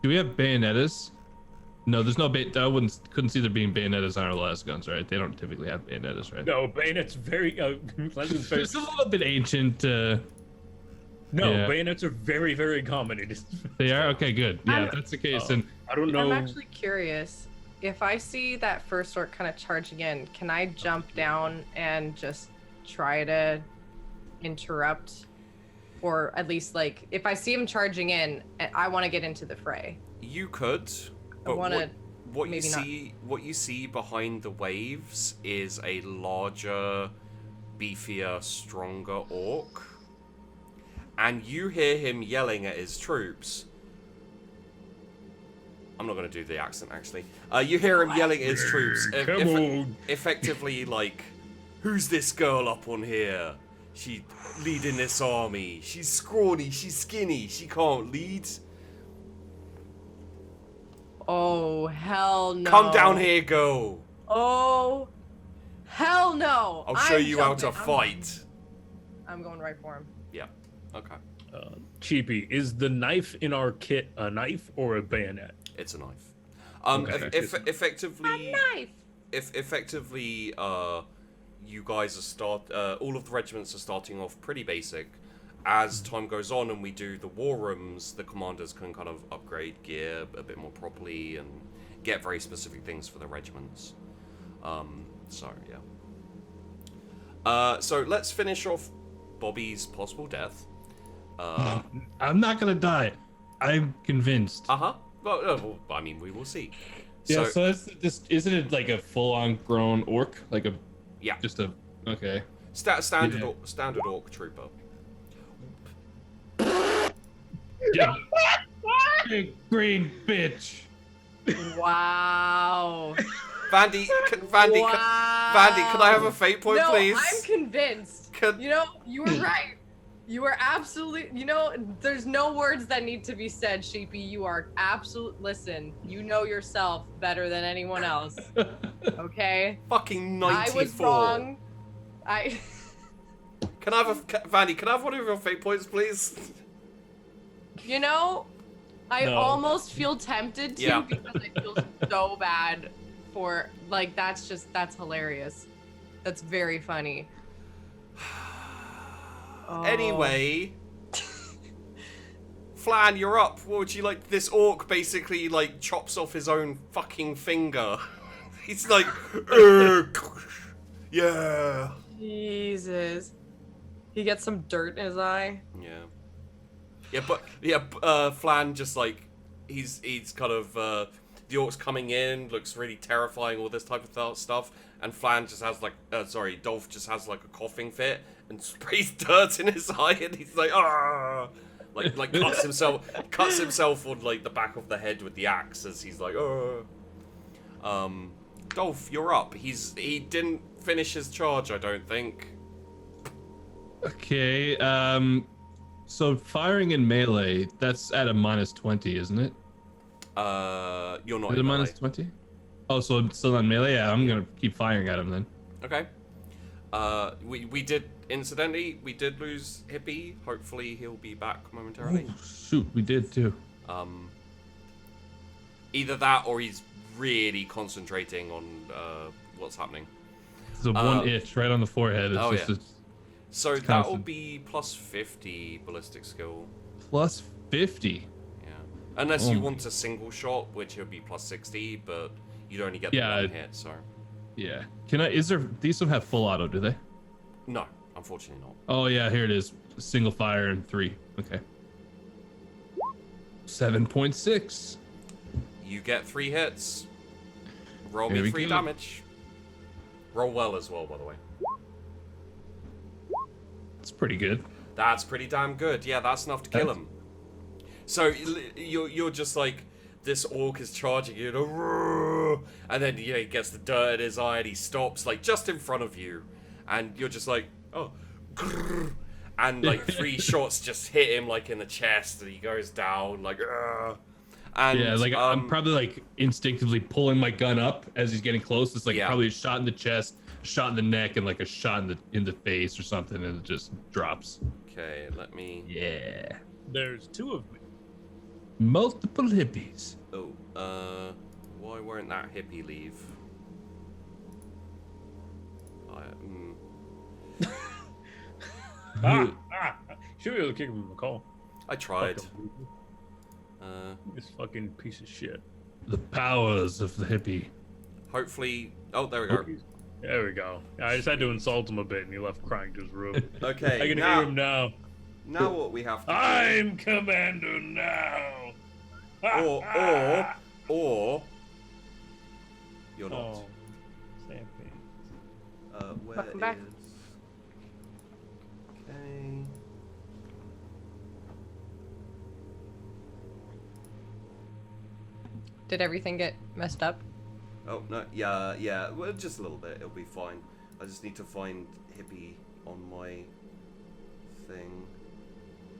Do we have bayonettes? No, there's no couldn't see there being bayonetas on our last guns, right? They don't typically have bayonetas, right? No, bayonets very. Pleasant's very. It's a little bit ancient. No, yeah. bayonets are very, very common. It is. They are okay, good. Yeah, I'm- if that's the case, then I don't know. I'm actually curious. If I see that first orc kind of charging in, can I jump down and just try to interrupt? Or at least, like, if I see him charging in, I want to get into the fray. You could, I but want to. what you maybe not. what you see behind the waves is a larger, beefier, stronger orc, and you hear him yelling at his troops. I'm not going to do the accent, actually. You hear him yelling at his troops, Come on. effectively like, "Who's this girl up on here? She leading this army. She's scrawny, she's skinny, she can't lead. Oh, hell no. Come down here, girl. Oh, hell no. I'll show you how to jumping. fight." I'm going right for him. Yeah, okay. Cheapy, is the knife in our kit a knife or a bayonet? It's a knife. Okay. Effectively... Knife. Effectively, you guys are all of the regiments are starting off pretty basic. As time goes on and we do the war rooms, the commanders can kind of upgrade gear a bit more properly and get very specific things for the regiments. So yeah. So let's finish off Bobby's possible death. I'm not gonna die. I'm convinced. Uh-huh. Well, I mean, we will see. Yeah, so isn't it like a full-on grown orc? Like a Yeah. just a okay. Standard Yeah. standard orc trooper. Yeah. Big green bitch. Wow. Vandy, Vandy, can I have a fate point, no, please? I'm convinced. You know, you were right. You were absolutely, you know, there's no words that need to be said, Sheepy. You are absolute, listen, you know yourself better than anyone else. Okay? Fucking 94. I was wrong. Can I have Vandy, can I have one of your fate points, please? You know, I No. almost feel tempted to Yeah. because I feel so bad for, like, that's hilarious. That's very funny. Oh. Anyway, Flan, you're up. What would you like? This orc basically like chops off his own fucking finger. He's like, yeah. Jesus. He gets some dirt in his eye. Flan just like he's kind of the orc's coming in, looks really terrifying, all this type of stuff, and Flan just has like Dolph just has like a coughing fit and sprays dirt in his eye, and he's like like cuts himself on like the back of the head with the axe as he's like Dolph, you're up. He didn't finish his charge, I don't think. Okay. So firing in melee, that's at a -20, isn't it? You're not Is it in melee. -20? Oh, so I'm still on melee? Yeah, I'm gonna keep firing at him then. Okay. We did, incidentally, we did lose Hippie. Hopefully he'll be back momentarily. Oh, shoot, we did too. Either that or he's really concentrating on what's happening. It's a one itch right on the forehead. It's oh, just yeah. it's So it's that'll constant. be plus 50 ballistic skill. plus 50. Yeah. Unless you Oh. want a single shot, which would be plus 60, but you'd only get the Yeah, one hit, so. Yeah. These don't have full auto, do they? No, unfortunately not. Oh yeah, here it is. Single fire and 3. Okay. 7.6. You get 3 hits. Roll Here me we 3 go. damage. Roll well as well, by the way. It's pretty good. That's pretty damn good. Yeah, that's enough to kill him. So you're just like, this orc is charging you, and then he gets the dirt in his eye and he stops like just in front of you, and you're just like, oh, and like 3 shots just hit him like in the chest, and he goes down like, and Yeah, like I'm probably like instinctively pulling my gun up as he's getting close. It's like Yeah. probably a shot in the chest, a shot in the neck, and like a shot in the face or something, and it just drops. Okay, let me. Yeah. There's 2 of me. Multiple hippies. Oh, Why won't that hippie leave? Should be able to kick him in the call. I tried. This fucking piece of shit. The powers of the hippie. Hopefully. Oh, there we go. There we go. I just had to insult him a bit, and he left crying to his room. Okay. I can hear him now. Now what we have to do? I'm commander now. Or you're not. Oh, Sam. Where Welcome back. Okay. Did everything get messed up? Oh no, yeah. Well, just a little bit. It'll be fine. I just need to find Hippie on my thing.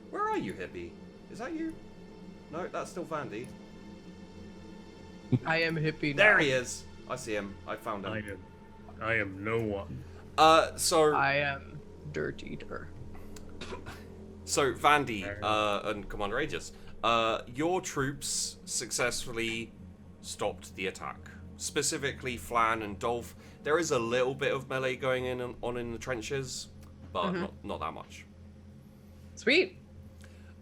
Where are you, Hippie? Is that you? No, that's still Vandy. I am hippie. There he is. I see him. I found him. I am no one. So I am Dirt Eater. So Vandy, and Commander Aegis, your troops successfully stopped the attack. Specifically, Flan and Dolph. There is a little bit of melee going on in the trenches, but not that much. Sweet.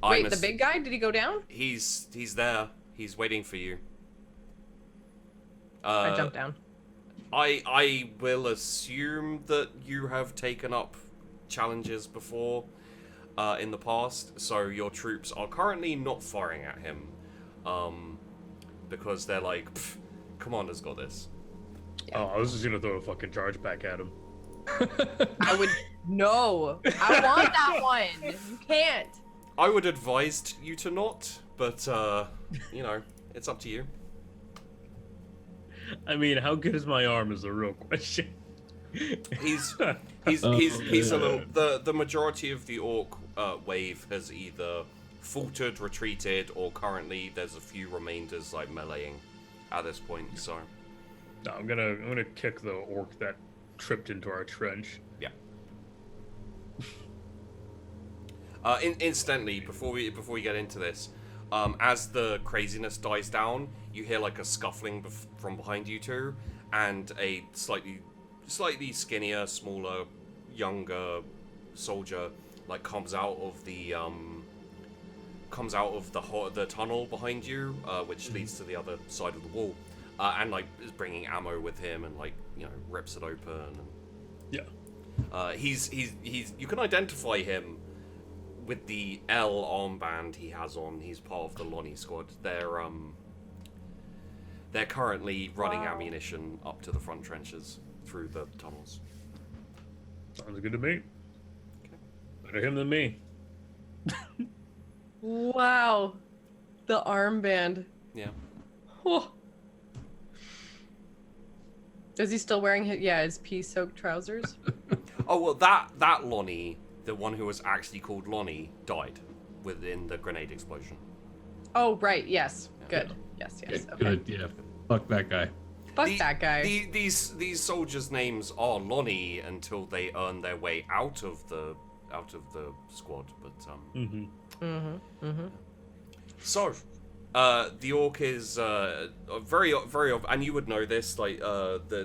Wait, the big guy? Did he go down? He's there. He's waiting for you. I jumped down. I will assume that you have taken up challenges before in the past, so your troops are currently not firing at him, because they're like, Commander's got this. Oh, I was just gonna throw a fucking charge back at him. I would no. I want that one. You can't. I would advise you to not, but you know, it's up to you. I mean, how good is my arm is the real question. He's a little. The majority of the orc wave has either faltered, retreated, or currently there's a few remainders like meleeing at this point. So No, I'm gonna kick the orc that tripped into our trench. yeah. Incidentally, before we get into this, as the craziness dies down, you hear like a scuffling from behind you two, and a slightly skinnier, smaller, younger soldier like comes out of the tunnel behind you, which leads to the other side of the wall, and like is bringing ammo with him, and like, you know, rips it open. And, Yeah. he's you can identify him with the L armband he has on. He's part of the Lonnie squad. They're currently running ammunition up to the front trenches through the tunnels. Sounds good to me. Okay. Better him than me. Wow. The armband. Yeah. Oh. Is he still wearing his pea-soaked trousers? Oh well, that Lonnie, the one who was actually called Lonnie, died within the grenade explosion. Oh, right. Yes. Good. Yeah. Yes. Okay, Okay. good, yeah. Fuck that guy. Fuck that guy. These soldiers' names are Lonnie until they earn their way out of the squad. But So, the orc is very, and you would know this. Like,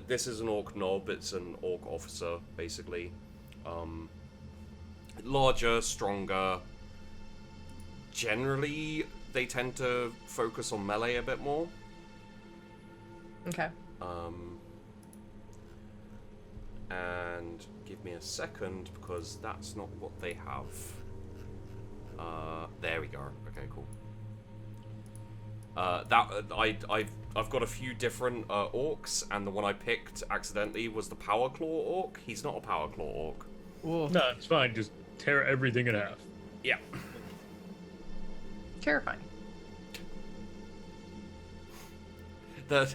this is an orc nob. It's an orc officer, basically. Larger, stronger. Generally, they tend to focus on melee a bit more. Okay. And give me a second, because that's not what they have. There we go. Okay, cool. I've got a few different orcs, and the one I picked accidentally was the Power Claw orc. He's not a Power Claw orc. Ooh. No, it's fine. Just tear everything in half. Yeah. Terrifying. That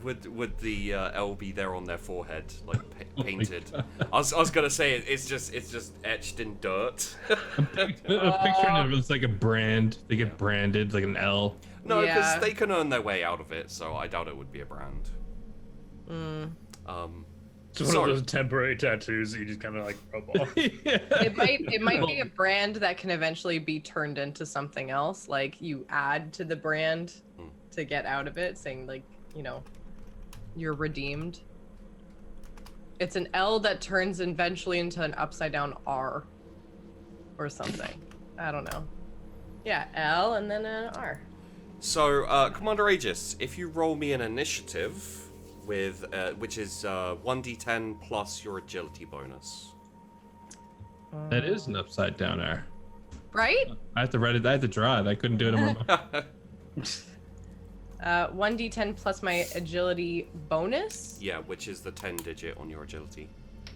would the L be there on their forehead, like painted? I was gonna say it's just etched in dirt. I'm picturing it as like a brand. They get branded like an L. No, because Yeah. they can earn their way out of it, so I doubt it would be a brand. It's one of those temporary tattoos that you just kind of like rub off. It might be a brand that can eventually be turned into something else. Like you add to the brand to get out of it, saying like you're redeemed. It's an L that turns eventually into an upside down R or something. I don't know. Yeah, L and then an R. So, Commander Aegis, if you roll me an initiative with, which is 1d10 plus your agility bonus. That is an upside down R. Right? I have to write it. I have to draw it. I couldn't do it in my mind. 1d10 plus my agility bonus. Yeah, which is the 10 digit on your agility.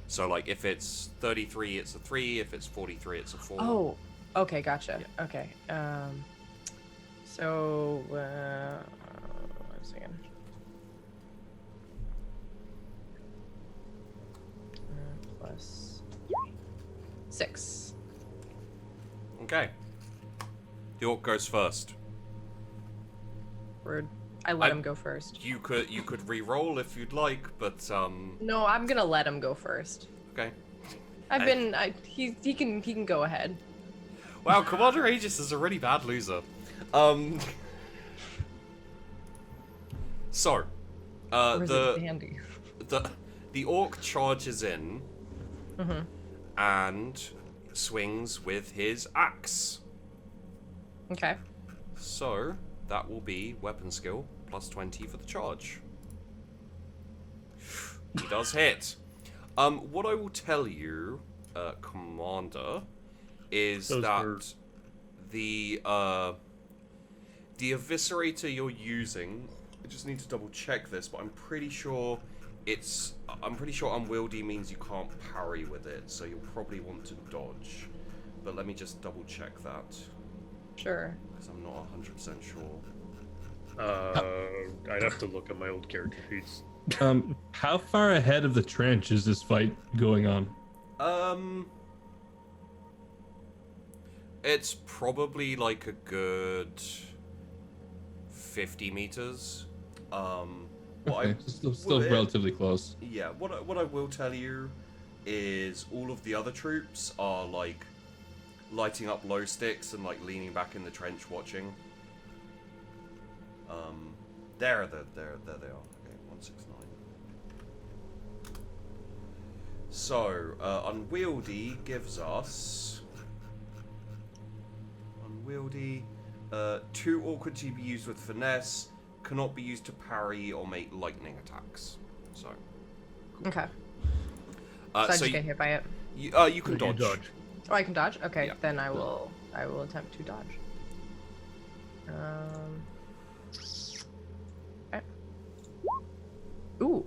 So, like, if it's 33, it's a 3. If it's 43, it's a 4. Oh, okay, gotcha. Yeah. Okay. So, 1 second. Plus 6. Okay. The orc goes first. Word. I let him go first. You could re-roll if you'd like, but No, I'm gonna let him go first. okay. He can go ahead. Wow, Commander Aegis is a really bad loser. So, Or is it Bandy? the orc charges in Mm-hmm. and swings with his axe. Okay. So that will be weapon skill plus 20 for the charge. He does hit. What I will tell you, Commander, is Those that were- the eviscerator you're using, I just need to double check this, but I'm pretty sure unwieldy means you can't parry with it, so you'll probably want to dodge. But let me just double check that, Sure. because I'm not 100% sure. I'd have to look at my old character sheets. How far ahead of the trench is this fight going on? It's probably like a good 50 meters. Okay, still relatively close. Yeah, what I will tell you is all of the other troops are like lighting up low sticks and like leaning back in the trench watching. There they are. Okay, 169. So, unwieldy gives us unwieldy. 2 awkward to be used with finesse, cannot be used to parry or make lightning attacks. So. Okay. So I just get hit by it. you can dodge. Oh, I can dodge. Okay, Yeah. then I will attempt to dodge. Okay. Ooh.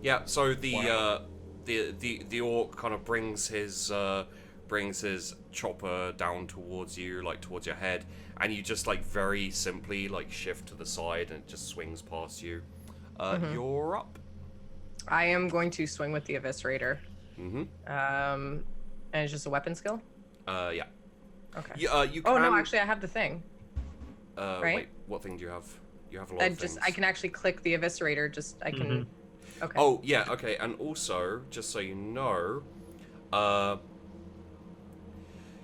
Yeah. So the orc kind of brings his chopper down towards you, like towards your head, and you just like very simply like shift to the side and it just swings past you. You're up. I am going to swing with the eviscerator. Mm-hmm. And it's just a weapon skill. Yeah. Okay. You can. Oh no, actually, I have the thing. Right? Wait, what thing do you have? You have a lot of things. I can actually click the eviscerator. I can. Okay. Oh yeah, okay, and also just so you know,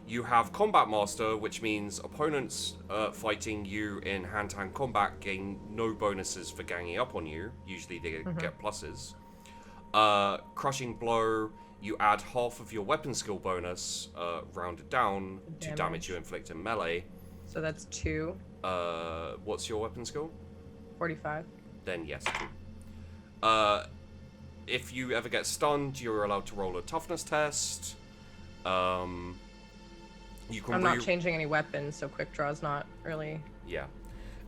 you have Combat Master, which means opponents fighting you in hand-to-hand combat gain no bonuses for ganging up on you. Usually they get pluses. Crushing Blow, you add half of your weapon skill bonus, rounded down, to damage you inflict in melee. So that's 2. What's your weapon skill? 45. Then yes, 2. If you ever get stunned, you're allowed to roll a toughness test. You can I'm not changing any weapons, so quick draw's not really. Yeah.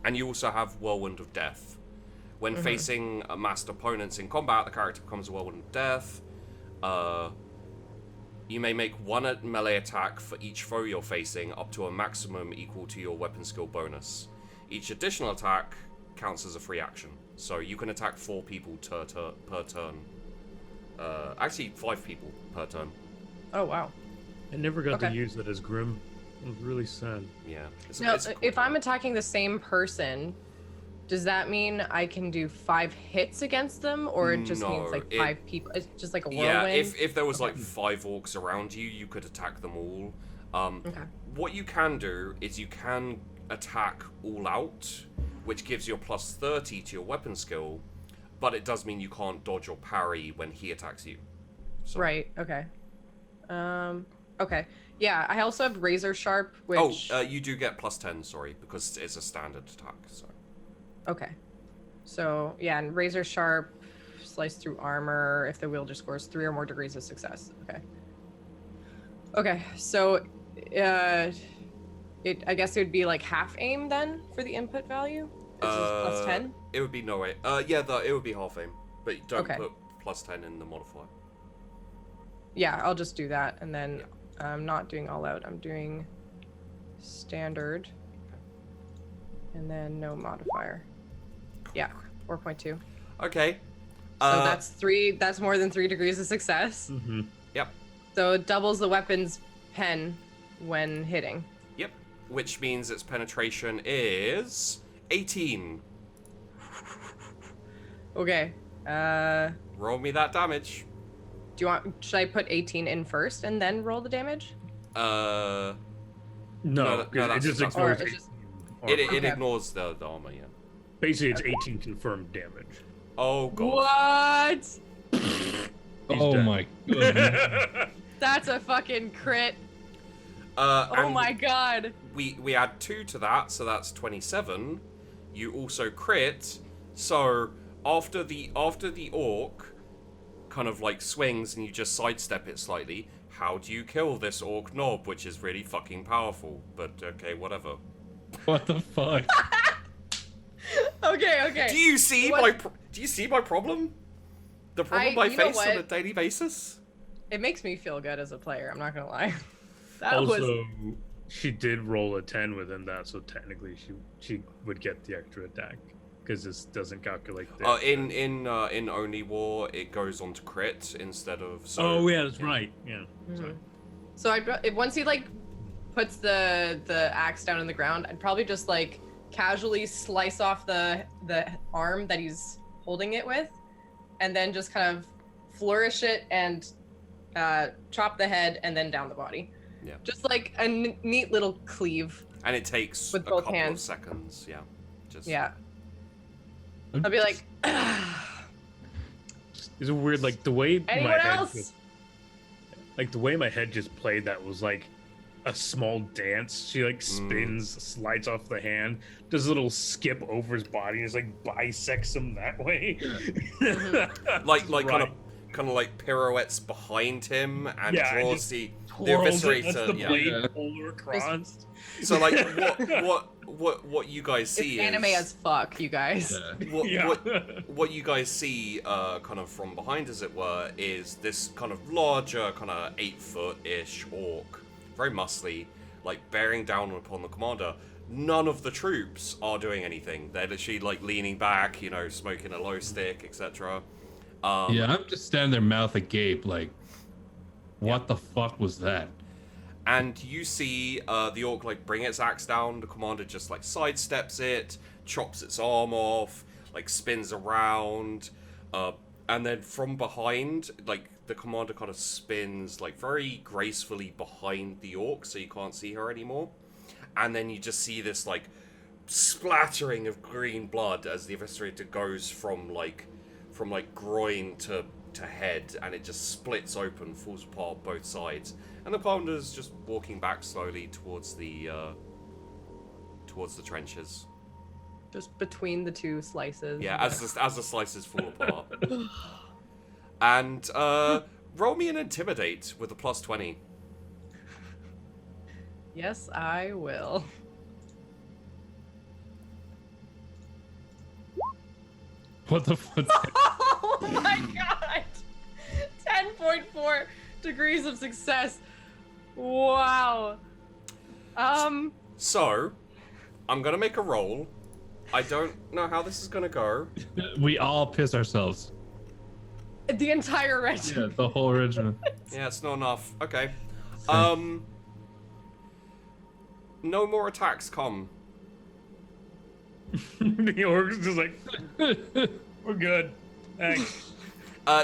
And you also have Whirlwind of Death. When facing massed opponents in combat, the character becomes a Whirlwind of Death. You may make 1 melee attack for each foe you're facing, up to a maximum equal to your weapon skill bonus. Each additional attack counts as a free action. So you can attack 4 people per turn. Actually, 5 people per turn. Oh wow. I never got Okay. to use that as Grim. It was really sad. Yeah. Now, it's a cool if I'm card. attacking the same person, does that mean I can do 5 hits against them, or it just means No, like it- 5 people? It's just like a Yeah, whirlwind. if there was like 5 orcs around you, you could attack them all. Okay. What you can do is you can attack all out, which gives you a plus 30 to your weapon skill, but it does mean you can't dodge or parry when he attacks you. So. Right. Okay. Okay. Yeah. I also have razor sharp, which. You do get plus 10. Sorry, because it's a standard attack. So. Okay. So yeah, and razor sharp, slice through armor if the wielder scores 3 or more degrees of success. Okay. Okay. So, I guess it would be like half aim then for the input value. This is plus 10. It would be no way. It would be half aim, but you don't Okay. put plus 10 in the modifier. Yeah, I'll just do that, and then I'm not doing all out. I'm doing standard, and then no modifier. Yeah, 4.2. Okay. So that's 3. That's more than 3 degrees of success. Mm-hmm. Yep. So it doubles the weapon's pen when hitting. Yep. Which means its penetration is 18. Okay. Roll me that damage. Do you want? Should I put 18 in first and then roll the damage? No, No, it it just that's Or ignores it's just. It Okay. ignores the armor, yeah. Basically, it's 18 confirmed damage. Oh god. What? Oh dead. my god. That's a fucking crit. Oh And my god. we add 2 to that, so that's 27. You also crit, so after the orc kind of like swings and you just sidestep it slightly, how do you kill this orc knob, which is really fucking powerful? But okay, whatever. What the fuck? Okay. Do you see my problem? The problem I you know face on a what? daily basis? It makes me feel good as a player. I'm not gonna lie. That Also, was. she did roll a 10 within that, so technically she would get the extra attack because this doesn't calculate. The In Only War, it goes on to crit instead of. So, oh yeah, that's right. Yeah. Mhm. So once he like puts the axe down on the ground, I'd probably just like casually slice off the arm that he's holding it with, and then just kind of flourish it and chop the head and then down the body. Yeah. Just like a neat little cleave. And it takes With a both couple hands. of seconds. Yeah. Just. Yeah. I'll be like, It's weird, like the way anyone my head else? just, like the way my head just played. That was like a small dance. She like spins, slides off the hand, does a little skip over his body, and just like bisects him that way. Like Right. kind of like pirouettes behind him and Yeah, draws just the Twirls it, eviscerator. that's the Yeah. blade Yeah. polar across. So like what you guys It's see anime is as fuck, you guys. Yeah. what, Yeah. what you guys see kind of from behind, as it were, is this kind of larger, kind of 8-foot-ish orc, very muscly, like bearing down upon the commander. None of the troops are doing anything. They're literally like leaning back, smoking a low stick, etc. Yeah, I'm just standing there, mouth agape, like, what the fuck was that? And you see the orc like bring its axe down. The commander just like sidesteps it, chops its arm off, like spins around, and then from behind, like the commander kind of spins like very gracefully behind the orc, so you can't see her anymore. And then you just see this like splattering of green blood as the eviscerator goes from groin to head, and it just splits open, falls apart both sides, and the commander's just walking back slowly towards the trenches. Just between the two slices. Yeah, as the slices fall apart. And roll me an intimidate with a plus 20. Yes, I will. What the fuck? Oh my god! 10.4 degrees of success. Wow. So, I'm gonna make a roll. I don't know how this is gonna go. We all piss ourselves. The entire Yeah, regiment. the whole regiment. Yeah, it's not enough. Okay. No more attacks come. The orc's just like, we're good. Thanks.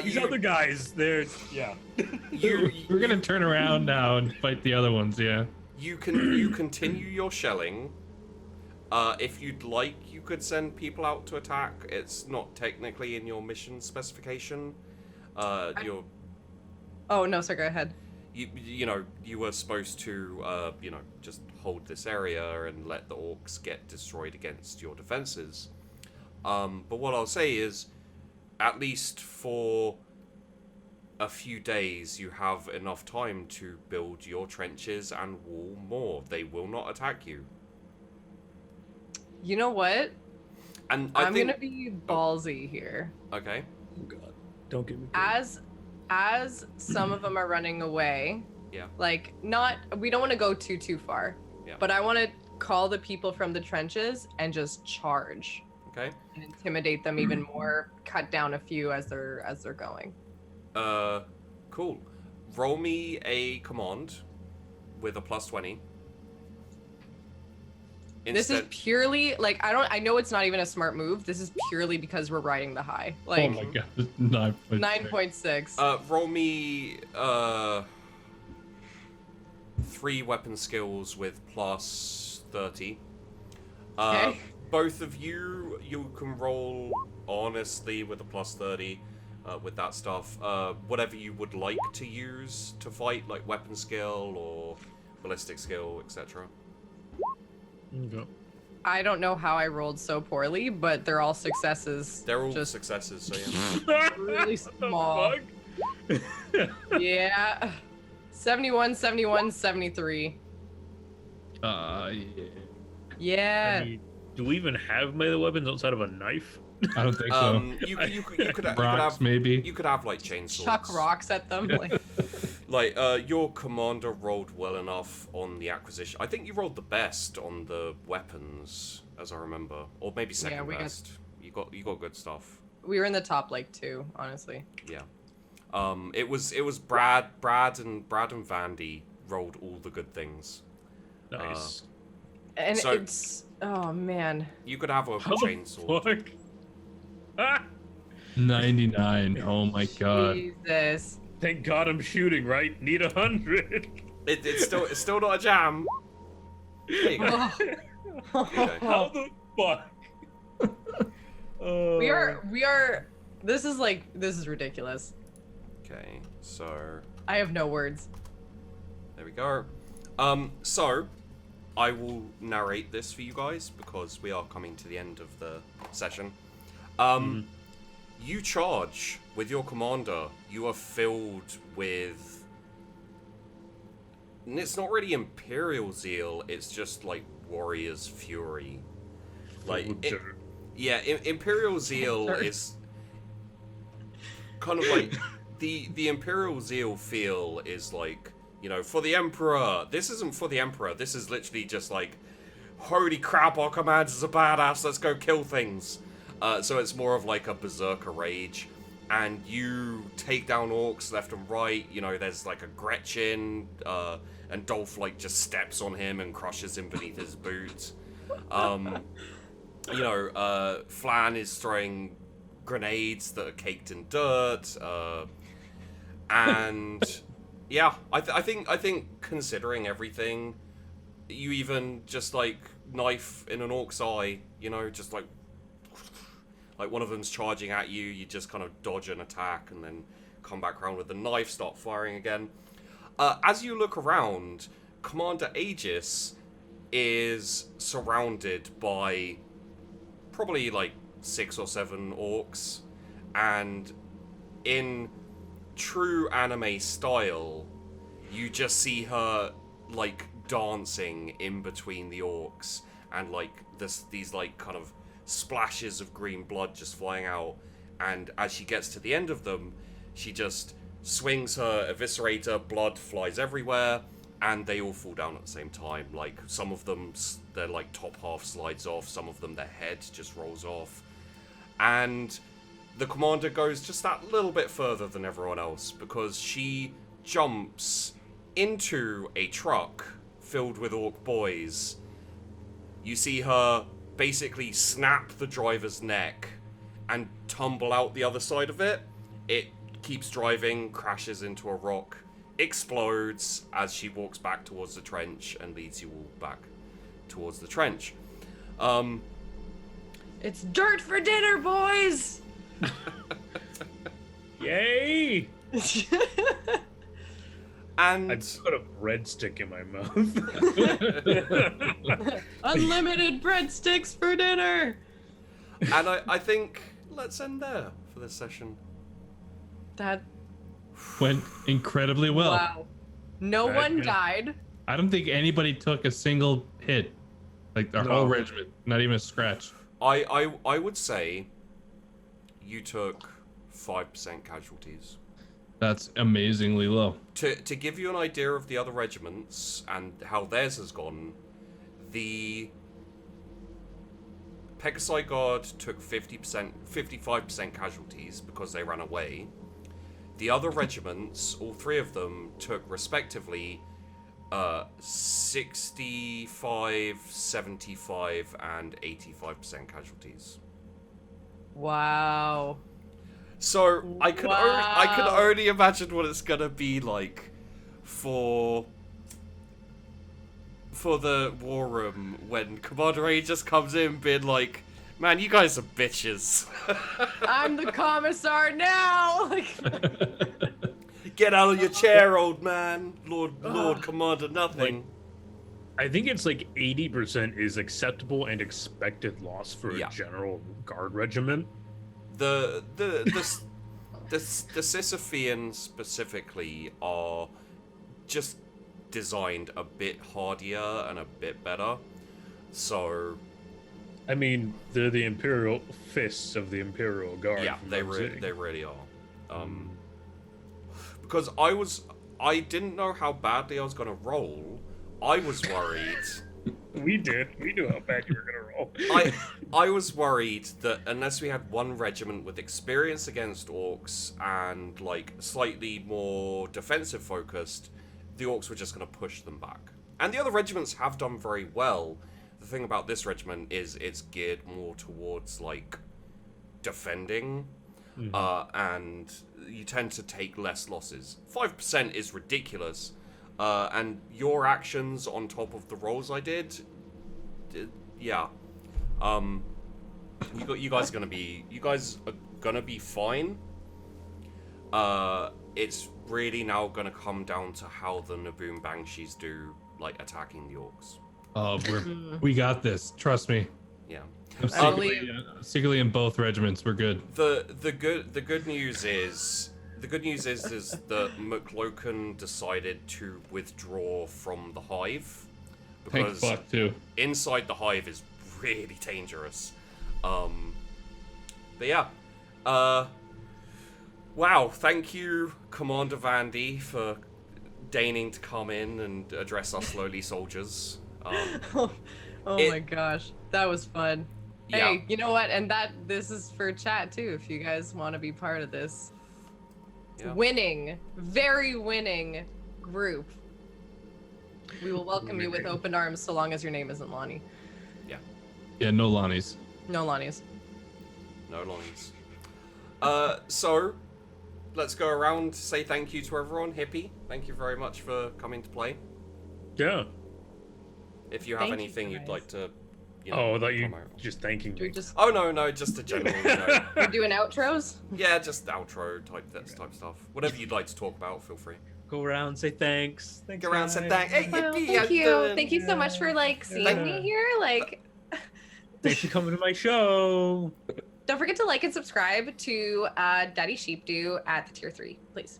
These other guys, they're We're gonna turn around now and fight the other ones, yeah. You continue your shelling, If you'd like, you could send people out to attack. It's not technically in your mission specification. You're... Oh, no, sir, go ahead. You know, you were supposed to, you know, just hold this area and let the orcs get destroyed against your defenses. But what I'll say is, at least for a few days, you have enough time to build your trenches and wall more. They will not attack you. You know what? And I'm gonna be ballsy here. Okay. Oh god, don't get me. As some of them are running away. Yeah. Like, we don't want to go too far. Yeah. But I want to call the people from the trenches and just charge. Okay. And intimidate them even more. Cut down a few as they're going. Cool. Roll me a command with a +20. This is purely like I know it's not even a smart move. This is purely because we're riding the high. Like, oh my god, 9.6. Roll me 3 weapon skills with +30. Okay. Both of you can roll honestly with a +30 with that stuff. Whatever you would like to use to fight, like weapon skill or ballistic skill, etc. Okay. I don't know how I rolled so poorly, but they're all successes. They're all just successes, so yeah. really small. Yeah. 71, 71, 73. Yeah. Yeah. I mean, do we even have melee weapons outside of a knife? I don't think so. You could Rocks, have maybe. You could have like chainsaws. Chuck rocks at them. Like, your commander rolled well enough on the acquisition. I think you rolled the best on the weapons, as I remember, or maybe second best. You got good stuff. We were in the top like 2, honestly. Yeah. It was Brad and Vandi rolled all the good things. Nice. And So- it's oh man. You could have a How chainsaw. the fuck? Ah! 99. Oh my god. Jesus. Thank God I'm shooting, right? Need 100. It's still not a jam. There you go. Okay. How the fuck? We are this is ridiculous. Okay, so I have no words. there we go. So I will narrate this for you guys because we are coming to the end of the session. You charge with your commander. You are filled with... And it's not really Imperial Zeal, it's just like Warrior's Fury. Like, Imperial Zeal is kind of like... The Imperial Zeal feel is like, you know, for the Emperor. This isn't for the Emperor, this is literally just like, holy crap, our commander's a badass, let's go kill things. So it's more of like a berserker rage, and you take down orcs left and right. You know, there's like a Gretchen, and Dolph like just steps on him and crushes him beneath his boot. You know, Flan is throwing grenades that are caked in dirt, and yeah, I think considering everything, you even just like knife in an orc's eye. You know, just like one of them's charging at you, you just kind of dodge an attack and then come back around with the knife, start firing again. As you look around, Commander Aegis is surrounded by probably like 6 or 7 orcs, and in true anime style, you just see her like dancing in between the orcs, and like these like kind of splashes of green blood just flying out, and as she gets to the end of them, she just swings her eviscerator, blood flies everywhere, and they all fall down at the same time. Like, some of them, their like top half slides off, some of them their head just rolls off, and the commander goes just that little bit further than everyone else, because she jumps into a truck filled with orc boys. You see her basically snap the driver's neck and tumble out the other side of it. It keeps driving, crashes into a rock, explodes as she walks back towards the trench and leads you all back towards the trench. It's dirt for dinner, boys. Yay! And I put a breadstick in my mouth. Unlimited breadsticks for dinner. and I think let's end there for this session. That Went incredibly well. wow. No Right, one yeah. died. I don't think anybody took a single hit. Like our whole No. regiment, not even a scratch. I would say you took 5% casualties. That's amazingly low. To give you an idea of the other regiments and how theirs has gone, the Pegasi Guard took 55% casualties because they ran away. The other regiments, all three of them, took respectively 65, 75, and 85% casualties. Wow. So I could Wow. only imagine what it's gonna be like for the war room when Commander A just comes in being like, "Man, you guys are bitches. I'm the commissar now. Like, Get out of your chair, old man. Lord Commander nothing." I think it's like 80% is acceptable and expected loss for Yeah. a general guard regiment. The Sisypheans specifically are just designed a bit hardier and a bit better. So I mean, they're the Imperial fists of the Imperial Guard. yeah, from they OMG. really are. Because I didn't know how badly I was gonna roll. I was worried. We did. We knew how bad you were gonna roll. I was worried that unless we had one regiment with experience against orcs and like slightly more defensive focused, the orcs were just going to push them back. And the other regiments have done very well. The thing about this regiment is it's geared more towards like defending, and you tend to take less losses. 5% is ridiculous, and your actions on top of the rolls I did, yeah. You guys are gonna be fine. It's really now gonna come down to how the Naboom Banshees do, like attacking the orcs. Oh, we got this. Trust me. Yeah. I'm secretly in both regiments. We're good. The good news is that McLocan decided to withdraw from the hive Thank because fuck too. inside the hive is really dangerous. But yeah. Wow, thank you, Commander Vandi, for deigning to come in and address us lowly soldiers. oh my gosh, that was fun. Yeah. Hey, you know what? And this is for chat too. If you guys want to be part of this Yeah. winning, very winning group, we will welcome you with open arms, so long as your name isn't Lonnie. Yeah, no Lonnies. No Lonnies. No longs. So, let's go around, say thank you to everyone. Hippie, thank you very much for coming to play. Yeah. If you have Thank you, anything you'd guys. like to, Oh, I thought you promote. just thanking Do we me. just Oh no, just a general, we're doing outros? yeah, just outro type stuff. Whatever you'd like to talk about, feel free. Go around, say thanks. Thanks, Go around, say guys. thank. Hey, Well, Hippie, how thank you. doing? Thank you so much for like seeing Thank- me here. Like, Thanks for coming to my show. don't forget to like and subscribe to Daddy Sheepdo at the tier 3, please.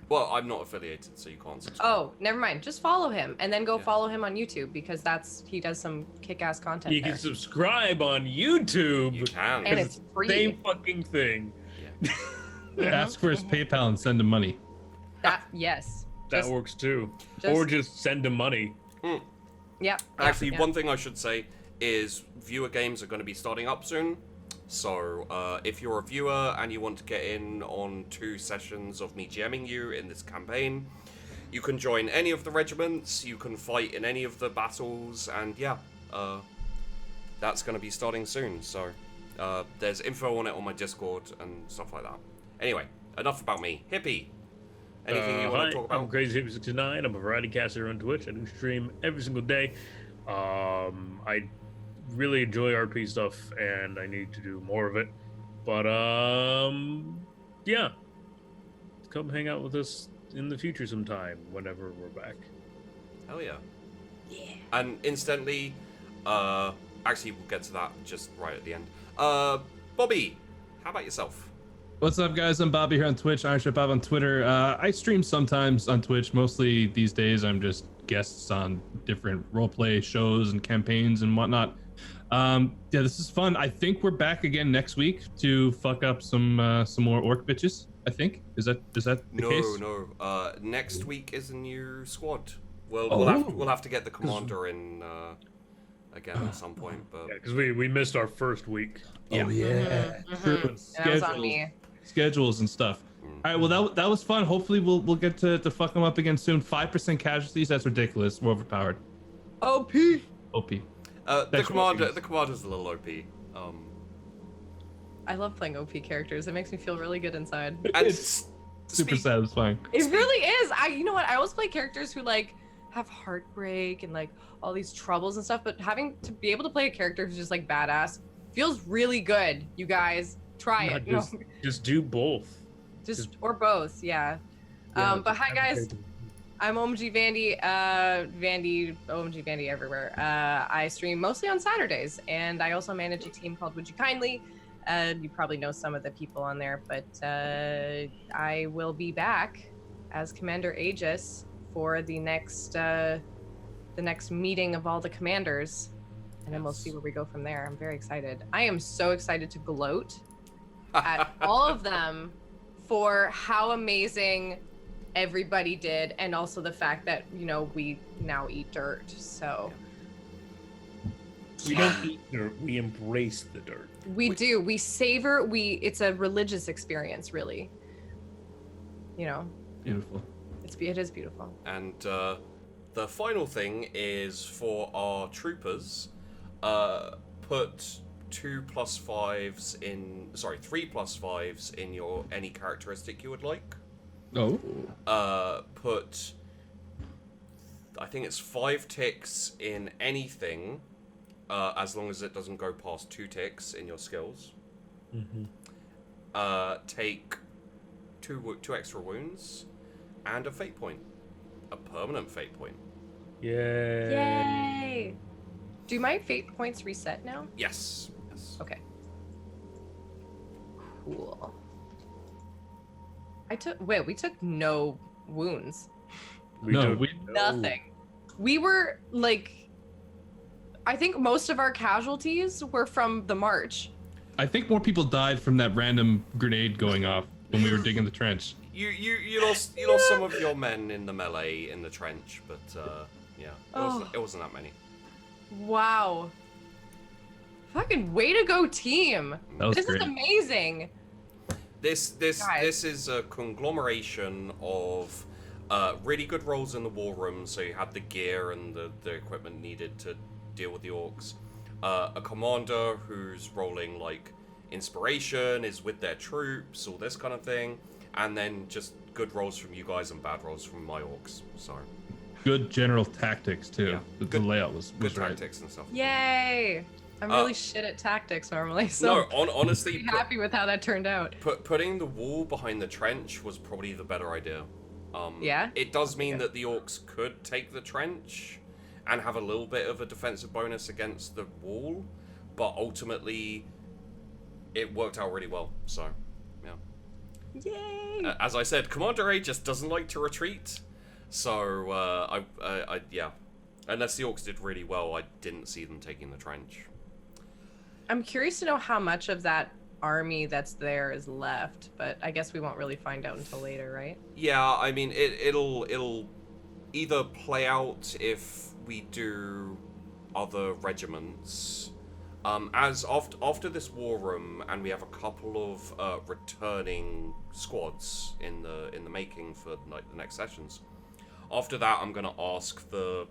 Well, I'm not affiliated, so you can't subscribe. Oh, never mind. Just follow him and then go Yeah. follow him on YouTube because he does some kick-ass content You there. can subscribe on YouTube. You can. And it's free. Same fucking thing. Ask for his PayPal and send him money. Yes. That Just- works too. just- Or just send him money. Yeah. Actually, yeah. one thing I should say is viewer games are going to be starting up soon. So if you're a viewer and you want to get in on 2 sessions of me GMing you in this campaign, you can join any of the regiments, you can fight in any of the battles, and yeah, that's going to be starting soon. So there's info on it on my Discord and stuff like that. Anyway, enough about me. Hippie, anything you want Hi, to talk I'm about? Crazy69. I'm a variety caster on Twitch. I do stream every single day. I really enjoy RP stuff, and I need to do more of it. But yeah, come hang out with us in the future sometime whenever we're back. Hell yeah. Yeah. And instantly, actually, we'll get to that just right at the end. Bobby, how about yourself? What's up, guys? I'm Bobby here on Twitch, IronShipBob on Twitter. I stream sometimes on Twitch. Mostly these days, I'm just guests on different roleplay shows and campaigns and whatnot. Yeah, this is fun. I think we're back again next week to fuck up some more orc bitches. I think is that the case? No. Next week is a new squad. We'll have to get the commander in again at some point. But Yeah, because we missed our first week. yeah. Oh yeah, true. And that was on me. Schedules and stuff. All right, well that was fun. Hopefully we'll get to fuck them up again soon. 5% casualties, that's ridiculous. We're overpowered. OP. The commander's a little OP. I love playing OP characters. It makes me feel really good inside. And It's super satisfying. It really is. You know what? I always play characters who like have heartbreak and like all these troubles and stuff, but having to be able to play a character who's just like badass feels really good. You guys try it. Just do both. Or both, yeah. But hi guys, I'm OMGVandi, OMGVandi everywhere. I stream mostly on Saturdays, and I also manage a team called Would You Kindly. You probably know some of the people on there, but I will be back as Commander Aegis for the next meeting of all the commanders, and then we'll see where we go from there. I'm very excited. I am so excited to gloat at all of them for how amazing everybody did, and also the fact that we now eat dirt. So we don't eat dirt, we embrace the dirt. We do. We savor. It's a religious experience, really. Beautiful. It is beautiful. And the final thing is for our troopers, put 3+5s in your any characteristic you would like. Oh. Put, I think it's 5 ticks in anything, as long as it doesn't go past 2 ticks in your skills. Take 2 extra wounds and a fate point, a permanent fate point. Yay! Do my fate points reset now? Yes. Okay. Cool. We took no wounds. Nothing. We were like, I think most of our casualties were from the march. I think more people died from that random grenade going off when we were digging the trench. You lost some of your men in the melee in the trench, but yeah, it wasn't that many. Wow. Fucking way to go, team. This great. is amazing. This is a conglomeration of really good rolls in the war room, so you had the gear and the equipment needed to deal with the orcs. A commander who's rolling like inspiration, is with their troops, all this kind of thing, and then just good rolls from you guys and bad rolls from my orcs. So good general tactics too. Yeah. The layout was good right. tactics and stuff. Yay. I'm really shit at tactics normally, so honestly, I'm happy with how that turned out. Putting the wall behind the trench was probably the better idea. Yeah? It does mean that the orcs could take the trench and have a little bit of a defensive bonus against the wall, but ultimately it worked out really well, so yeah. Yay! As I said, Commander A just doesn't like to retreat, so I yeah. Unless the orcs did really well, I didn't see them taking the trench. I'm curious to know how much of that army that's there is left, but I guess we won't really find out until later, right? Yeah, I mean, it'll either play out if we do other regiments. As after this war room, and we have a couple of returning squads in the making for like the next sessions. After that, I'm gonna ask the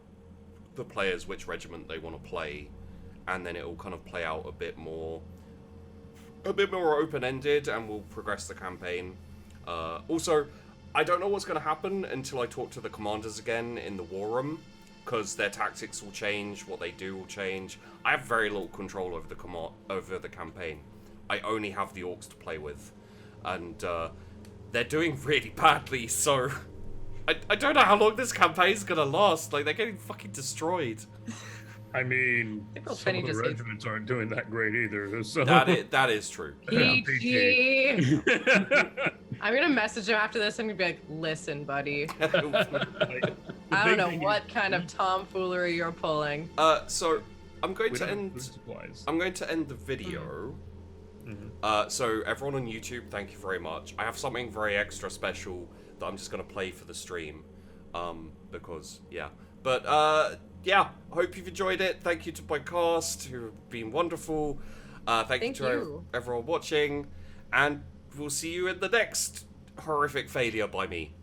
players which regiment they want to play, and then it will kind of play out a bit more open-ended, and we'll progress the campaign. Also, I don't know what's going to happen until I talk to the commanders again in the war room, because their tactics will change, what they do will change. I have very little control over the campaign. I only have the orcs to play with, and they're doing really badly. So I don't know how long this campaign's gonna last. Like, they're getting fucking destroyed. I mean, April some Penny of the just hates- regiments aren't doing that great either. So That is true. PG. I'm gonna message him after this. I'm gonna be like, listen, buddy. Like, I don't know what kind of tomfoolery you're pulling. So I'm going we to don't have end. food supplies. I'm going to end the video. So everyone on YouTube, thank you very much. I have something very extra special that I'm just gonna play for the stream, because yeah. But yeah, hope you've enjoyed it. Thank you to my cast, who have been wonderful. Thank you to everyone watching, and we'll see you in the next horrific failure by me.